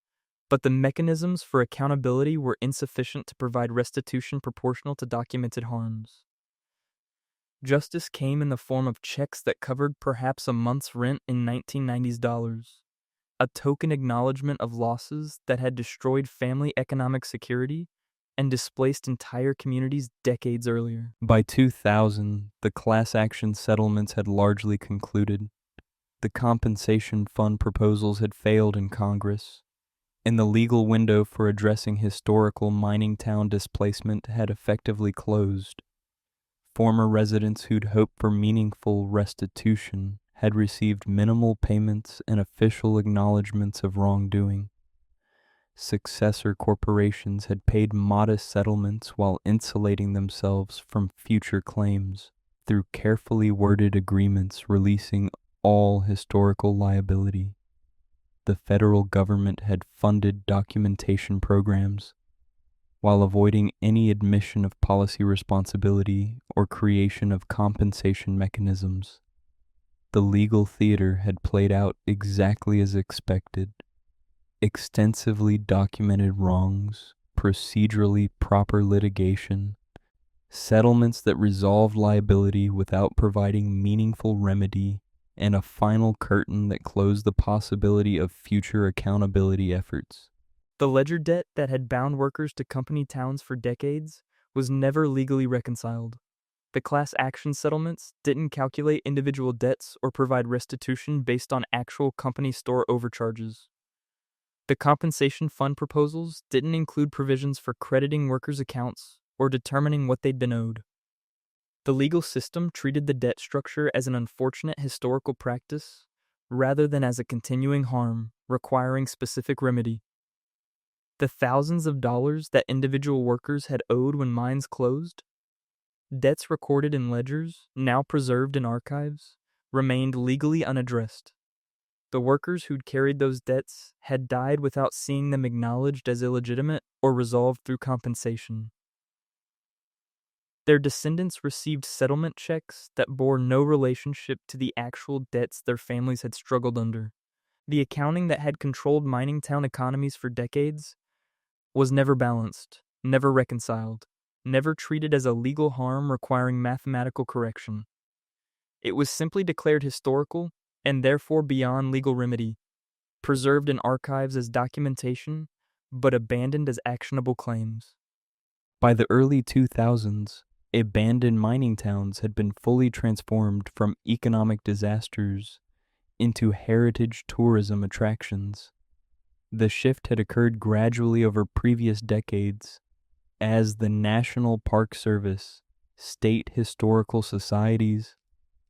but the mechanisms for accountability were insufficient to provide restitution proportional to documented harms. Justice came in the form of checks that covered perhaps a month's rent in 1990s dollars, a token acknowledgement of losses that had destroyed family economic security and displaced entire communities decades earlier. By 2000, the class action settlements had largely concluded. The compensation fund proposals had failed in Congress, and the legal window for addressing historical mining town displacement had effectively closed. Former residents who'd hoped for meaningful restitution had received minimal payments and official acknowledgments of wrongdoing. Successor corporations had paid modest settlements while insulating themselves from future claims through carefully worded agreements releasing all historical liability. The federal government had funded documentation programs while avoiding any admission of policy responsibility or creation of compensation mechanisms. The legal theater had played out exactly as expected. Extensively documented wrongs, procedurally proper litigation, settlements that resolved liability without providing meaningful remedy, and a final curtain that closed the possibility of future accountability efforts. The ledger debt that had bound workers to company towns for decades was never legally reconciled. The class action settlements didn't calculate individual debts or provide restitution based on actual company store overcharges. The compensation fund proposals didn't include provisions for crediting workers' accounts or determining what they'd been owed. The legal system treated the debt structure as an unfortunate historical practice rather than as a continuing harm requiring specific remedy. The thousands of dollars that individual workers had owed when mines closed, debts recorded in ledgers, now preserved in archives, remained legally unaddressed. The workers who'd carried those debts had died without seeing them acknowledged as illegitimate or resolved through compensation. Their descendants received settlement checks that bore no relationship to the actual debts their families had struggled under. The accounting that had controlled mining town economies for decades was never balanced, never reconciled, never treated as a legal harm requiring mathematical correction. It was simply declared historical and therefore beyond legal remedy, preserved in archives as documentation, but abandoned as actionable claims. By the early 2000s, abandoned mining towns had been fully transformed from economic disasters into heritage tourism attractions. The shift had occurred gradually over previous decades as the National Park Service, state historical societies,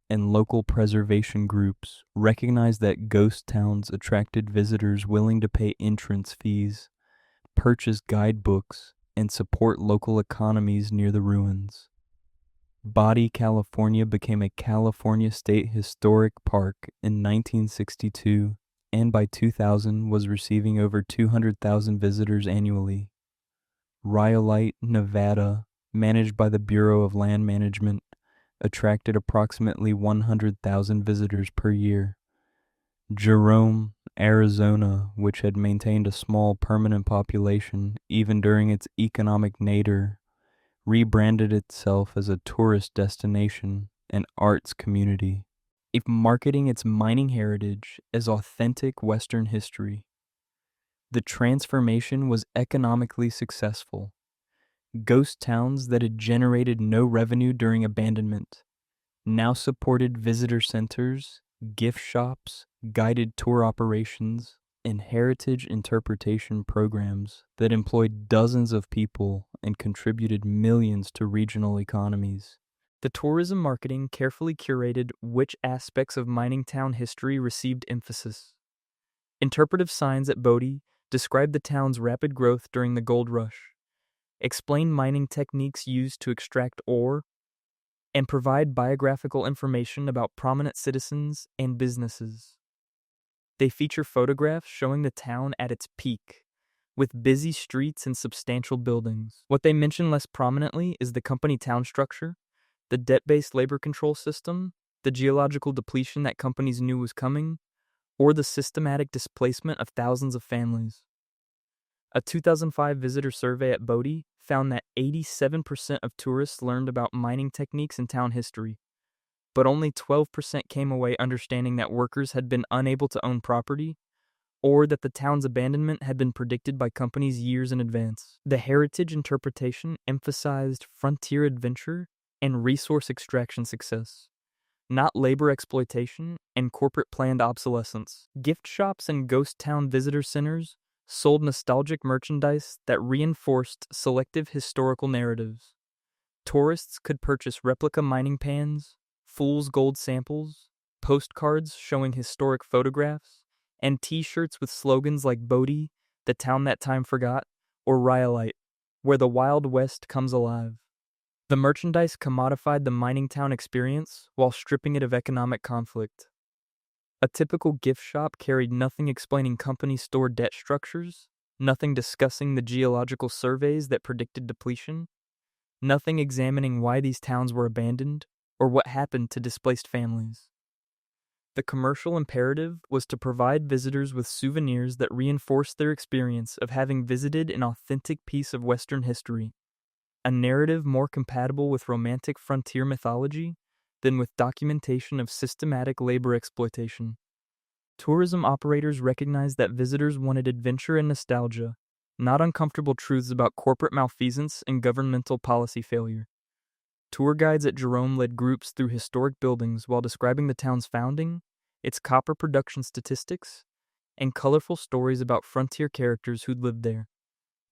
and local preservation groups recognized that ghost towns attracted visitors willing to pay entrance fees, purchase guidebooks, and support local economies near the ruins. Body, California became a California State Historic Park in 1962 and by 2000 was receiving over 200,000 visitors annually. Rhyolite, Nevada, managed by the Bureau of Land Management, attracted approximately 100,000 visitors per year. Jerome, Arizona, which had maintained a small permanent population even during its economic nadir, rebranded itself as a tourist destination and arts community, marketing its mining heritage as authentic Western history. The transformation was economically successful. Ghost towns that had generated no revenue during abandonment now supported visitor centers, gift shops, guided tour operations, and heritage interpretation programs that employed dozens of people and contributed millions to regional economies. The tourism marketing carefully curated which aspects of mining town history received emphasis. Interpretive signs at Bodie describe the town's rapid growth during the gold rush, explain mining techniques used to extract ore, and provide biographical information about prominent citizens and businesses. They feature photographs showing the town at its peak, with busy streets and substantial buildings. What they mention less prominently is the company town structure, the debt-based labor control system, the geological depletion that companies knew was coming, or the systematic displacement of thousands of families. A 2005 visitor survey at Bodie found that 87% of tourists learned about mining techniques and town history, but only 12% came away understanding that workers had been unable to own property or that the town's abandonment had been predicted by companies years in advance. The heritage interpretation emphasized frontier adventure and resource extraction success, not labor exploitation and corporate planned obsolescence. Gift shops and ghost town visitor centers sold nostalgic merchandise that reinforced selective historical narratives. Tourists could purchase replica mining pans, fool's gold samples, postcards showing historic photographs, and t-shirts with slogans like Bodie, the town that time forgot, or Rhyolite, where the Wild West comes alive. The merchandise commodified the mining town experience while stripping it of economic conflict. A typical gift shop carried nothing explaining company store debt structures, nothing discussing the geological surveys that predicted depletion, nothing examining why these towns were abandoned or what happened to displaced families. The commercial imperative was to provide visitors with souvenirs that reinforced their experience of having visited an authentic piece of Western history, a narrative more compatible with romantic frontier mythology than with documentation of systematic labor exploitation. Tourism operators recognized that visitors wanted adventure and nostalgia, not uncomfortable truths about corporate malfeasance and governmental policy failure. Tour guides at Jerome led groups through historic buildings while describing the town's founding, its copper production statistics, and colorful stories about frontier characters who'd lived there.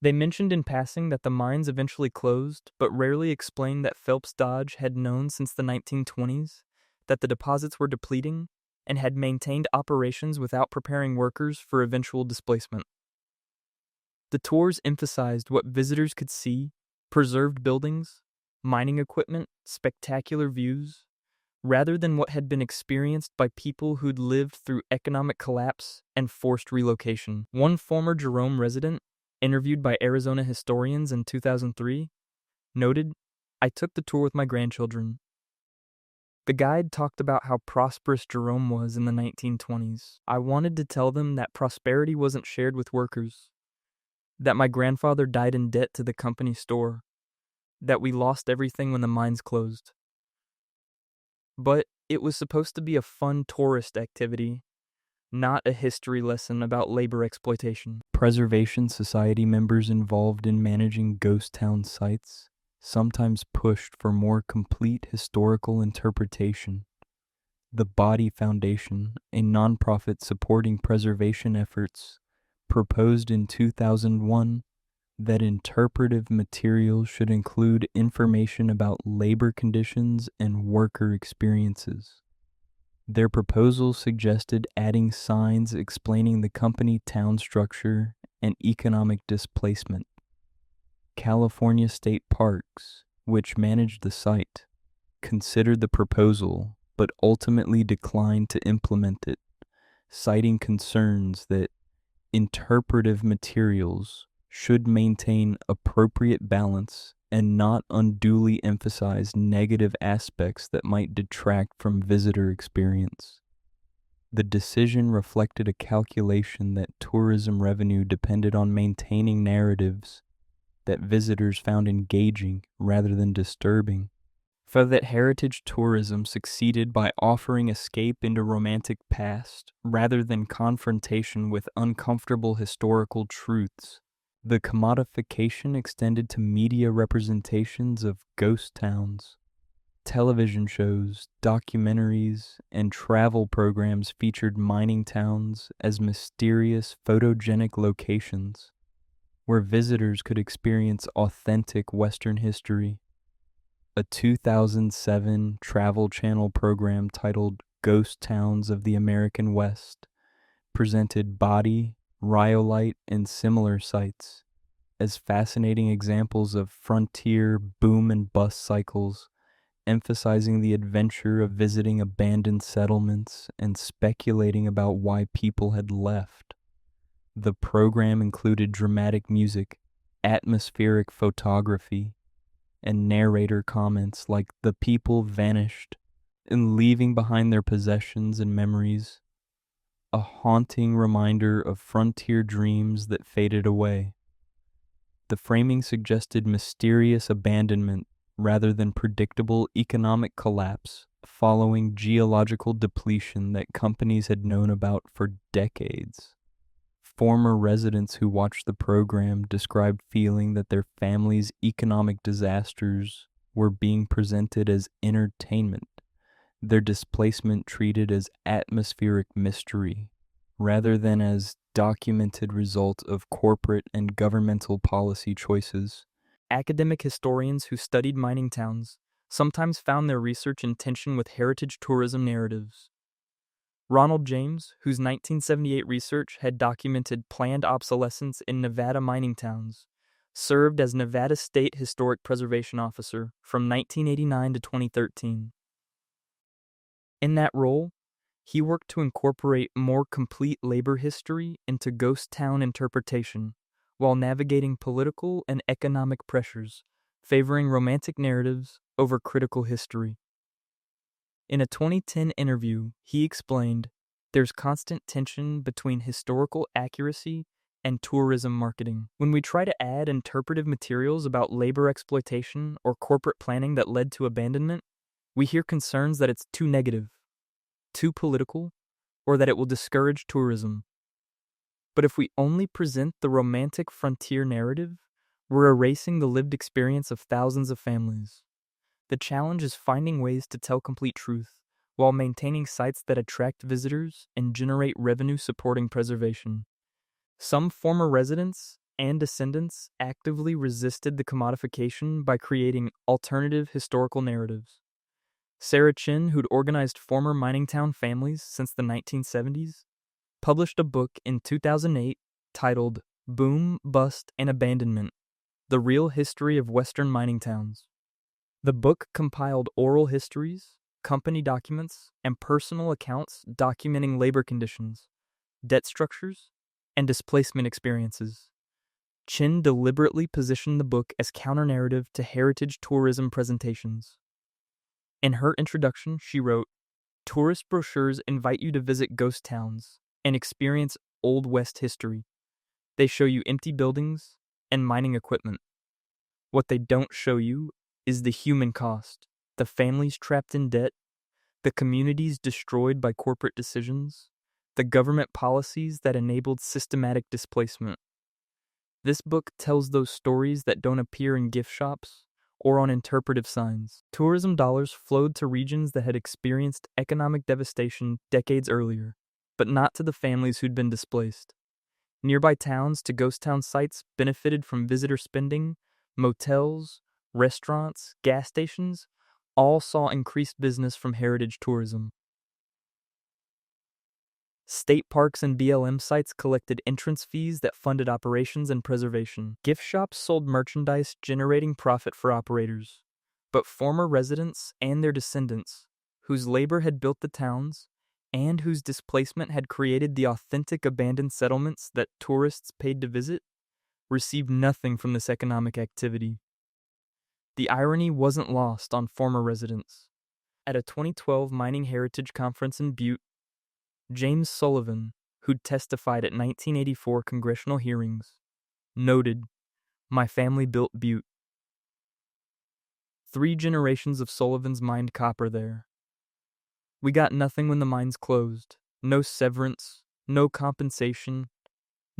They mentioned in passing that the mines eventually closed, but rarely explained that Phelps Dodge had known since the 1920s that the deposits were depleting and had maintained operations without preparing workers for eventual displacement. The tours emphasized what visitors could see: preserved buildings, mining equipment, spectacular views, rather than what had been experienced by people who'd lived through economic collapse and forced relocation. One former Jerome resident, interviewed by Arizona historians in 2003, noted, "I took the tour with my grandchildren. The guide talked about how prosperous Jerome was in the 1920s. I wanted to tell them that prosperity wasn't shared with workers, that my grandfather died in debt to the company store, that we lost everything when the mines closed. But it was supposed to be a fun tourist activity, not a history lesson about labor exploitation." Preservation Society members involved in managing ghost town sites sometimes pushed for more complete historical interpretation. The Body Foundation, a nonprofit supporting preservation efforts, proposed in 2001 that interpretive materials should include information about labor conditions and worker experiences. Their proposal suggested adding signs explaining the company town structure and economic displacement. California State Parks, which managed the site, considered the proposal but ultimately declined to implement it, citing concerns that interpretive materials should maintain appropriate balance and not unduly emphasize negative aspects that might detract from visitor experience. The decision reflected a calculation that tourism revenue depended on maintaining narratives that visitors found engaging rather than disturbing. For that heritage tourism succeeded by offering escape into romantic past rather than confrontation with uncomfortable historical truths. The commodification extended to media representations of ghost towns. Television shows, documentaries, and travel programs featured mining towns as mysterious, photogenic locations where visitors could experience authentic Western history. A 2007 Travel Channel program titled Ghost Towns of the American West presented body, rhyolite, and similar sites as fascinating examples of frontier boom and bust cycles, emphasizing the adventure of visiting abandoned settlements and speculating about why people had left. The program included dramatic music, atmospheric photography, and narrator comments like "the people vanished and leaving behind their possessions and memories," a haunting reminder of frontier dreams that faded away. The framing suggested mysterious abandonment rather than predictable economic collapse following geological depletion that companies had known about for decades. Former residents who watched the program described feeling that their families' economic disasters were being presented as entertainment, their displacement treated as atmospheric mystery, rather than as documented result of corporate and governmental policy choices. Academic historians who studied mining towns sometimes found their research in tension with heritage tourism narratives. Ronald James, whose 1978 research had documented planned obsolescence in Nevada mining towns, served as Nevada State Historic Preservation Officer from 1989 to 2013. In that role, he worked to incorporate more complete labor history into ghost town interpretation while navigating political and economic pressures, favoring romantic narratives over critical history. In a 2010 interview, he explained, "There's constant tension between historical accuracy and tourism marketing. When we try to add interpretive materials about labor exploitation or corporate planning that led to abandonment, we hear concerns that it's too negative, too political, or that it will discourage tourism. But if we only present the romantic frontier narrative, we're erasing the lived experience of thousands of families. The challenge is finding ways to tell complete truth while maintaining sites that attract visitors and generate revenue supporting preservation." Some former residents and descendants actively resisted the commodification by creating alternative historical narratives. Sarah Chin, who'd organized former mining town families since the 1970s, published a book in 2008 titled Boom, Bust, and Abandonment: The Real History of Western Mining Towns. The book compiled oral histories, company documents, and personal accounts documenting labor conditions, debt structures, and displacement experiences. Chin deliberately positioned the book as counter-narrative to heritage tourism presentations. In her introduction, she wrote, "Tourist brochures invite you to visit ghost towns and experience Old West history. They show you empty buildings and mining equipment. What they don't show you is the human cost, the families trapped in debt, the communities destroyed by corporate decisions, the government policies that enabled systematic displacement." This book tells those stories that don't appear in gift shops or on interpretive signs. Tourism dollars flowed to regions that had experienced economic devastation decades earlier, but not to the families who'd been displaced. Nearby towns to ghost town sites benefited from visitor spending. Motels, restaurants, gas stations all saw increased business from heritage tourism. State parks and BLM sites collected entrance fees that funded operations and preservation. Gift shops sold merchandise generating profit for operators. But former residents and their descendants, whose labor had built the towns and whose displacement had created the authentic abandoned settlements that tourists paid to visit, received nothing from this economic activity. The irony wasn't lost on former residents. At a 2012 Mining Heritage Conference in Butte, James Sullivan, who'd testified at 1984 congressional hearings, noted, "My family built Butte. 3 generations of Sullivans mined copper there. We got nothing when the mines closed. No severance, no compensation,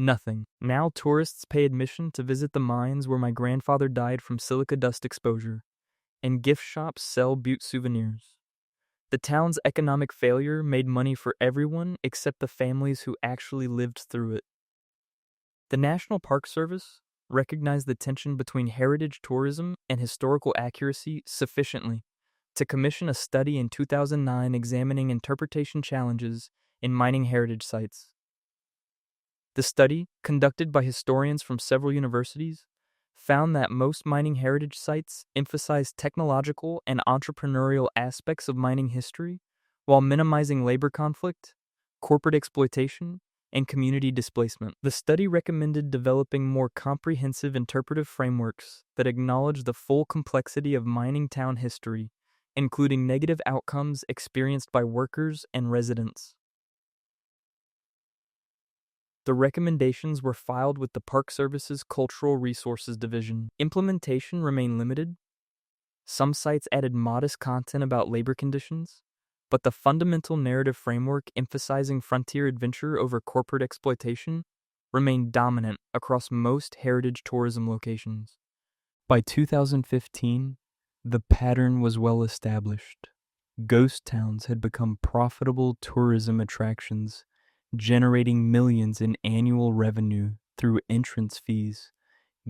Nothing. Now tourists pay admission to visit the mines where my grandfather died from silica dust exposure, and gift shops sell Butte souvenirs. The town's economic failure made money for everyone except the families who actually lived through it. The National Park Service recognized the tension between heritage tourism and historical accuracy sufficiently to commission a study in 2009 examining interpretation challenges in mining heritage sites. The study, conducted by historians from several universities, found that most mining heritage sites emphasize technological and entrepreneurial aspects of mining history while minimizing labor conflict, corporate exploitation, and community displacement. The study recommended developing more comprehensive interpretive frameworks that acknowledge the full complexity of mining town history, including negative outcomes experienced by workers and residents. The recommendations were filed with the Park Service's Cultural Resources Division. Implementation remained limited. Some sites added modest content about labor conditions, but the fundamental narrative framework emphasizing frontier adventure over corporate exploitation remained dominant across most heritage tourism locations. By 2015, the pattern was well established. Ghost towns had become profitable tourism attractions, generating millions in annual revenue through entrance fees,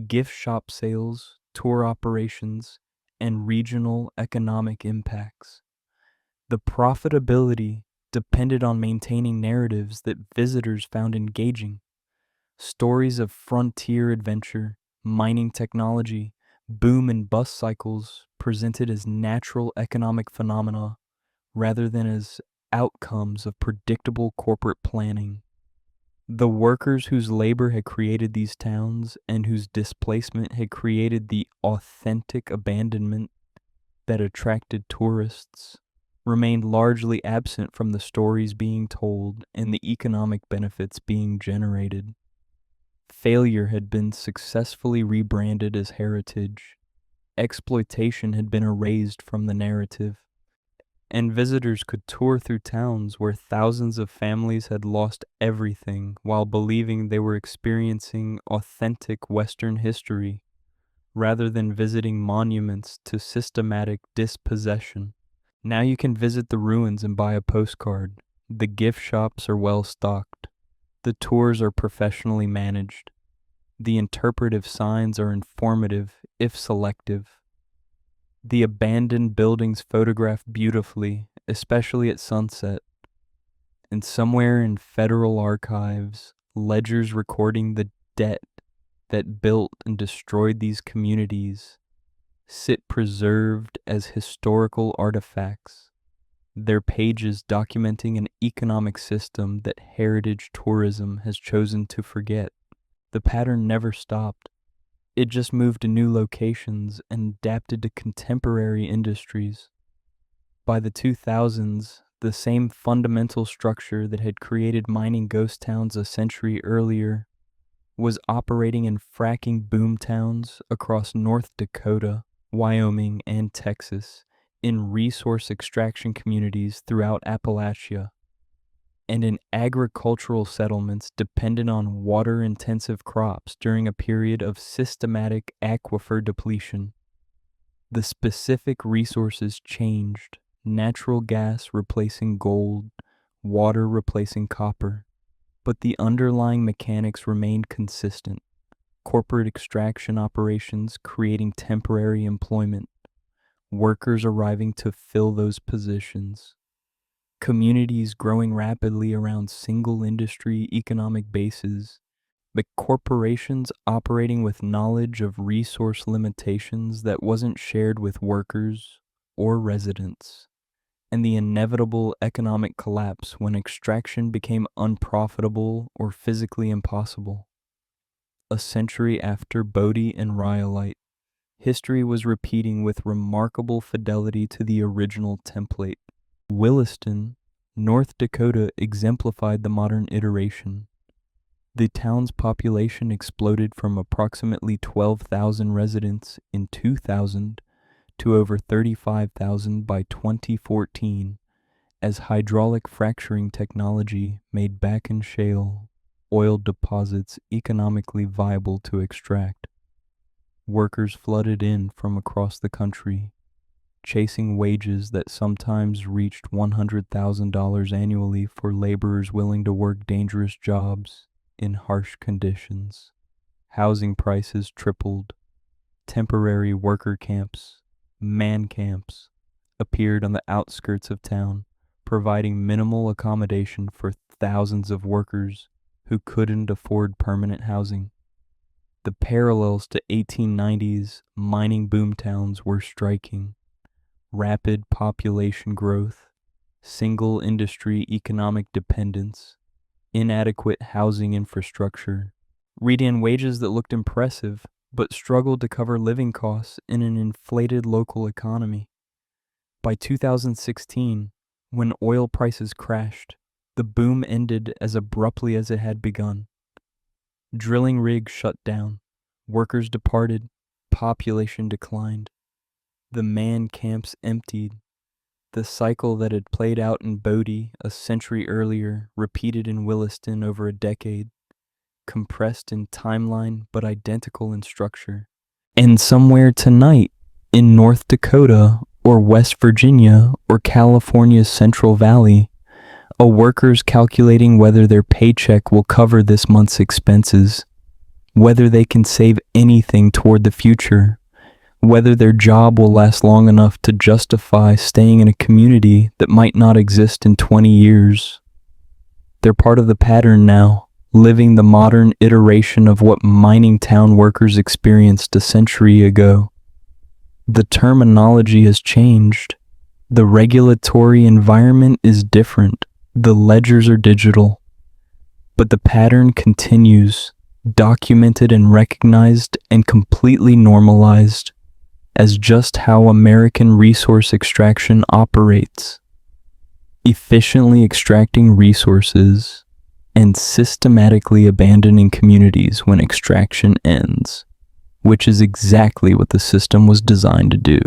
gift shop sales, tour operations, and regional economic impacts. The profitability depended on maintaining narratives that visitors found engaging. Stories of frontier adventure, mining technology, boom and bust cycles presented as natural economic phenomena rather than as outcomes of predictable corporate planning. The workers whose labor had created these towns and whose displacement had created the authentic abandonment that attracted tourists remained largely absent from the stories being told and the economic benefits being generated. Failure had been successfully rebranded as heritage. Exploitation had been erased from the narrative, and visitors could tour through towns where thousands of families had lost everything while believing they were experiencing authentic Western history, rather than visiting monuments to systematic dispossession. Now you can visit the ruins and buy a postcard. The gift shops are well stocked. The tours are professionally managed. The interpretive signs are informative, if selective. The abandoned buildings photograph beautifully, especially at sunset. And somewhere in federal archives, ledgers recording the debt that built and destroyed these communities sit preserved as historical artifacts, their pages documenting an economic system that heritage tourism has chosen to forget. The pattern never stopped. It just moved to new locations and adapted to contemporary industries. By the 2000s, the same fundamental structure that had created mining ghost towns a century earlier was operating in fracking boom towns across North Dakota, Wyoming, and Texas, in resource extraction communities throughout Appalachia, and in agricultural settlements dependent on water-intensive crops during a period of systematic aquifer depletion. The specific resources changed, natural gas replacing gold, water replacing copper, but the underlying mechanics remained consistent. Corporate extraction operations creating temporary employment, workers arriving to fill those positions, communities growing rapidly around single industry economic bases, but corporations operating with knowledge of resource limitations that wasn't shared with workers or residents, and the inevitable economic collapse when extraction became unprofitable or physically impossible. A century after Bodie and Rhyolite, history was repeating with remarkable fidelity to the original template. Williston, North Dakota exemplified the modern iteration. The town's population exploded from approximately 12,000 residents in 2000 to over 35,000 by 2014 as hydraulic fracturing technology made back in shale oil deposits economically viable to extract. Workers flooded in from across the country, chasing wages that sometimes reached $100,000 annually for laborers willing to work dangerous jobs in harsh conditions. Housing prices tripled. Temporary worker camps, man camps, appeared on the outskirts of town, providing minimal accommodation for thousands of workers who couldn't afford permanent housing. The parallels to 1890s mining boomtowns were striking. Rapid population growth, single industry economic dependence, inadequate housing infrastructure, read in wages that looked impressive but struggled to cover living costs in an inflated local economy. By 2016, when oil prices crashed, the boom ended as abruptly as it had begun. Drilling rigs shut down, workers departed, population declined. The man camps emptied. The cycle that had played out in Bodie a century earlier repeated in Williston over a decade, compressed in timeline but identical in structure. And somewhere tonight, in North Dakota or West Virginia or California's Central Valley, a worker's calculating whether their paycheck will cover this month's expenses, whether they can save anything toward the future, whether their job will last long enough to justify staying in a community that might not exist in 20 years. They're part of the pattern now, living the modern iteration of what mining town workers experienced a century ago. The terminology has changed. The regulatory environment is different. The ledgers are digital. But the pattern continues, documented and recognized and completely normalized as just how American resource extraction operates. Efficiently extracting resources and systematically abandoning communities when extraction ends, which is exactly what the system was designed to do.